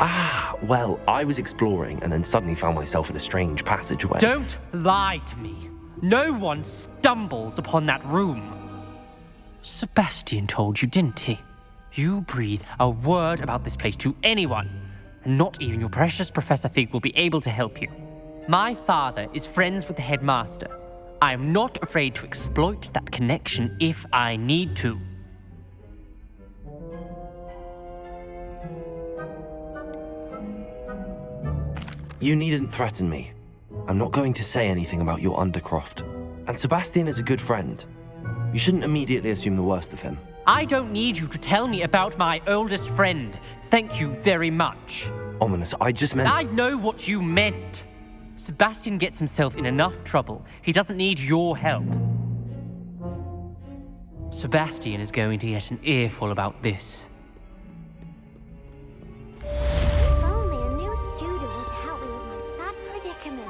Ah, well, I was exploring and then suddenly found myself in a strange passageway. Don't lie to me. No one stumbles upon that room. Sebastian told you, didn't he? You breathe a word about this place to anyone, and not even your precious Professor Fig will be able to help you. My father is friends with the headmaster. I am not afraid to exploit that connection if I need to. You needn't threaten me. I'm not going to say anything about your Undercroft. And Sebastian is a good friend. You shouldn't immediately assume the worst of him. I don't need you to tell me about my oldest friend. Thank you very much. Ominous, I just meant... I know what you meant. Sebastian gets himself in enough trouble. He doesn't need your help. Sebastian is going to get an earful about this. If only a new student would help me with my sad predicament.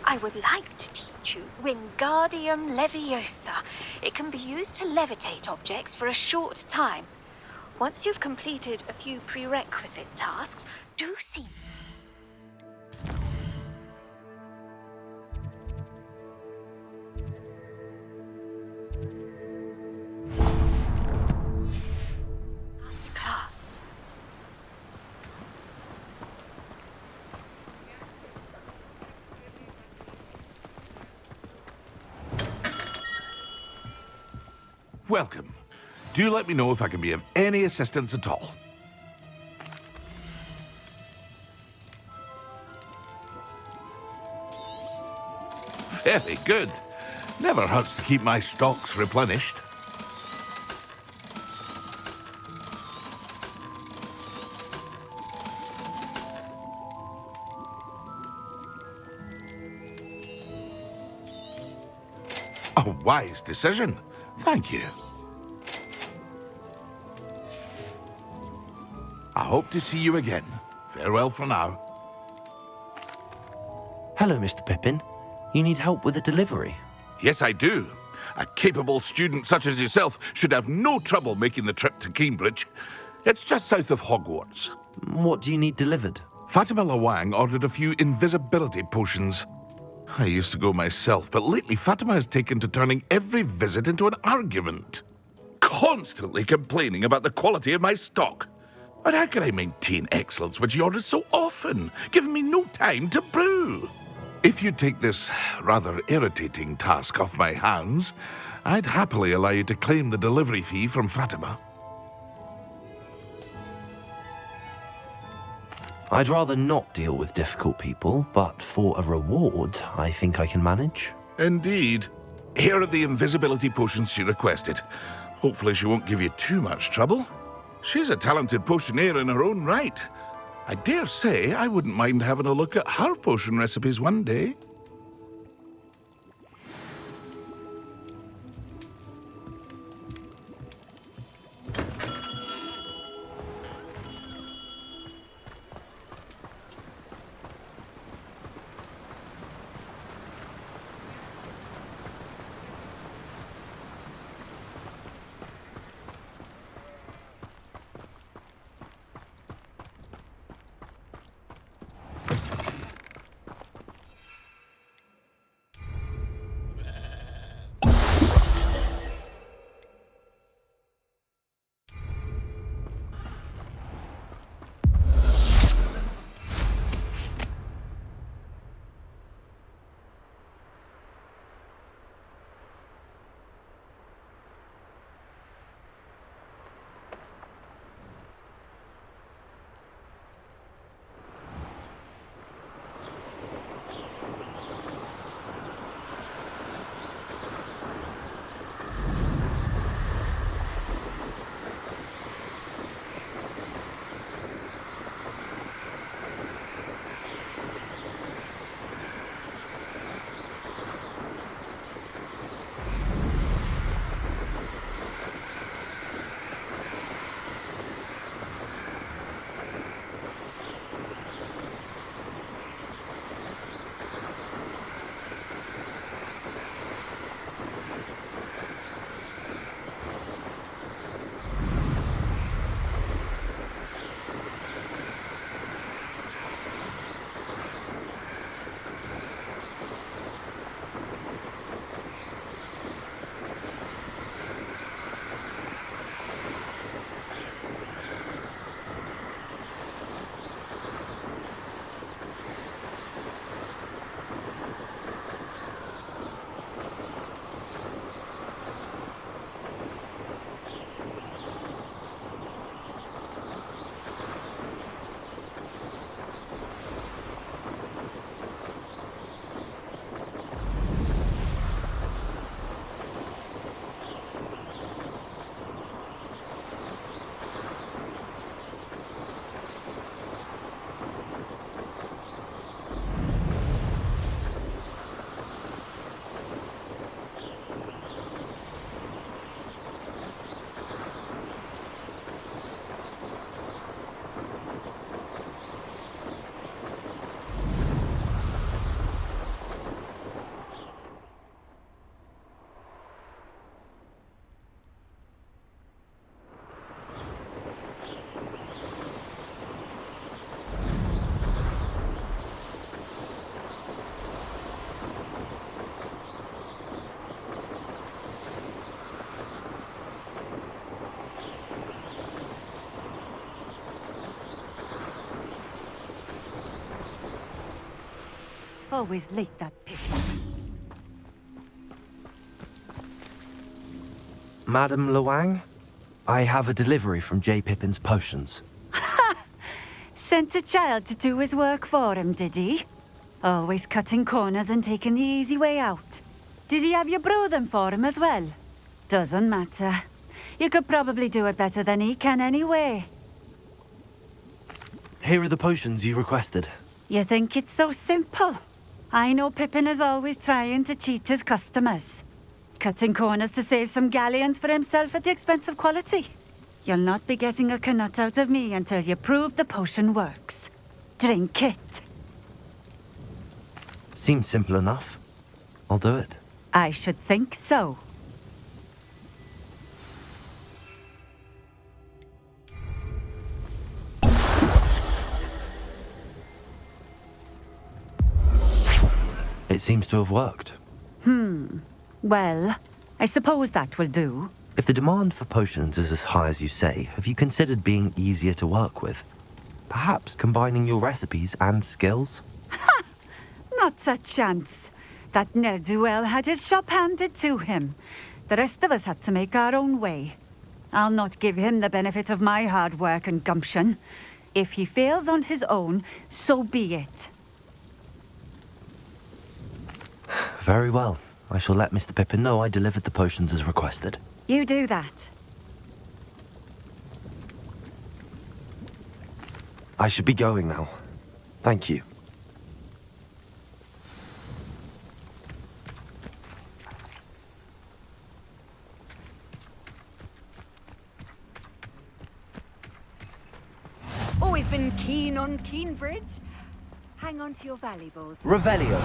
I would like to teach you Wingardium Leviosa. It can be used to levitate objects for a short time. Once you've completed a few prerequisite tasks, do see me. After class. Welcome. Do let me know if I can be of any assistance at all. Very good. Never hurts to keep my stocks replenished. A wise decision. Thank you. I hope to see you again. Farewell for now. Hello, Mr. Pippin. You need help with a delivery? Yes, I do. A capable student such as yourself should have no trouble making the trip to Cambridge. It's just south of Hogwarts. What do you need delivered? Fatima Lawang ordered a few invisibility potions. I used to go myself, but lately Fatima has taken to turning every visit into an argument. Constantly complaining about the quality of my stock. But how can I maintain excellence when she orders so often, giving me no time to brew? If you take this rather irritating task off my hands, I'd happily allow you to claim the delivery fee from Fatima. I'd rather not deal with difficult people, but for a reward, I think I can manage. Indeed. Here are the invisibility potions she requested. Hopefully she won't give you too much trouble. She's a talented potioneer in her own right. I dare say I wouldn't mind having a look at her potion recipes one day. Always like that pig. Madam Luang, I have a delivery from J. Pippin's potions. Sent a child to do his work for him, did he? Always cutting corners and taking the easy way out. Did he have you brew them for him as well? Doesn't matter. You could probably do it better than he can anyway. Here are the potions you requested. You think it's so simple? I know Pippin is always trying to cheat his customers. Cutting corners to save some galleons for himself at the expense of quality. You'll not be getting a canut out of me until you prove the potion works. Drink it. Seems simple enough. I'll do it. I should think so. It seems to have worked. Well, I suppose that will do. If the demand for potions is as high as you say, have you considered being easier to work with? Perhaps combining your recipes and skills? Not a chance. That ne'er-do-well had his shop handed to him. The rest of us had to make our own way. I'll not give him the benefit of my hard work and gumption. If he fails on his own, so be it. Very well. I shall let Mr. Pippin know I delivered the potions as requested. You do that. I should be going now. Thank you. Always been keen on Keenbridge. Hang on to your valuables. Revelio.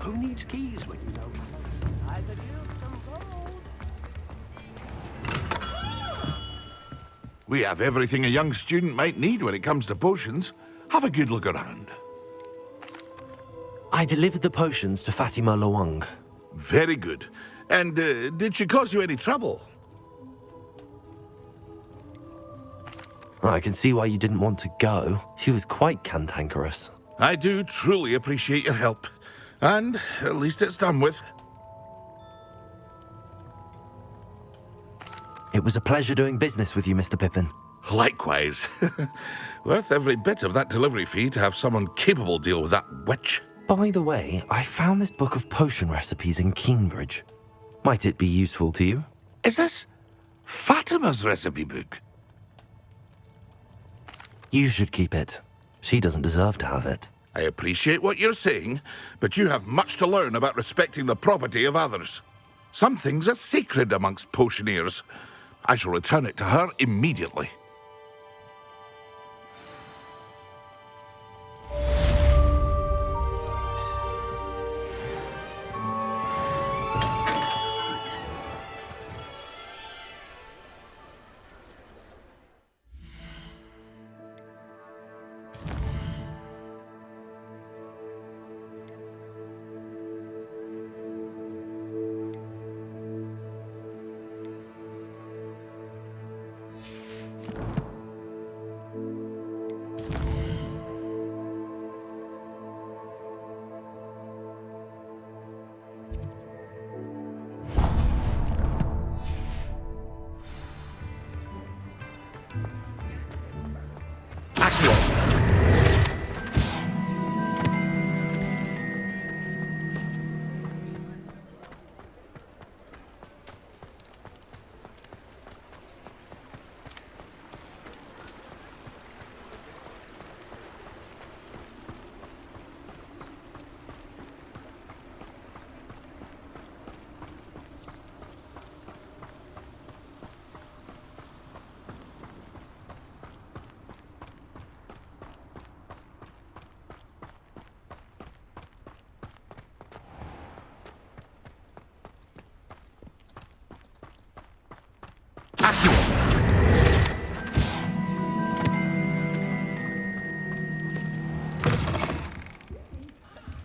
Who needs keys when you know? I could use some gold. We have everything a young student might need when it comes to potions. Have a good look around. I delivered the potions to Fatima Lawang. Very good. And did she cause you any trouble? I can see why you didn't want to go. She was quite cantankerous. I do truly appreciate your help. And at least it's done with. It was a pleasure doing business with you, Mr. Pippin. Likewise. Worth every bit of that delivery fee to have someone capable deal with that witch. By the way, I found this book of potion recipes in Cambridge. Might it be useful to you? Is this Fatima's recipe book? You should keep it. She doesn't deserve to have it. I appreciate what you're saying, but you have much to learn about respecting the property of others. Some things are sacred amongst potioneers. I shall return it to her immediately.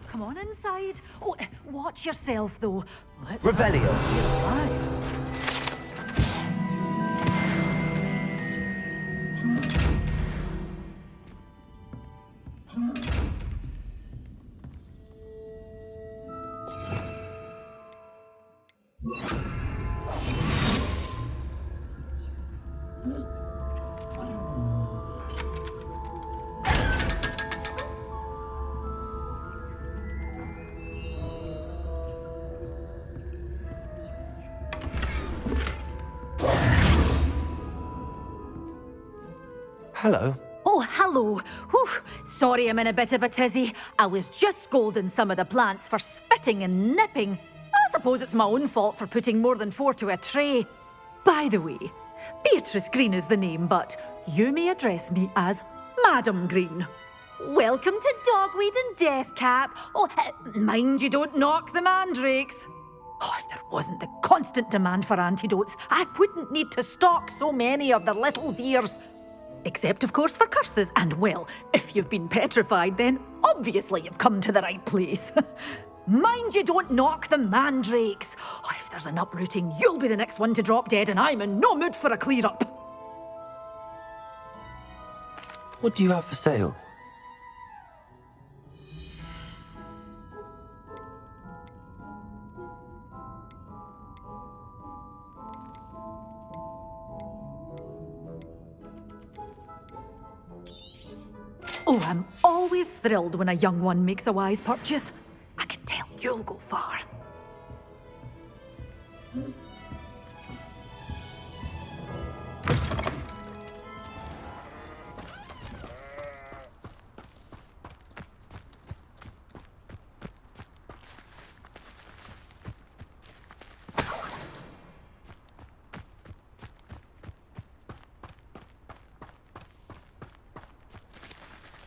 Come on inside. Oh, watch yourself, though. Revelio. You're alive. Hello. Oh, hello. Whew. Sorry I'm in a bit of a tizzy. I was just scolding some of the plants for spitting and nipping. I suppose it's my own fault for putting more than 4 to a tray. By the way, Beatrice Green is the name, but you may address me as Madam Green. Welcome to Dogweed and Deathcap. Oh, mind you don't knock the mandrakes. Oh, if there wasn't the constant demand for antidotes, I wouldn't need to stock so many of the little dears. Except, of course, for curses. And, well, if you've been petrified, then obviously you've come to the right place. Mind you don't knock the mandrakes. Oh, if there's an uprooting, you'll be the next one to drop dead, and I'm in no mood for a clear-up. What do you have for sale? Oh, I'm always thrilled when a young one makes a wise purchase. I can tell you'll go far.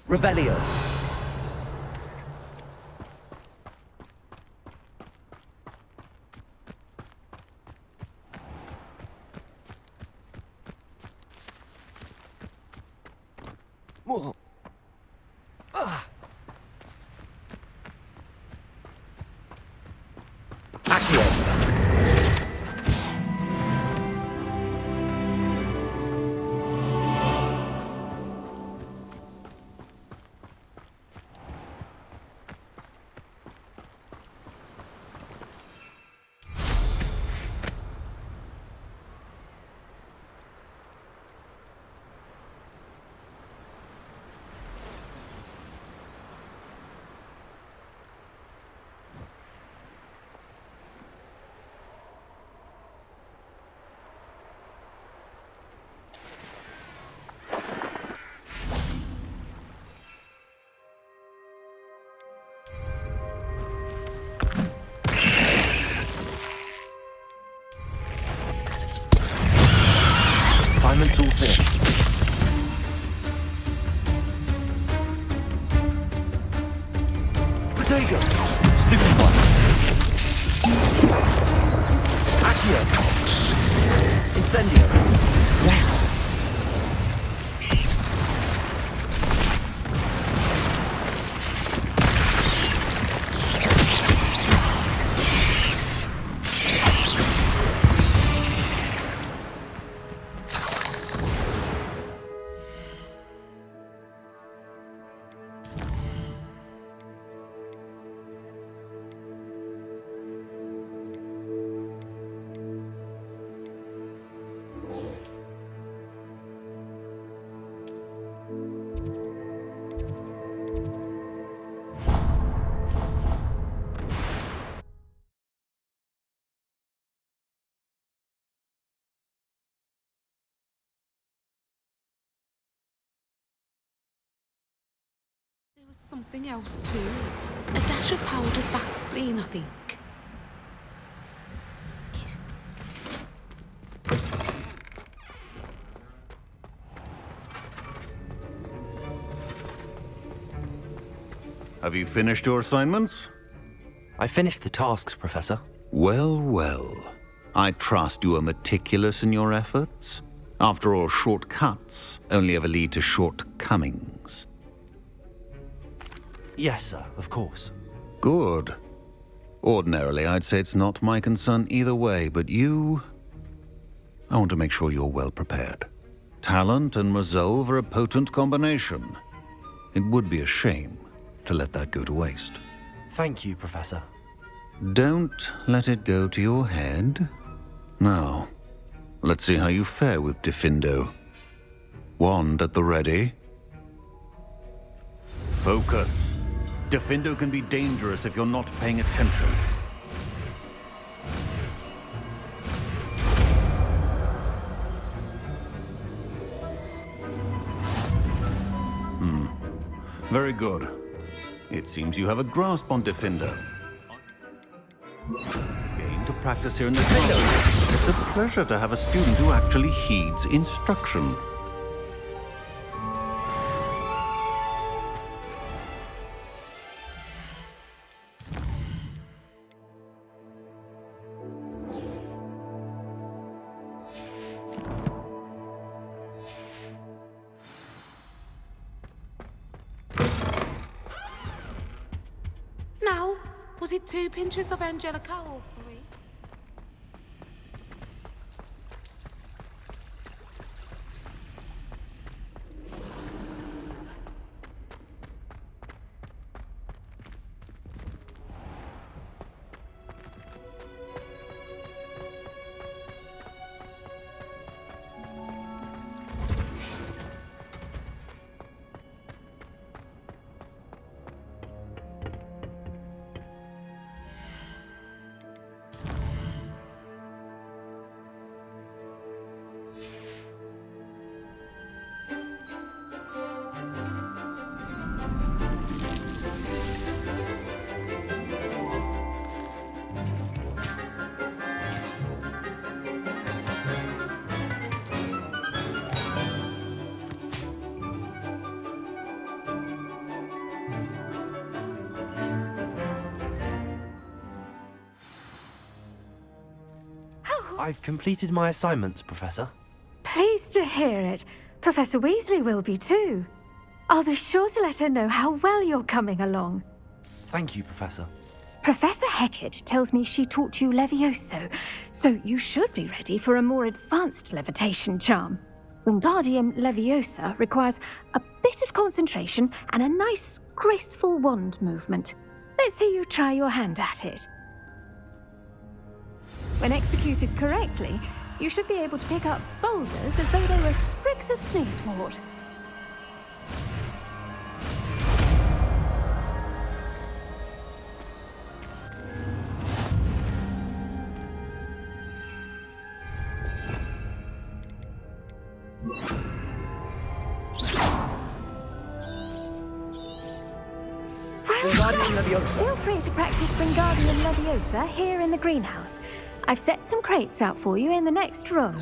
Revelio. Assignment's all finished. Protego! Stupid one. Accio! Incendio! Yes! There was something else too. A dash of powdered bat spleen, I think. Have you finished your assignments? I finished the tasks, Professor. Well, well. I trust you are meticulous in your efforts. After all, shortcuts only ever lead to shortcomings. Yes, sir, of course. Good. Ordinarily, I'd say it's not my concern either way, but you... I want to make sure you're well prepared. Talent and resolve are a potent combination. It would be a shame to let that go to waste. Thank you, Professor. Don't let it go to your head. Now, let's see how you fare with Diffindo. Wand at the ready. Focus. Diffindo can be dangerous if you're not paying attention. Very good. It seems you have a grasp on Diffindo. Going to practice here in the class. It's a pleasure to have a student who actually heeds instruction. Now, was it 2 pinches of Angelica or 3? I've completed my assignments, Professor. Pleased to hear it. Professor Weasley will be too. I'll be sure to let her know how well you're coming along. Thank you, Professor. Professor Hecat tells me she taught you Levioso, so you should be ready for a more advanced levitation charm. Wingardium Leviosa requires a bit of concentration and a nice, graceful wand movement. Let's see you try your hand at it. When executed correctly, you should be able to pick up boulders as though they were sprigs of sneezewort. Feel free to practice Wingardium Leviosa here in the greenhouse. I've set some crates out for you in the next room.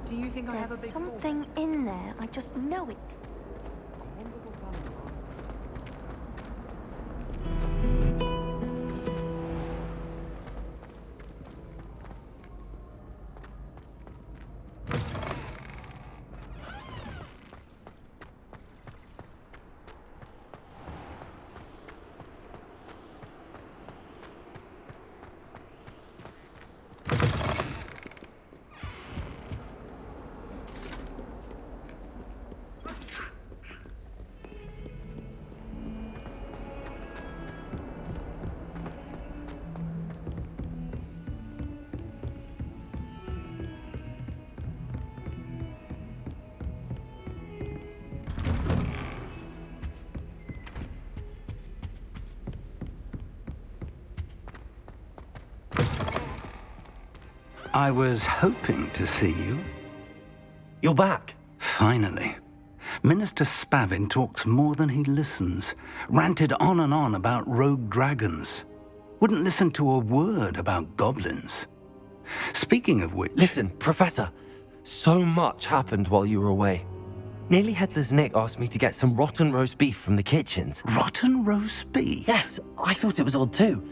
Do you think I have a There's big something in there. I just know it. I was hoping to see you. You're back. Finally. Minister Spavin talks more than he listens. Ranted on and on about rogue dragons. Wouldn't listen to a word about goblins. Speaking of which... Listen, Professor. So much happened while you were away. Nearly Headless Nick asked me to get some rotten roast beef from the kitchens. Rotten roast beef? Yes, I thought it was odd too.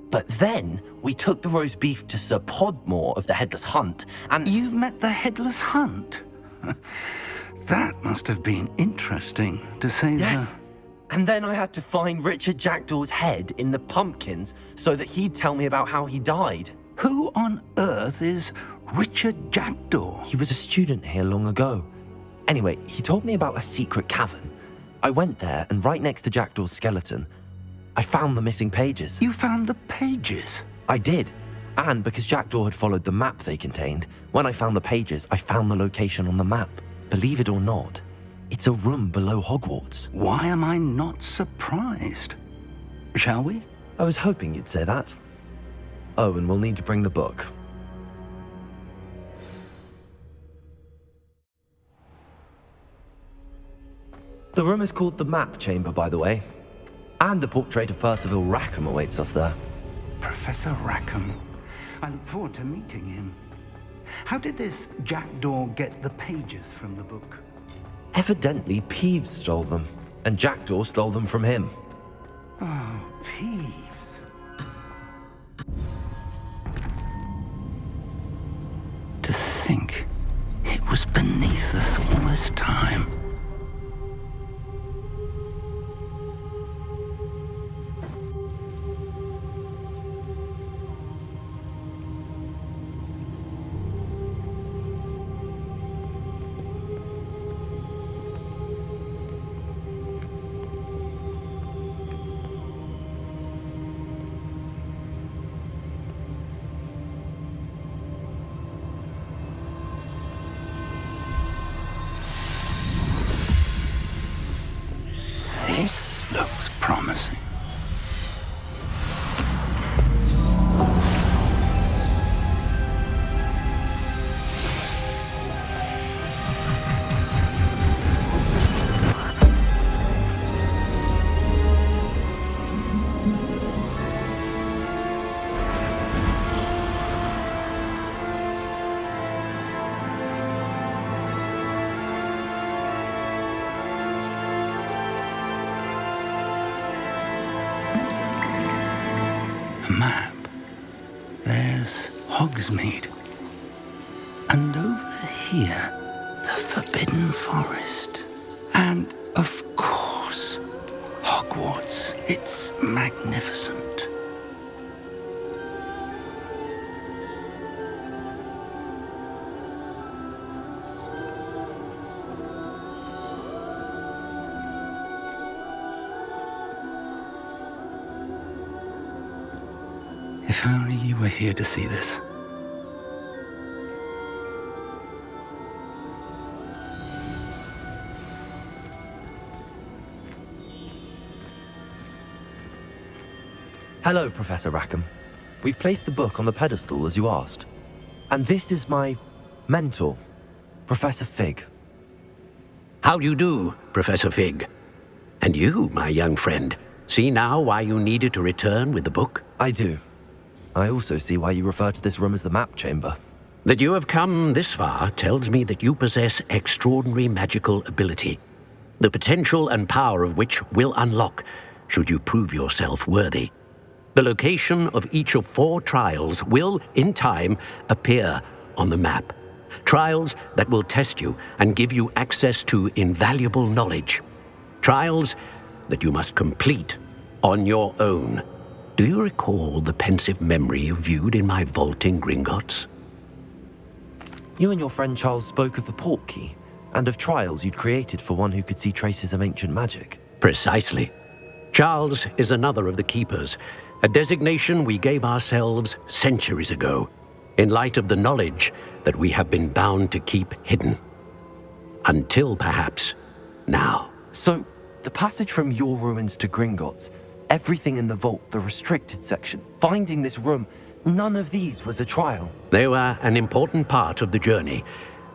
But then we took the roast beef to Sir Podmore of the Headless Hunt, and... You met the Headless Hunt? That must have been interesting, to say the... Yes. And then I had to find Richard Jackdaw's head in the pumpkins so that he'd tell me about how he died. Who on earth is Richard Jackdaw? He was a student here long ago. Anyway, he told me about a secret cavern. I went there, and right next to Jackdaw's skeleton, I found the missing pages. You found the pages? I did. And because Jackdaw had followed the map they contained, when I found the pages, I found the location on the map. Believe it or not, it's a room below Hogwarts. Why am I not surprised? Shall we? I was hoping you'd say that. Oh, and we'll need to bring the book. The room is called the Map Chamber, by the way. And a portrait of Percival Rackham awaits us there. Professor Rackham. I look forward to meeting him. How did this Jackdaw get the pages from the book? Evidently, Peeves stole them, and Jackdaw stole them from him. Oh, Peeves. To think it was beneath us all this time. Looks promising. A map. There's Hogsmeade. And over here, the Forbidden Forest. And, of course, Hogwarts. It's magnificent. If only you were here to see this. Hello, Professor Rackham. We've placed the book on the pedestal as you asked. And this is my mentor, Professor Fig. How do you do, Professor Fig? And you, my young friend, see now why you needed to return with the book? I do. I also see why you refer to this room as the map chamber. That you have come this far tells me that you possess extraordinary magical ability, the potential and power of which will unlock should you prove yourself worthy. The location of each of 4 trials will, in time, appear on the map. Trials that will test you and give you access to invaluable knowledge. Trials that you must complete on your own. Do you recall the pensive memory you viewed in my vault in Gringotts? You and your friend Charles spoke of the Portkey and of trials you'd created for one who could see traces of ancient magic. Precisely. Charles is another of the Keepers, a designation we gave ourselves centuries ago, in light of the knowledge that we have been bound to keep hidden. Until, perhaps, now. So, the passage from your ruins to Gringotts, everything in the vault, the restricted section, finding this room, none of these was a trial. They were an important part of the journey,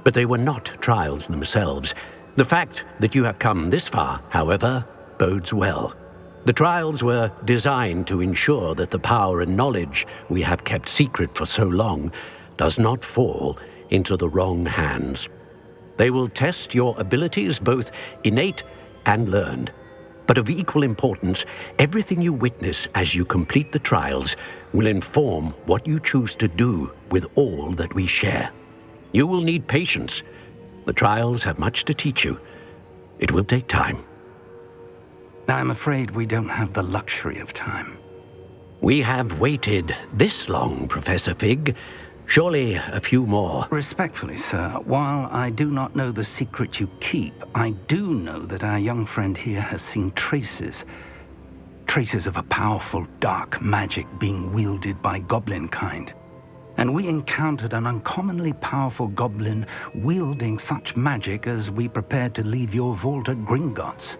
but they were not trials themselves. The fact that you have come this far, however, bodes well. The trials were designed to ensure that the power and knowledge we have kept secret for so long does not fall into the wrong hands. They will test your abilities, both innate and learned. But of equal importance, everything you witness as you complete the trials will inform what you choose to do with all that we share. You will need patience. The trials have much to teach you. It will take time. I'm afraid we don't have the luxury of time. We have waited this long, Professor Fig. Surely a few more. Respectfully, sir, while I do not know the secret you keep, I do know that our young friend here has seen traces of a powerful dark magic being wielded by goblin kind. And we encountered an uncommonly powerful goblin wielding such magic as we prepared to leave your vault at Gringotts.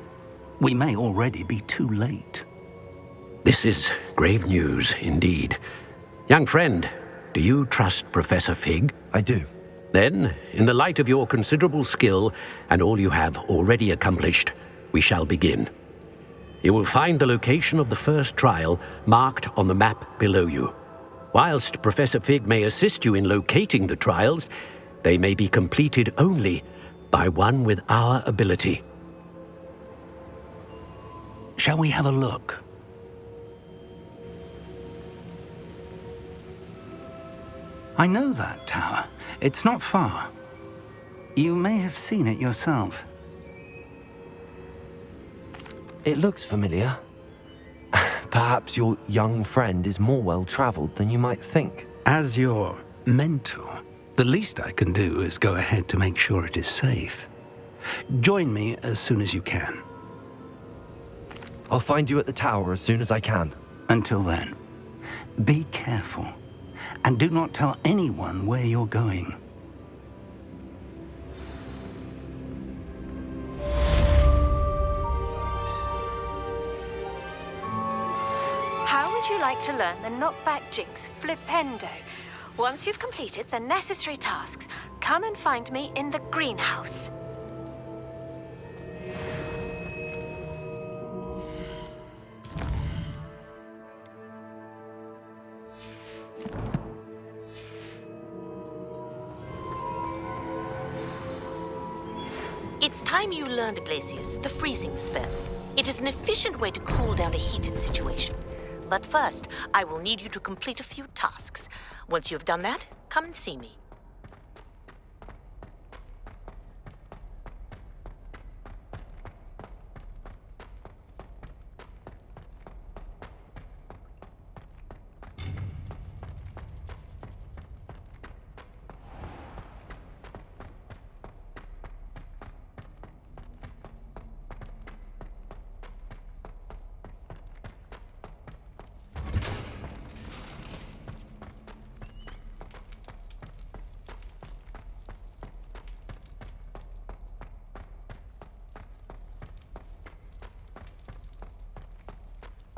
We may already be too late. This is grave news indeed. Young friend, do you trust Professor Fig? I do. Then, in the light of your considerable skill and all you have already accomplished, we shall begin. You will find the location of the first trial marked on the map below you. Whilst Professor Fig may assist you in locating the trials, they may be completed only by one with our ability. Shall we have a look? I know that tower. It's not far. You may have seen it yourself. It looks familiar. Perhaps your young friend is more well-traveled than you might think. As your mentor, the least I can do is go ahead to make sure it is safe. Join me as soon as you can. I'll find you at the tower as soon as I can. Until then, be careful, and do not tell anyone where you're going. would you like to learn the knockback jinx flipendo? Once you've completed the necessary tasks, come and find me in the greenhouse. It's time you learned, Glacius, the freezing spell. It is an efficient way to cool down a heated situation. But first, I will need you to complete a few tasks. Once you have done that, come and see me.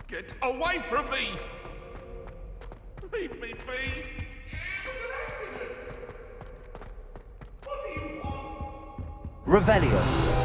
Get away from me! Leave me be! It was an accident! What do you want? Revelio.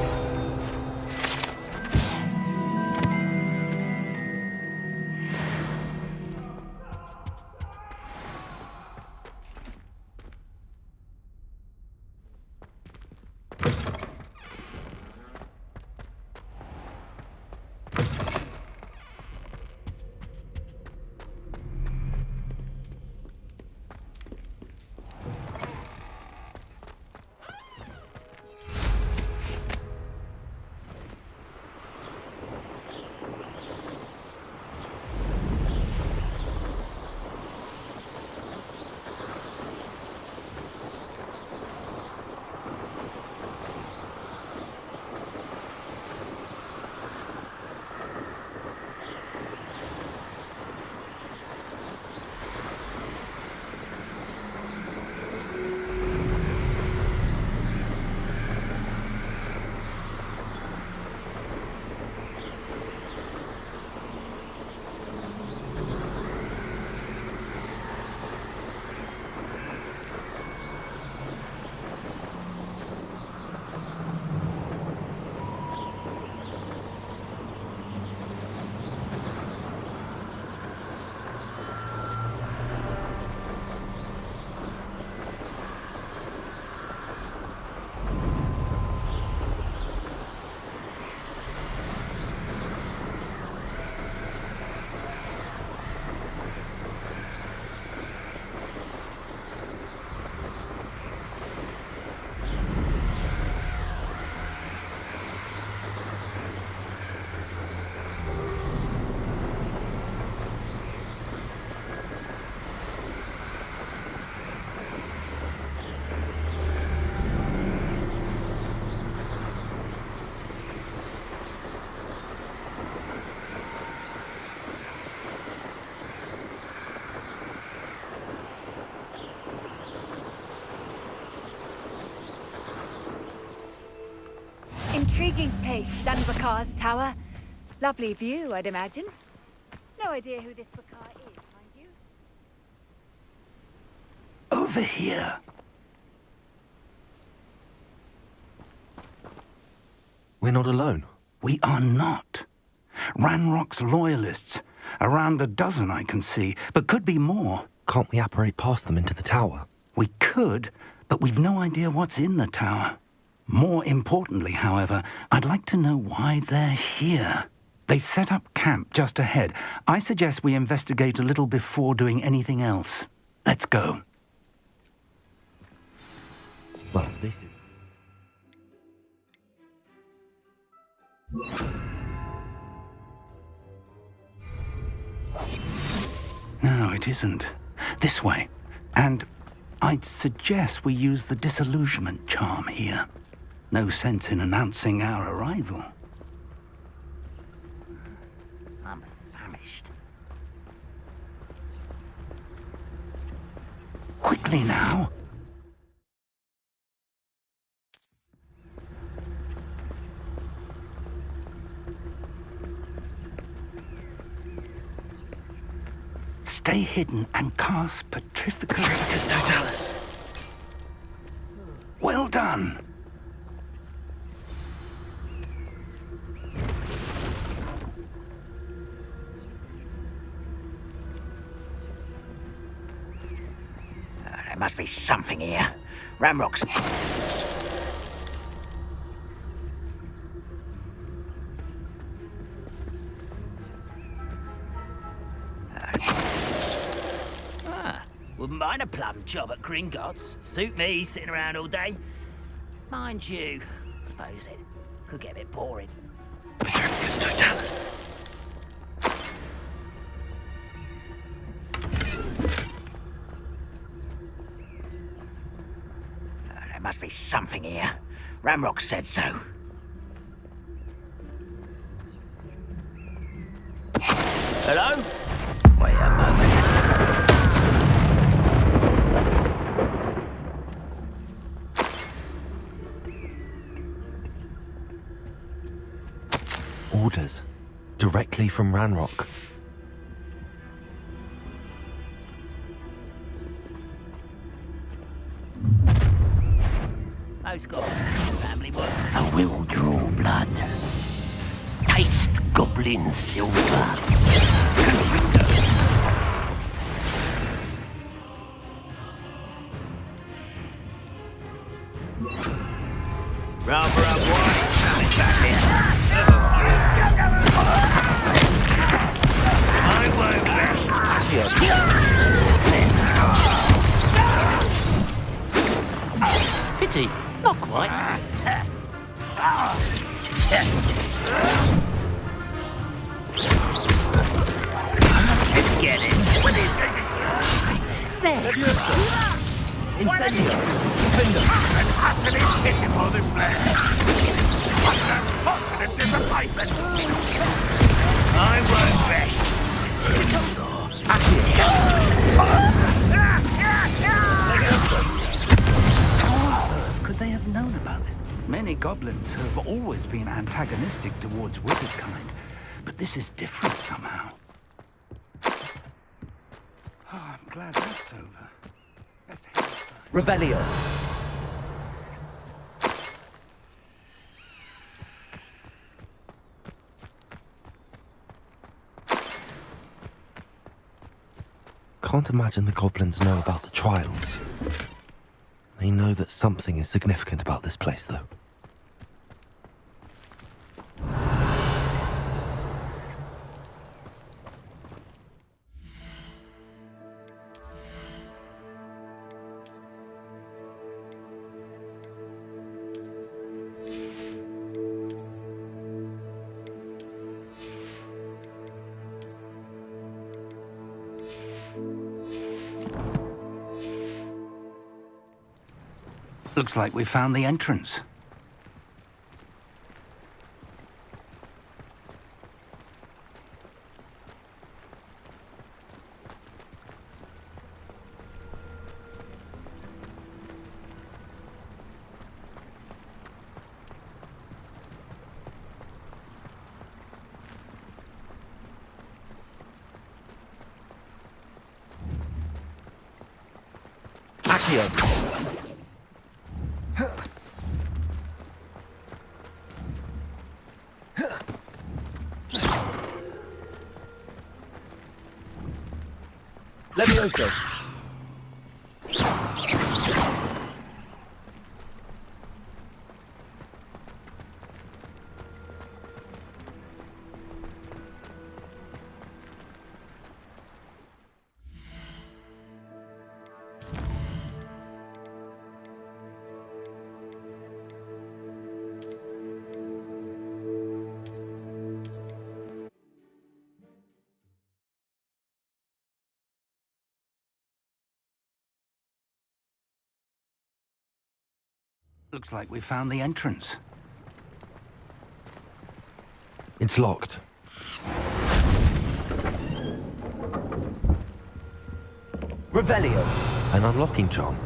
Intriguing place, Sanvakar's tower. Lovely view, I'd imagine. No idea who this Vakar is, mind you. Over here. We're not alone. We are not. Ranrock's loyalists. Around a dozen I can see, but could be more. Can't we apparate past them into the tower? We could, but we've no idea what's in the tower. More importantly, however, I'd like to know why they're here. They've set up camp just ahead. I suggest we investigate a little before doing anything else. Let's go. Well, this is... No, it isn't. This way. And I'd suggest we use the disillusionment charm here. No sense in announcing our arrival. I'm famished. Quickly now. Stay hidden and cast Petrificus Totalis. Well done. There must be something here. Ramrock's... Wouldn't mind a plum job at Gringotts. Suit me, sitting around all day. Mind you, I suppose it could get a bit boring. Petrificus Totalis. There must be something here. Ramrock said so. Hello? Wait a moment. Orders. Directly from Ranrock. Most got family work. I will draw blood. Taste goblin silver. Rather up wide. I won't rest. Pity, not quite. Let's get this. There. Incendio. An utterly pitiful display. What an unfortunate disappointment. I won't rest. How on earth could they have known about this? Many goblins have always been antagonistic towards wizard kind, but this is different somehow. Oh, I'm glad that's over. Revelio. Can't imagine the goblins know about the trials. They know that something is significant about this place, though. Looks like we found the entrance. Levioso. Looks like we found the entrance. It's locked. Revelio. An unlocking charm.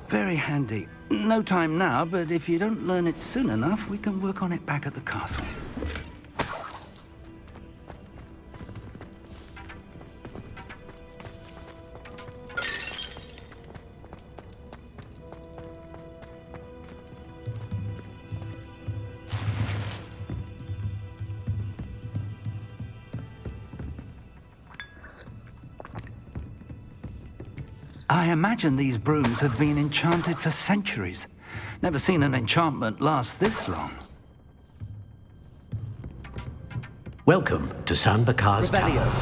Very handy. No time now, but if you don't learn it soon enough, we can work on it back at the castle. I imagine these brooms have been enchanted for centuries. Never seen an enchantment last this long. Welcome to San Bakar's Tower.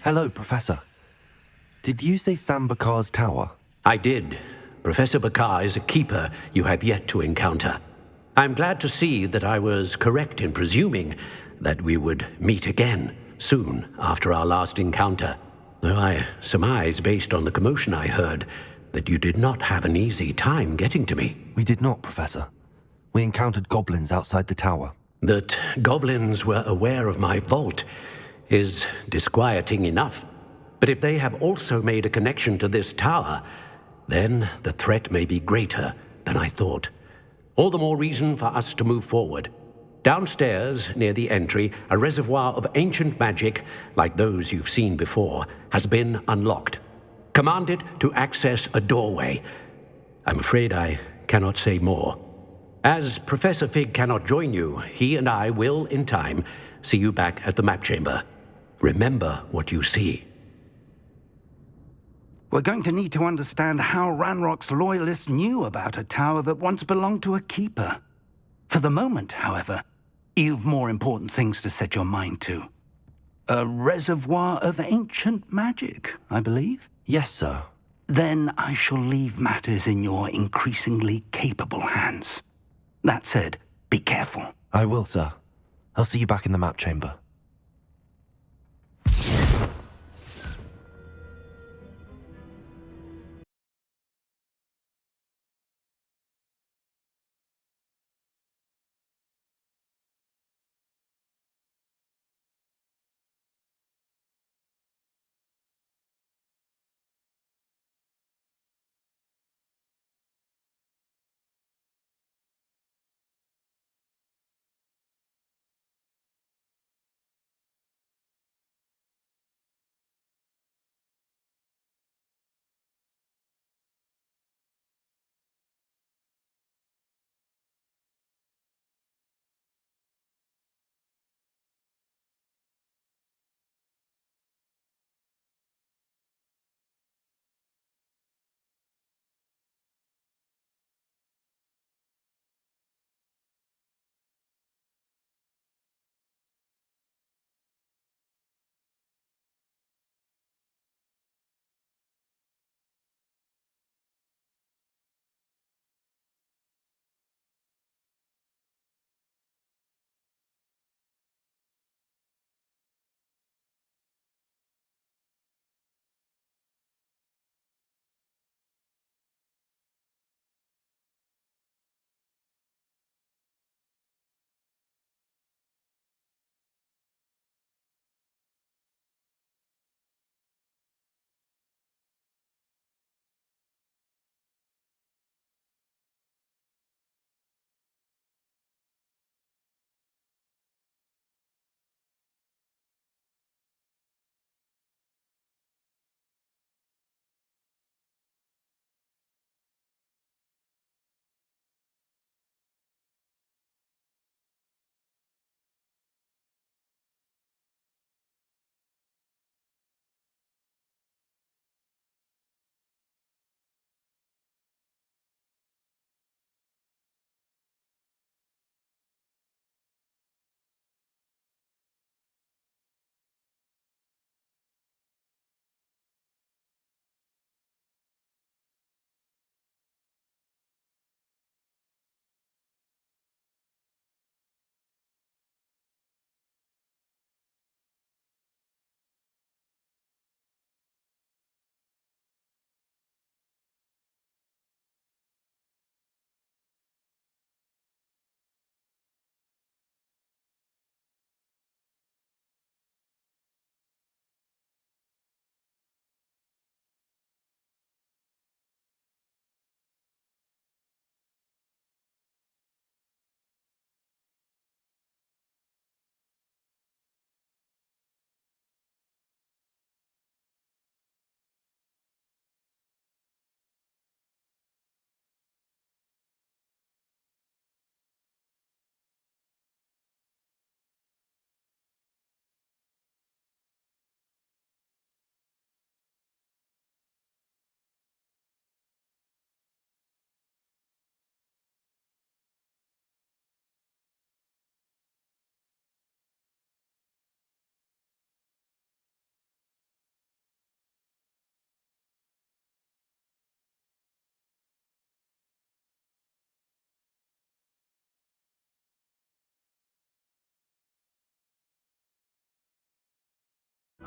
Hello, Professor. Did you say Sam Bakar's tower? I did. Professor Bakar is a keeper you have yet to encounter. I'm glad to see that I was correct in presuming that we would meet again soon after our last encounter. Though I surmise, based on the commotion I heard, that you did not have an easy time getting to me. We did not, Professor. We encountered goblins outside the tower. That goblins were aware of my vault is disquieting enough. But if they have also made a connection to this tower, then the threat may be greater than I thought. All the more reason for us to move forward. Downstairs, near the entry, a reservoir of ancient magic, like those you've seen before, has been unlocked. Command it to access a doorway. I'm afraid I cannot say more. As Professor Fig cannot join you, he and I will, in time, see you back at the map chamber. Remember what you see. We're going to need to understand how Ranrock's loyalists knew about a tower that once belonged to a keeper. For the moment, however, you've more important things to set your mind to. A reservoir of ancient magic, I believe? Yes, sir. Then I shall leave matters in your increasingly capable hands. That said, be careful. I will, sir. I'll see you back in the map chamber.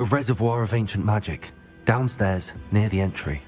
A reservoir of ancient magic, downstairs, near the entry.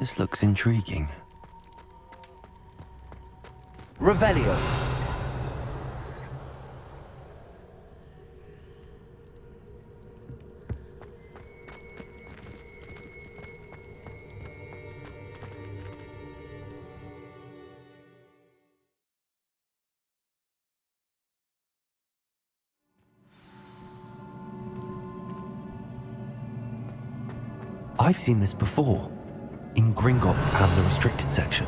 This looks intriguing. Revelio. I've seen this before. In Gringotts and the restricted section.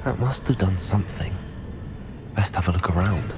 That must have done something. Best have a look around.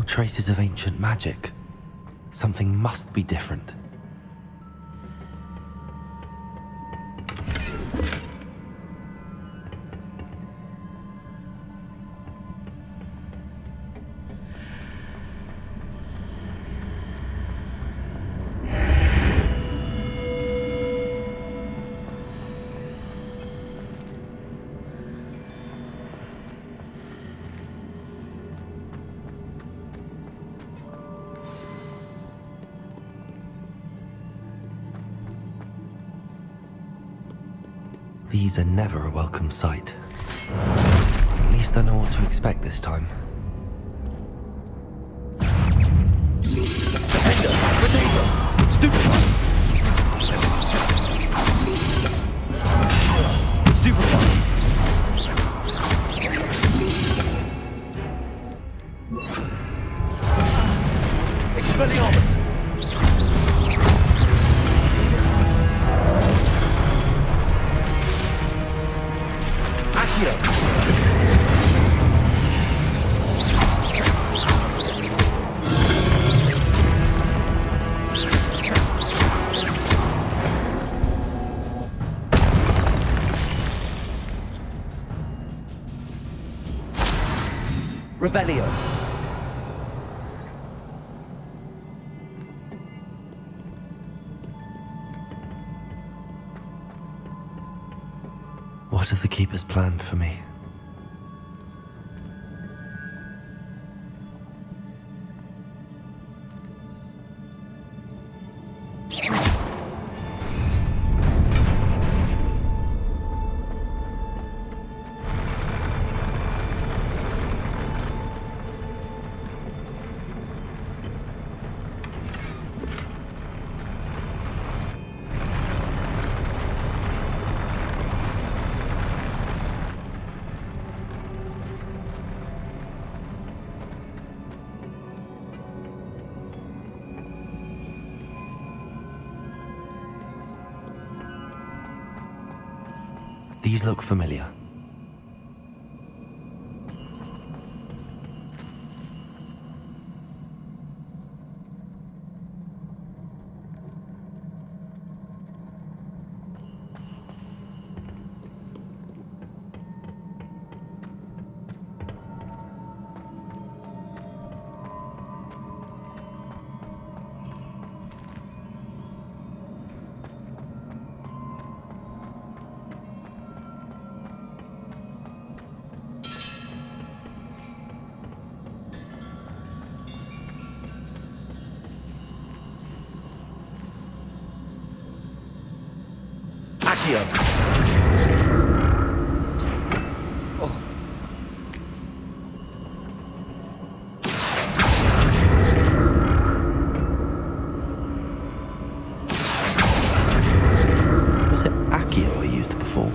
Traces of ancient magic. Something must be different. These are never a welcome sight. At least I know what to expect this time. Defender! Potato! Stupefy! Stupefy! Expelliarmus! Revelio. What have the Keepers planned for me? These look familiar. Was it Accio I used before?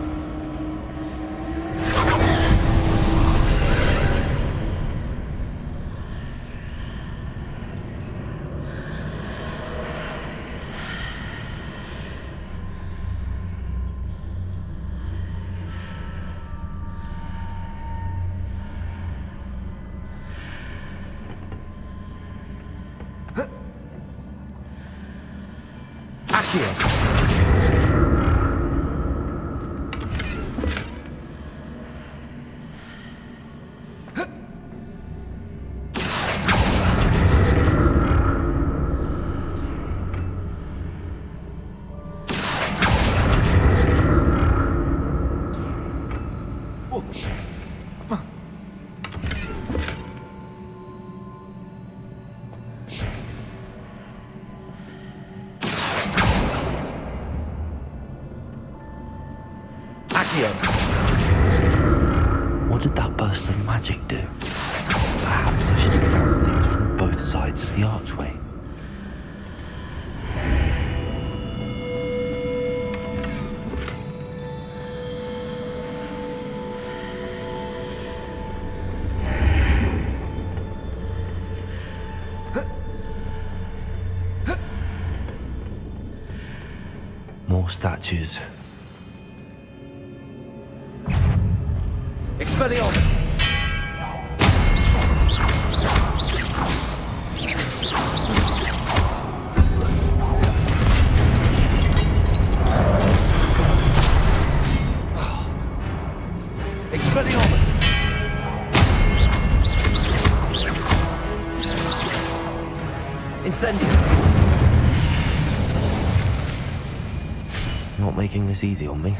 What did that burst of magic do? Perhaps I should examine things from both sides of the archway. More statues. Expelliarmus! Expelliarmus! Incendio! Not making this easy on me.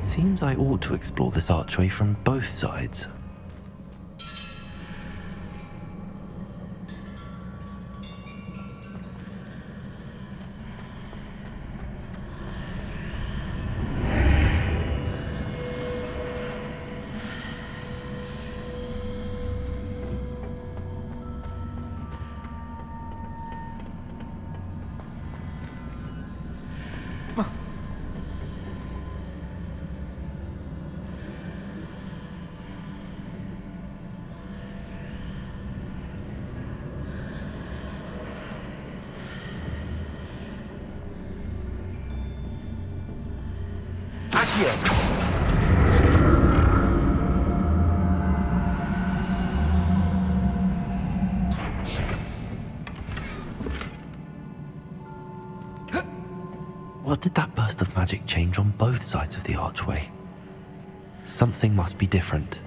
Seems I ought to explore this archway from both sides. What did that burst of magic change on both sides of the archway? Something must be different.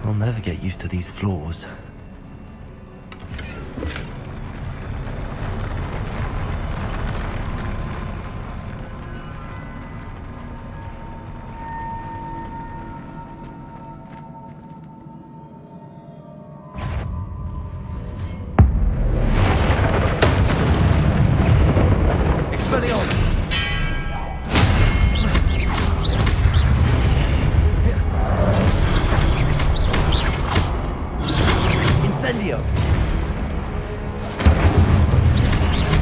I'll never get used to these floors. Expelliarmus! Incendio!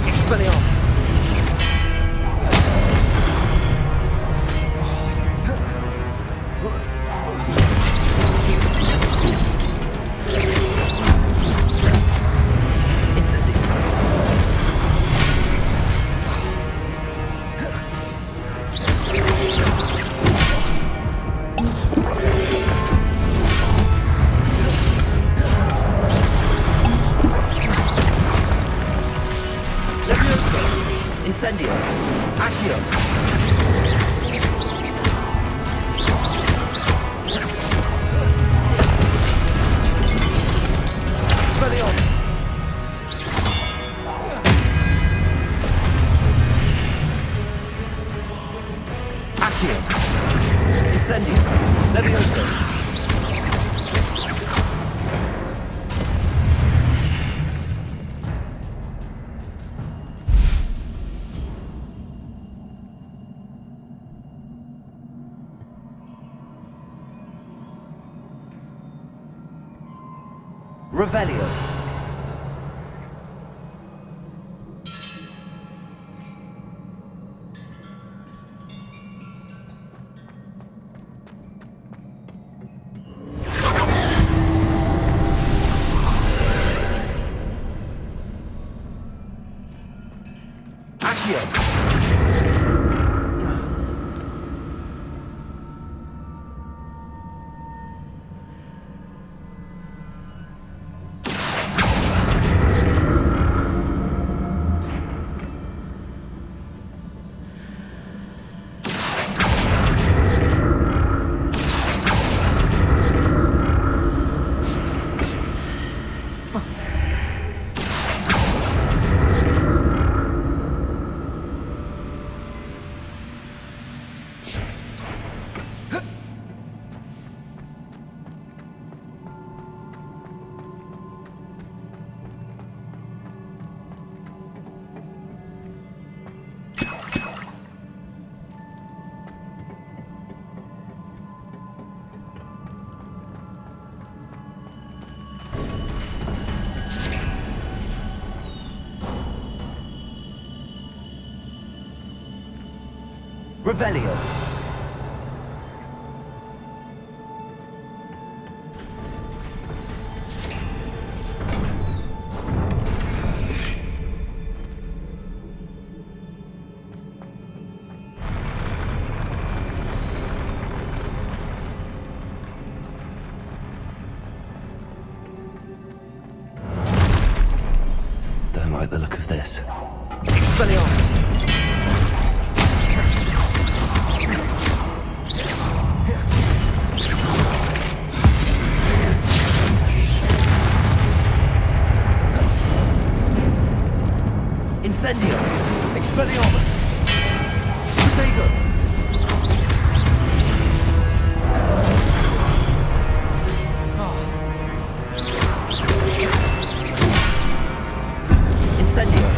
Expelliarmus! Incendio! Incendio! Accio! Expelliarmus! Accio! Incendio! Levioso! Revelio. Accio. Revelio. Don't like the look of this. Expelliarmus! Incendio! Expelliarmus! Protego! Incendio!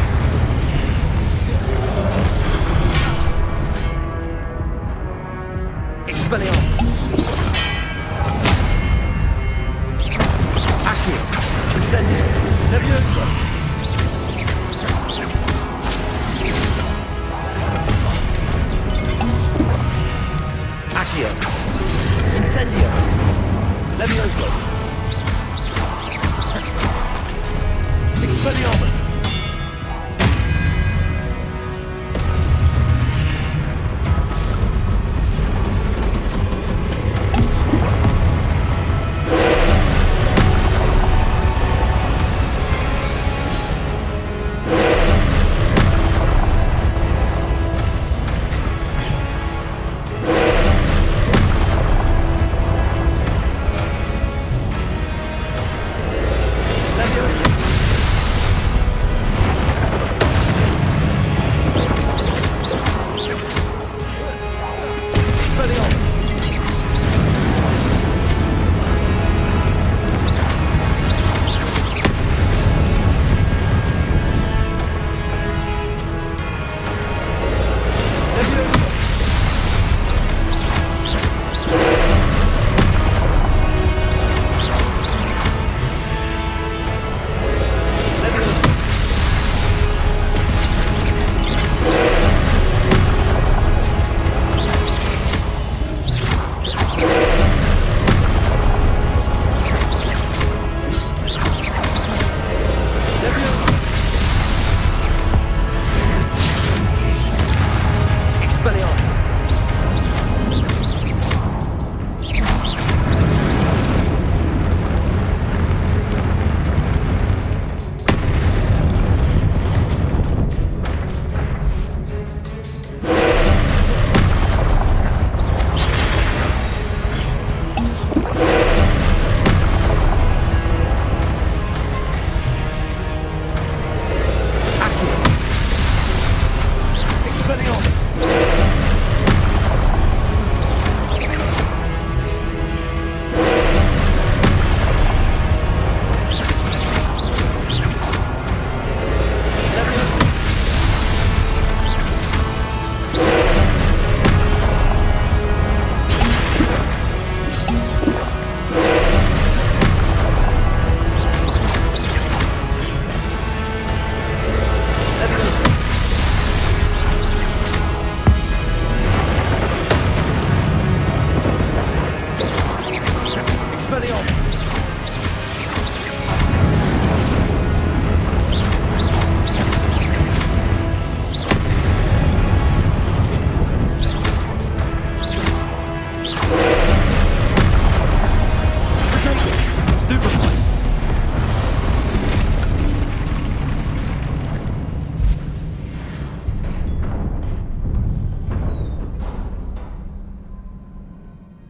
Expelliarmus! Expelliarmus!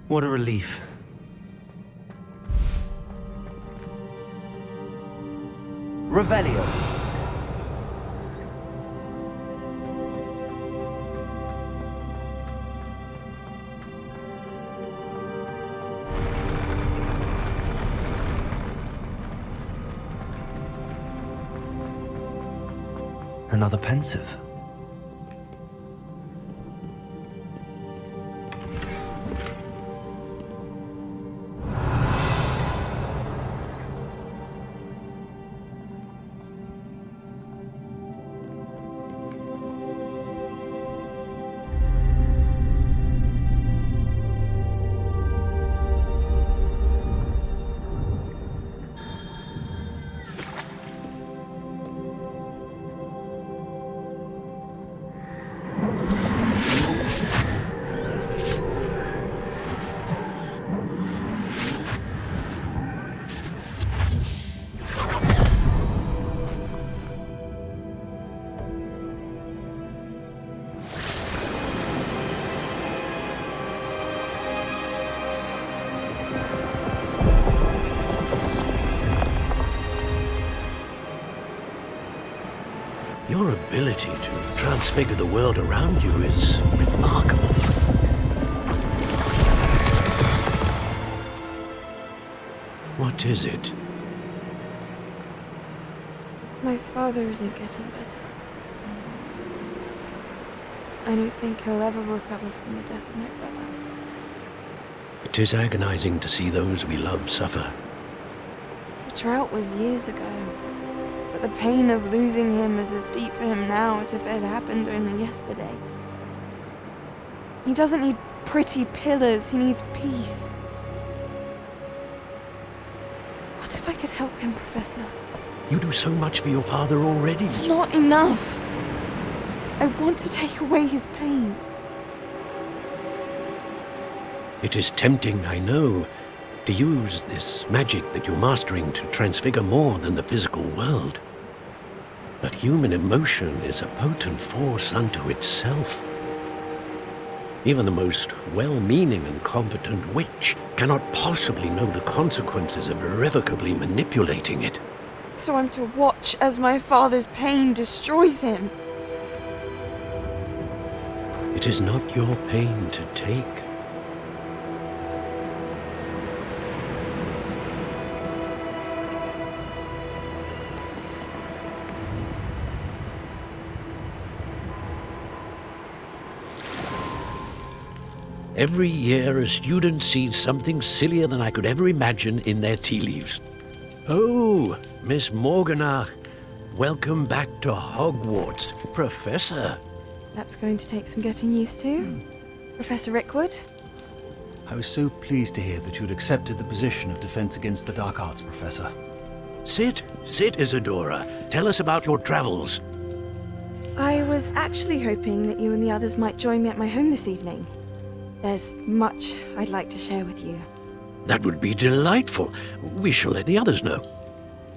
What a relief. Revelio. Another pensive. Your ability to transfigure the world around you is remarkable. What is it? My father isn't getting better. I don't think he'll ever recover from the death of my brother. It is agonizing to see those we love suffer. The drought was years ago, but the pain of losing him is as deep for him now as if it had happened only yesterday. He doesn't need pretty pillars, he needs peace. What if I could help him, Professor? You do so much for your father already. It's not enough. I want to take away his pain. It is tempting, I know, to use this magic that you're mastering to transfigure more than the physical world. But human emotion is a potent force unto itself. Even the most well-meaning and competent witch cannot possibly know the consequences of irrevocably manipulating it. So I'm to watch as my father's pain destroys him. It is not your pain to take. Every year, a student sees something sillier than I could ever imagine in their tea leaves. Oh, Miss Morganach, welcome back to Hogwarts, Professor. That's going to take some getting used to. Professor Rickwood? I was so pleased to hear that you'd accepted the position of Defense Against the Dark Arts, Professor. Sit, Isadora. Tell us about your travels. I was actually hoping that you and the others might join me at my home this evening. There's much I'd like to share with you. That would be delightful. We shall let the others know.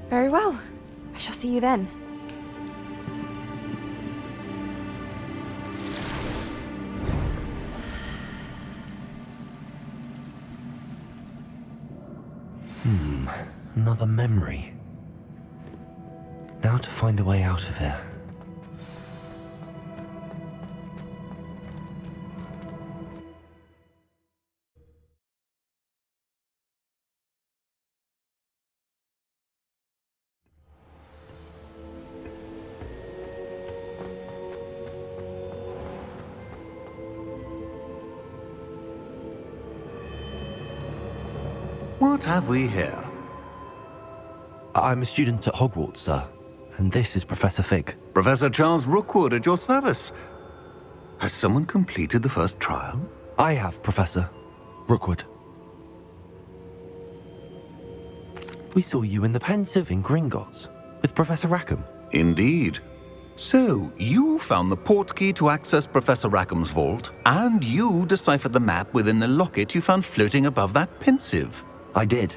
Very well. I shall see you then. Another memory. Now to find a way out of here. What have we here? I'm a student at Hogwarts, sir. And this is Professor Fig. Professor Charles Rookwood at your service. Has someone completed the first trial? I have, Professor Rookwood. We saw you in the Pensive in Gringotts with Professor Rackham. Indeed. So, you found the portkey to access Professor Rackham's vault, and you deciphered the map within the locket you found floating above that Pensive. I did.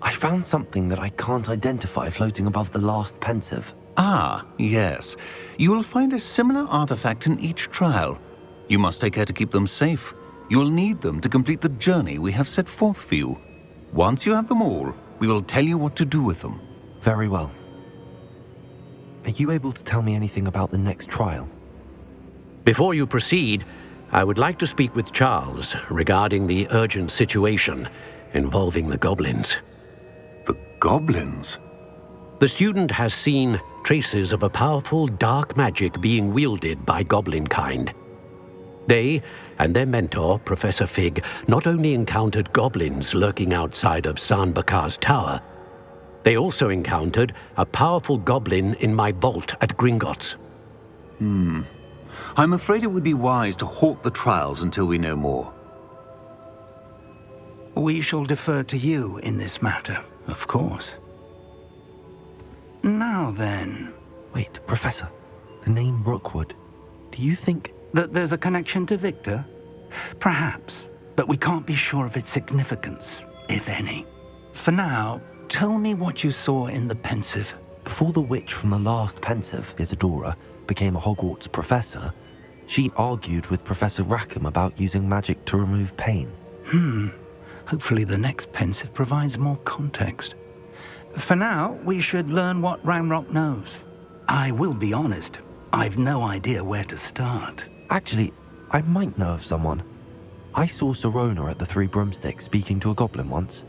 I found something that I can't identify floating above the last Pensive. Ah, yes. You will find a similar artifact in each trial. You must take care to keep them safe. You will need them to complete the journey we have set forth for you. Once you have them all, we will tell you what to do with them. Very well. Are you able to tell me anything about the next trial? Before you proceed, I would like to speak with Charles regarding the urgent situation involving the goblins. The goblins? The student has seen traces of a powerful dark magic being wielded by goblin kind. They and their mentor, Professor Fig, not only encountered goblins lurking outside of San Bakar's tower, they also encountered a powerful goblin in my vault at Gringotts. I'm afraid it would be wise to halt the trials until we know more. We shall defer to you in this matter, of course. Now then... Wait, Professor. The name Rookwood. Do you think... that there's a connection to Victor? Perhaps, but we can't be sure of its significance, if any. For now, tell me what you saw in the Pensive. Before the witch from the last Pensive, Isadora, became a Hogwarts professor, she argued with Professor Rackham about using magic to remove pain. Hopefully the next Pensive provides more context. For now, we should learn what Ramrock knows. I will be honest, I've no idea where to start. Actually, I might know of someone. I saw Serona at the Three Broomsticks speaking to a goblin once.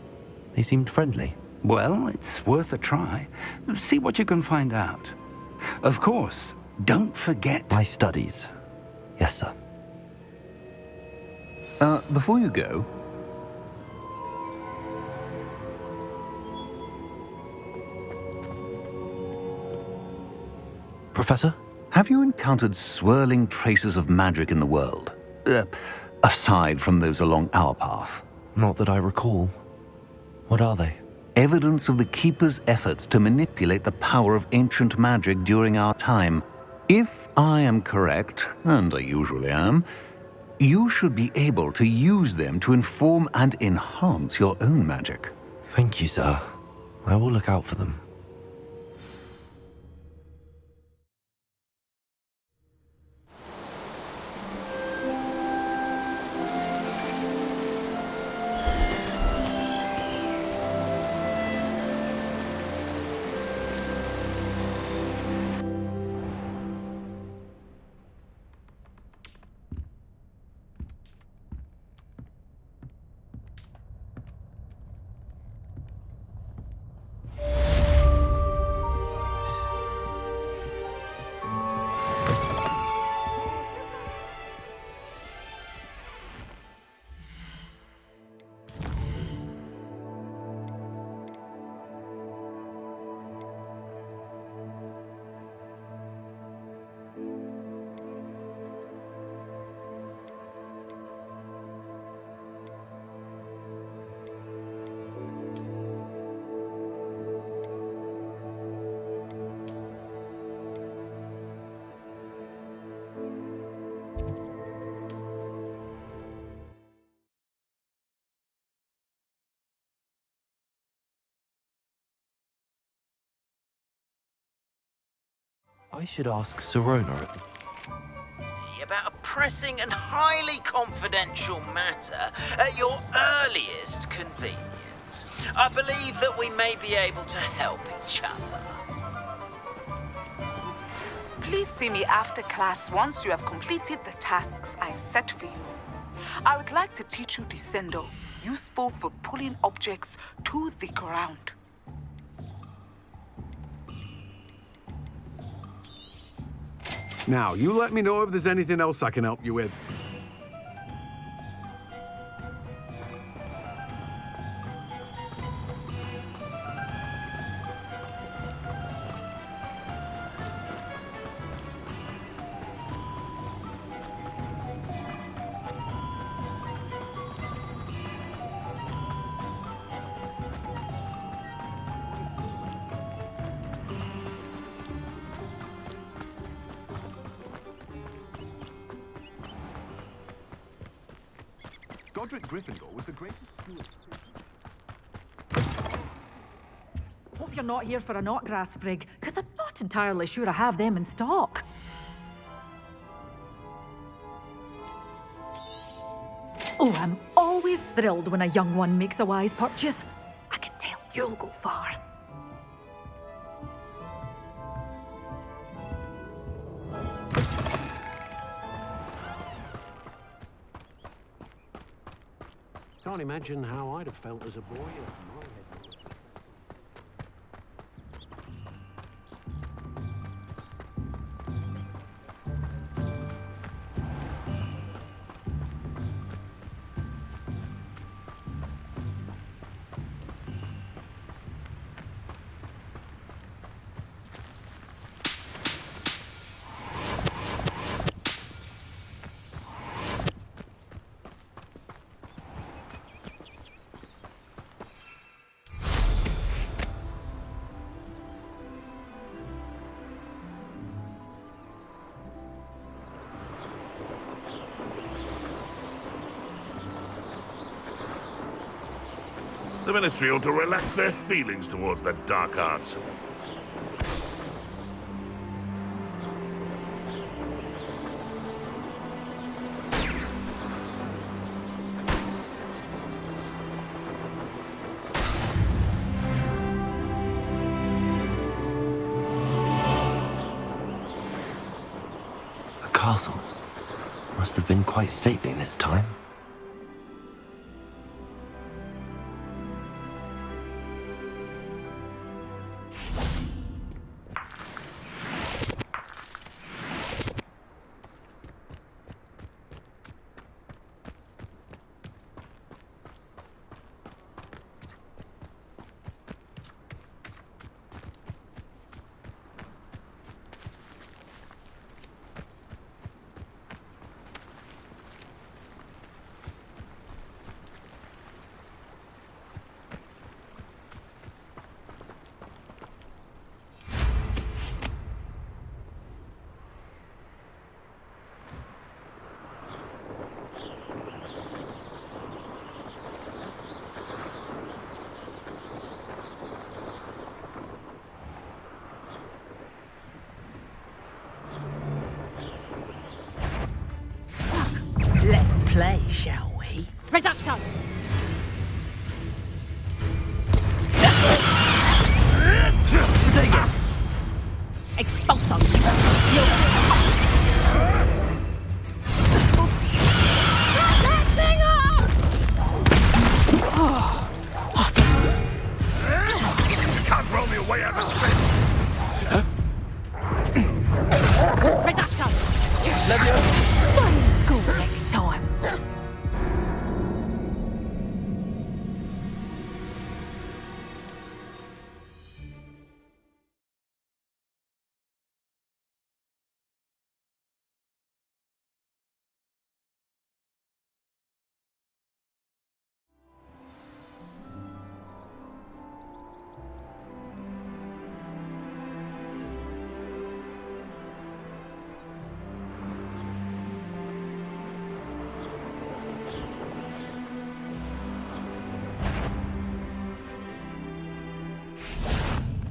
They seemed friendly. Well, it's worth a try. See what you can find out. Of course, don't forget... My studies. Yes, sir. Before you go... Professor? Have you encountered swirling traces of magic in the world? Aside from those along our path? Not that I recall. What are they? evidence of the Keeper's efforts to manipulate the power of ancient magic during our time. If I am correct, and I usually am, you should be able to use them to inform and enhance your own magic. Thank you, sir. I will look out for them. I should ask Serona. About a pressing and highly confidential matter at your earliest convenience. I believe that we may be able to help each other. Please see me after class once you have completed the tasks I've set for you. I would like to teach you Descendo, useful for pulling objects to the ground. Now, you let me know if there's anything else I can help you with. Godric Gryffindor was the greatest... Hope you're not here for a knotgrass sprig, because I'm not entirely sure I have them in stock. Oh, I'm always thrilled when a young one makes a wise purchase. I can tell you'll go far. Can't imagine how I'd have felt as a boy if my head was... The Ministry ought to relax their feelings towards the dark arts. A castle. Must have been quite stately in its time. Expulso! You can't roll me away out of space! Reducto! Stay in school next time.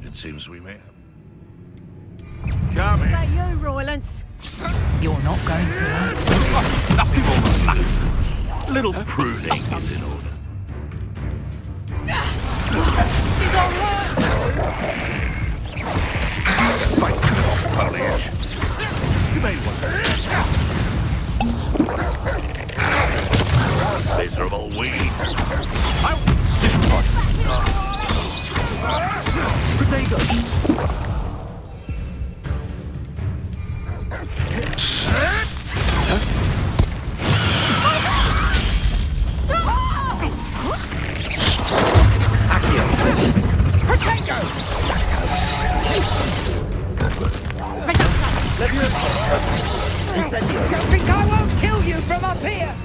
It seems we may have. Come in. Is that you, Roylance? You're not going to learn. Nothing more than that. Little pruning is in order. She's on her! Face them off, foliage. You may want. Miserable weed. I'll stiff pot. Potato! Incendio! Don't think I won't kill you from up here!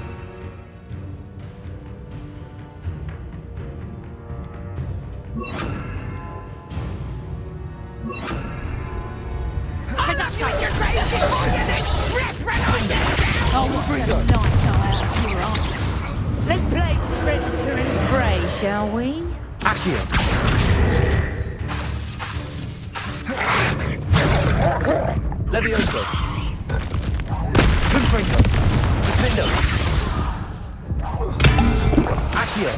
Let's play Predator and Prey, shall we? Accio! Levioso! Confringo! Defendo! Accio!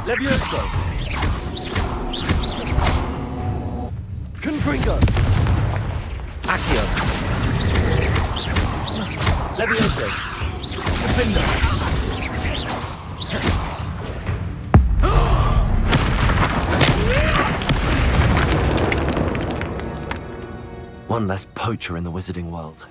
Levioso! Confringo! Accio! Levioso! Defendo! One less poacher in the wizarding world.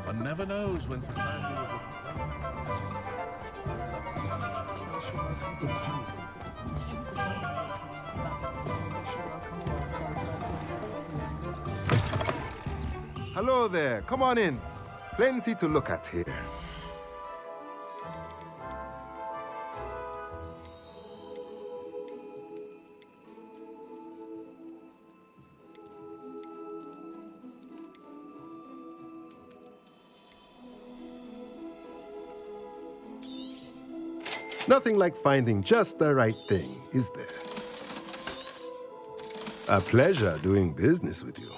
One never knows when the time will Hello there. Come on in. Plenty to look at here. Nothing like finding just the right thing, is there? A pleasure doing business with you.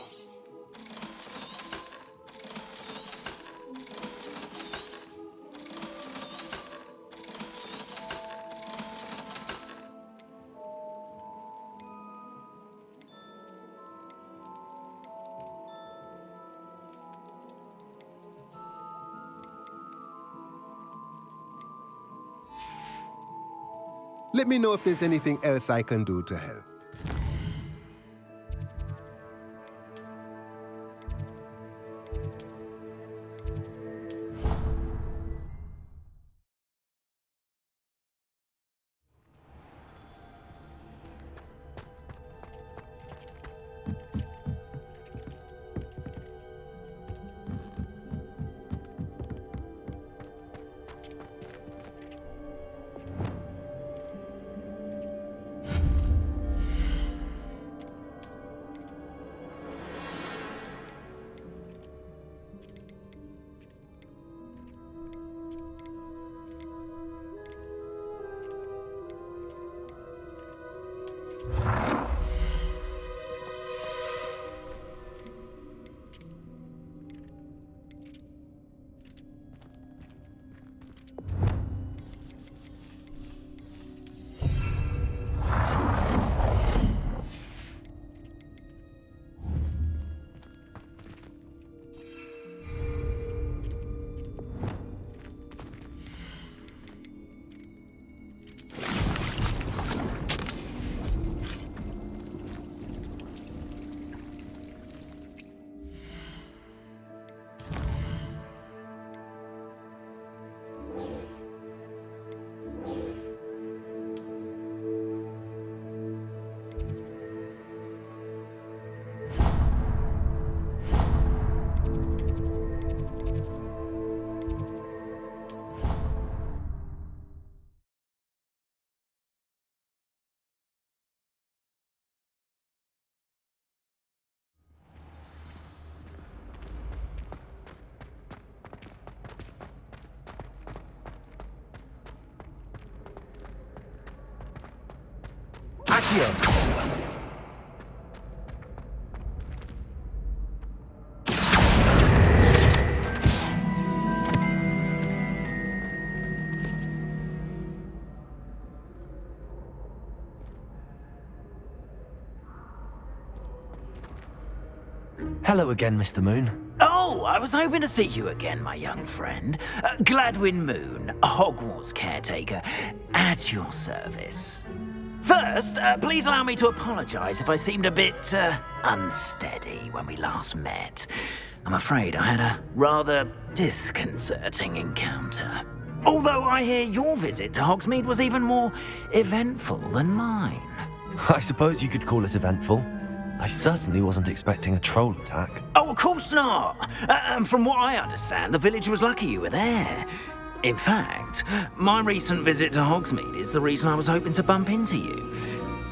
Let me know if there's anything else I can do to help. Hello again, Mr. Moon. Oh, I was hoping to see you again, my young friend. Gladwin Moon, Hogwarts caretaker, at your service. First, please allow me to apologize if I seemed a bit unsteady when we last met. I'm afraid I had a rather disconcerting encounter. Although I hear your visit to Hogsmeade was even more eventful than mine. I suppose you could call it eventful. I certainly wasn't expecting a troll attack. Oh, of course not. From what I understand, the village was lucky you were there. In fact, my recent visit to Hogsmeade is the reason I was hoping to bump into you.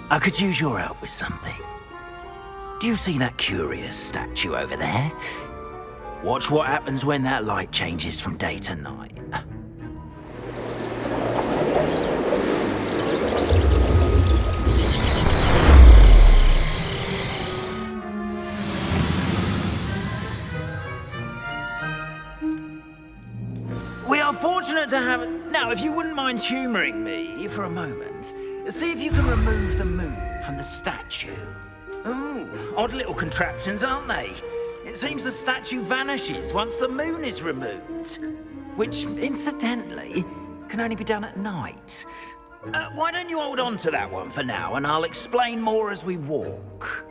I could use your help with something. Do you see that curious statue over there? Watch what happens when that light changes from day to night. We are fortunate to have... Now, if you wouldn't mind humouring me for a moment, see if you can remove the moon from the statue. Ooh, odd little contraptions, aren't they? It seems the statue vanishes once the moon is removed. Which, incidentally, can only be done at night. Why don't you hold on to that one for now, and I'll explain more as we walk.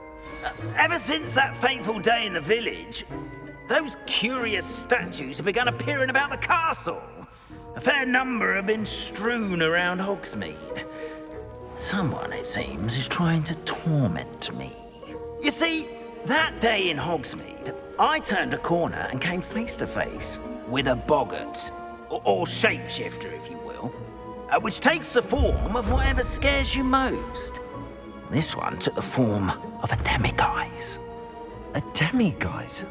Ever since that fateful day in the village, those curious statues have begun appearing about the castle. A fair number have been strewn around Hogsmeade. Someone, it seems, is trying to torment me. You see, That day in Hogsmeade, I turned a corner and came face to face with a boggart, or shapeshifter, if you will, which takes the form of whatever scares you most. This one took the form of a demiguise. A demiguise?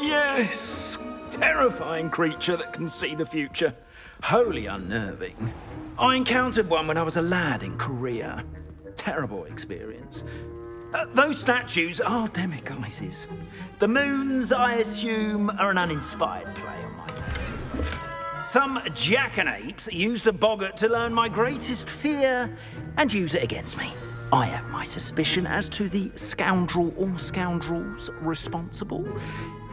Yes! Terrifying creature that can see the future. Wholly unnerving. I encountered one when I was a lad in Korea. Terrible experience. Those statues are demiguises. The moons, I assume, are an uninspired play on my name. Some jackanapes used a boggart to learn my greatest fear and use it against me. I have my suspicion as to the scoundrel or scoundrels responsible.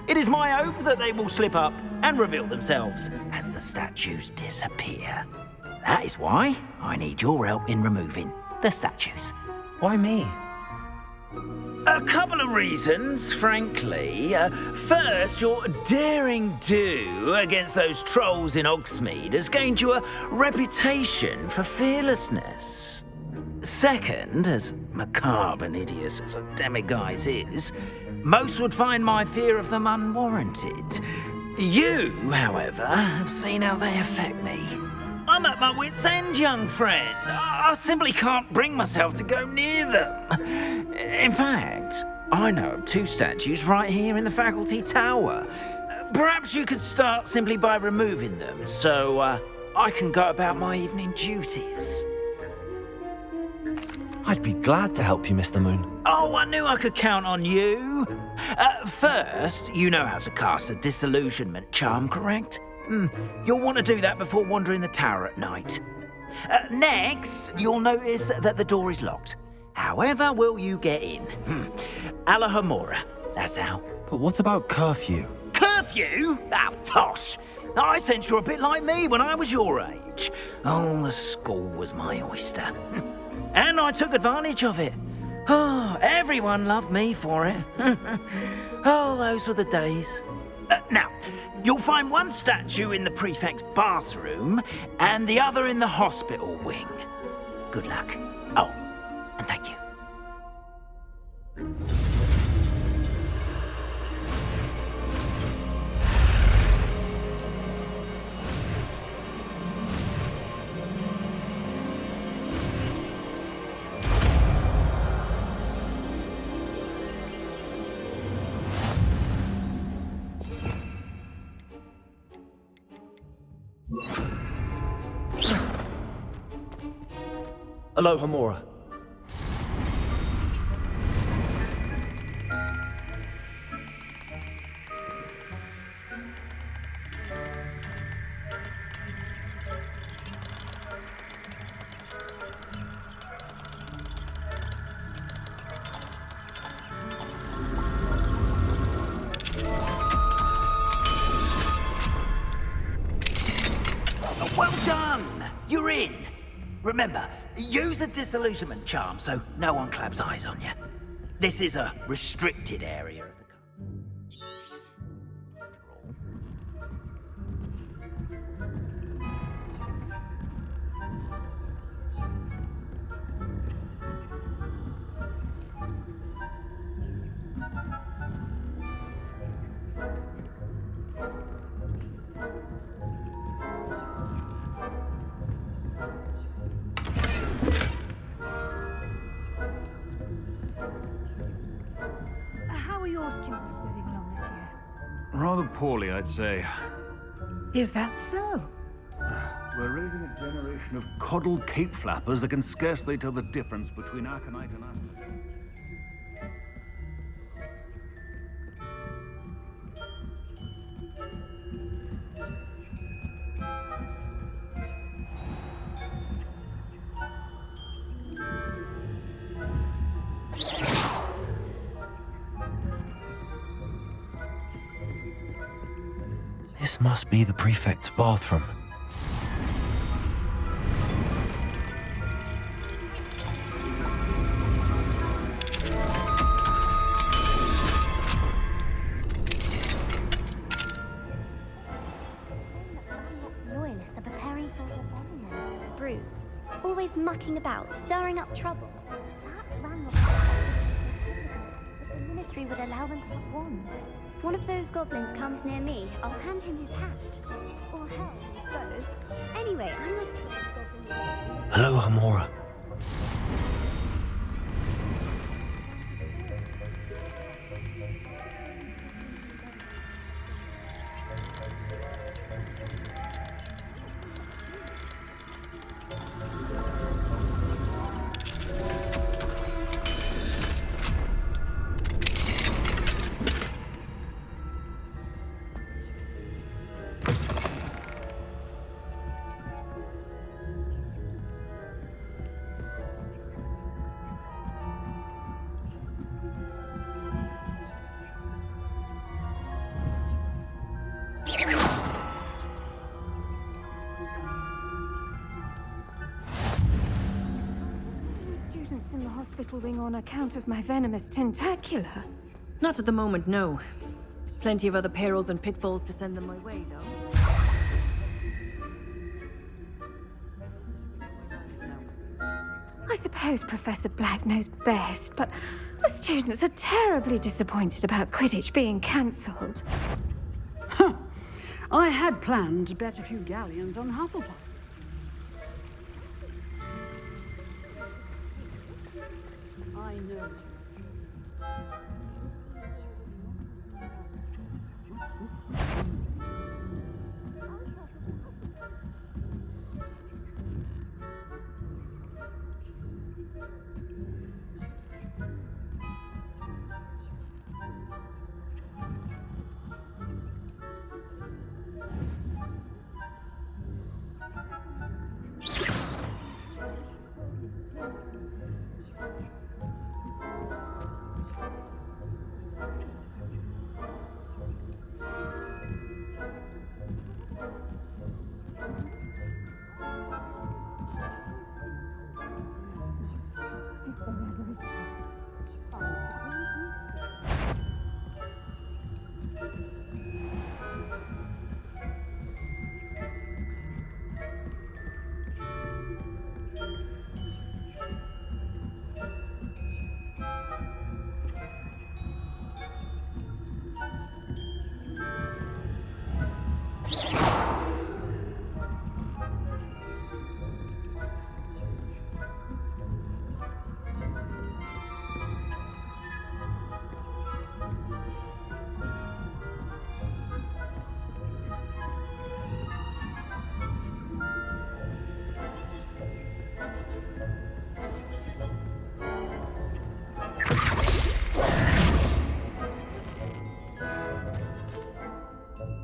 It is my hope that they will slip up and reveal themselves as the statues disappear. That is why I need your help in removing the statues. Why me? A couple of reasons, frankly. First, your daring do against those trolls in Hogsmeade has gained you a reputation for fearlessness. Second, as macabre and hideous as a demiguise is, most would find my fear of them unwarranted. You, however, have seen how they affect me. I'm at my wit's end, young friend. I simply can't bring myself to go near them. In fact, I know of 2 statues right here in the faculty tower. Perhaps you could start simply by removing them, so I can go about my evening duties. I'd be glad to help you, Mr. Moon. Oh, I knew I could count on you. First, you know how to cast a disillusionment charm, correct? You'll want to do that before wandering the tower at night. Next, you'll notice that the door is locked. However will you get in? Alahomora, that's how. But what about curfew? Curfew? Oh, tosh. I sense you're a bit like me when I was your age. Oh, the school was my oyster. And I took advantage of it. Oh, everyone loved me for it. Oh, those were the days. Now, you'll find one statue in the prefect's bathroom and the other in the hospital wing. Good luck. Oh, and thank you. Alohomora. Well done! You're in. Remember, use a disillusionment charm so no one claps eyes on you. This is a restricted area of the How are your students getting along this year? Rather poorly, I'd say. Is that so? We're raising a generation of coddled cape flappers that can scarcely tell the difference between aconite and aconite. This must be the prefect's bathroom. Loyalists are preparing for rebellion. Bruce, always mucking about, stirring up trouble. That ran sanctuary would allow them to have wands. One of those goblins comes near me, I'll hand him his hat. Or hell, I suppose. Anyway, I'm not sure the goblin... Hello, Hamora. Students in the hospital wing on account of my venomous tentacular. Not at the moment, no. Plenty of other perils and pitfalls to send them my way, though. I suppose Professor Black knows best, but the students are terribly disappointed about Quidditch being cancelled. Huh. I had planned to bet a few galleons on Hufflepuff. I know.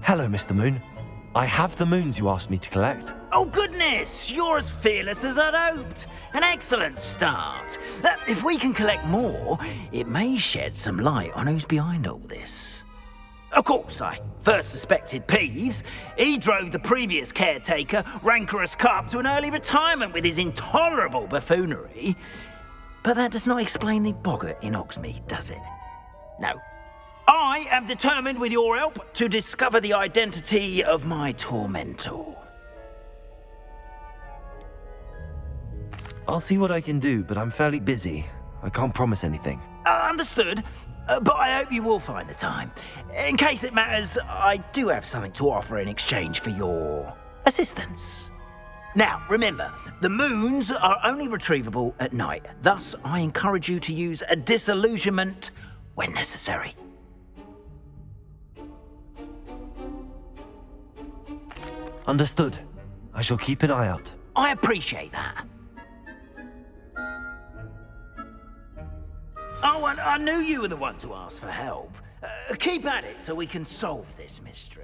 Hello, Mr. Moon. I have the moons you asked me to collect. Oh, goodness! You're as fearless as I'd hoped. An excellent start. If we can collect more, it may shed some light on who's behind all this. Of course, I first suspected Peeves. He drove the previous caretaker, Rancorous Carp, to an early retirement with his intolerable buffoonery. But that does not explain the boggart in Hogsmeade, does it? No. I am determined, with your help, to discover the identity of my tormentor. I'll see what I can do, but I'm fairly busy. I can't promise anything. Understood, but I hope you will find the time. In case it matters, I do have something to offer in exchange for your assistance. Now, remember, the moons are only retrievable at night. Thus, I encourage you to use a disillusionment when necessary. Understood. I shall keep an eye out. I appreciate that. Oh, and I knew you were the one to ask for help. Keep at it so we can solve this mystery.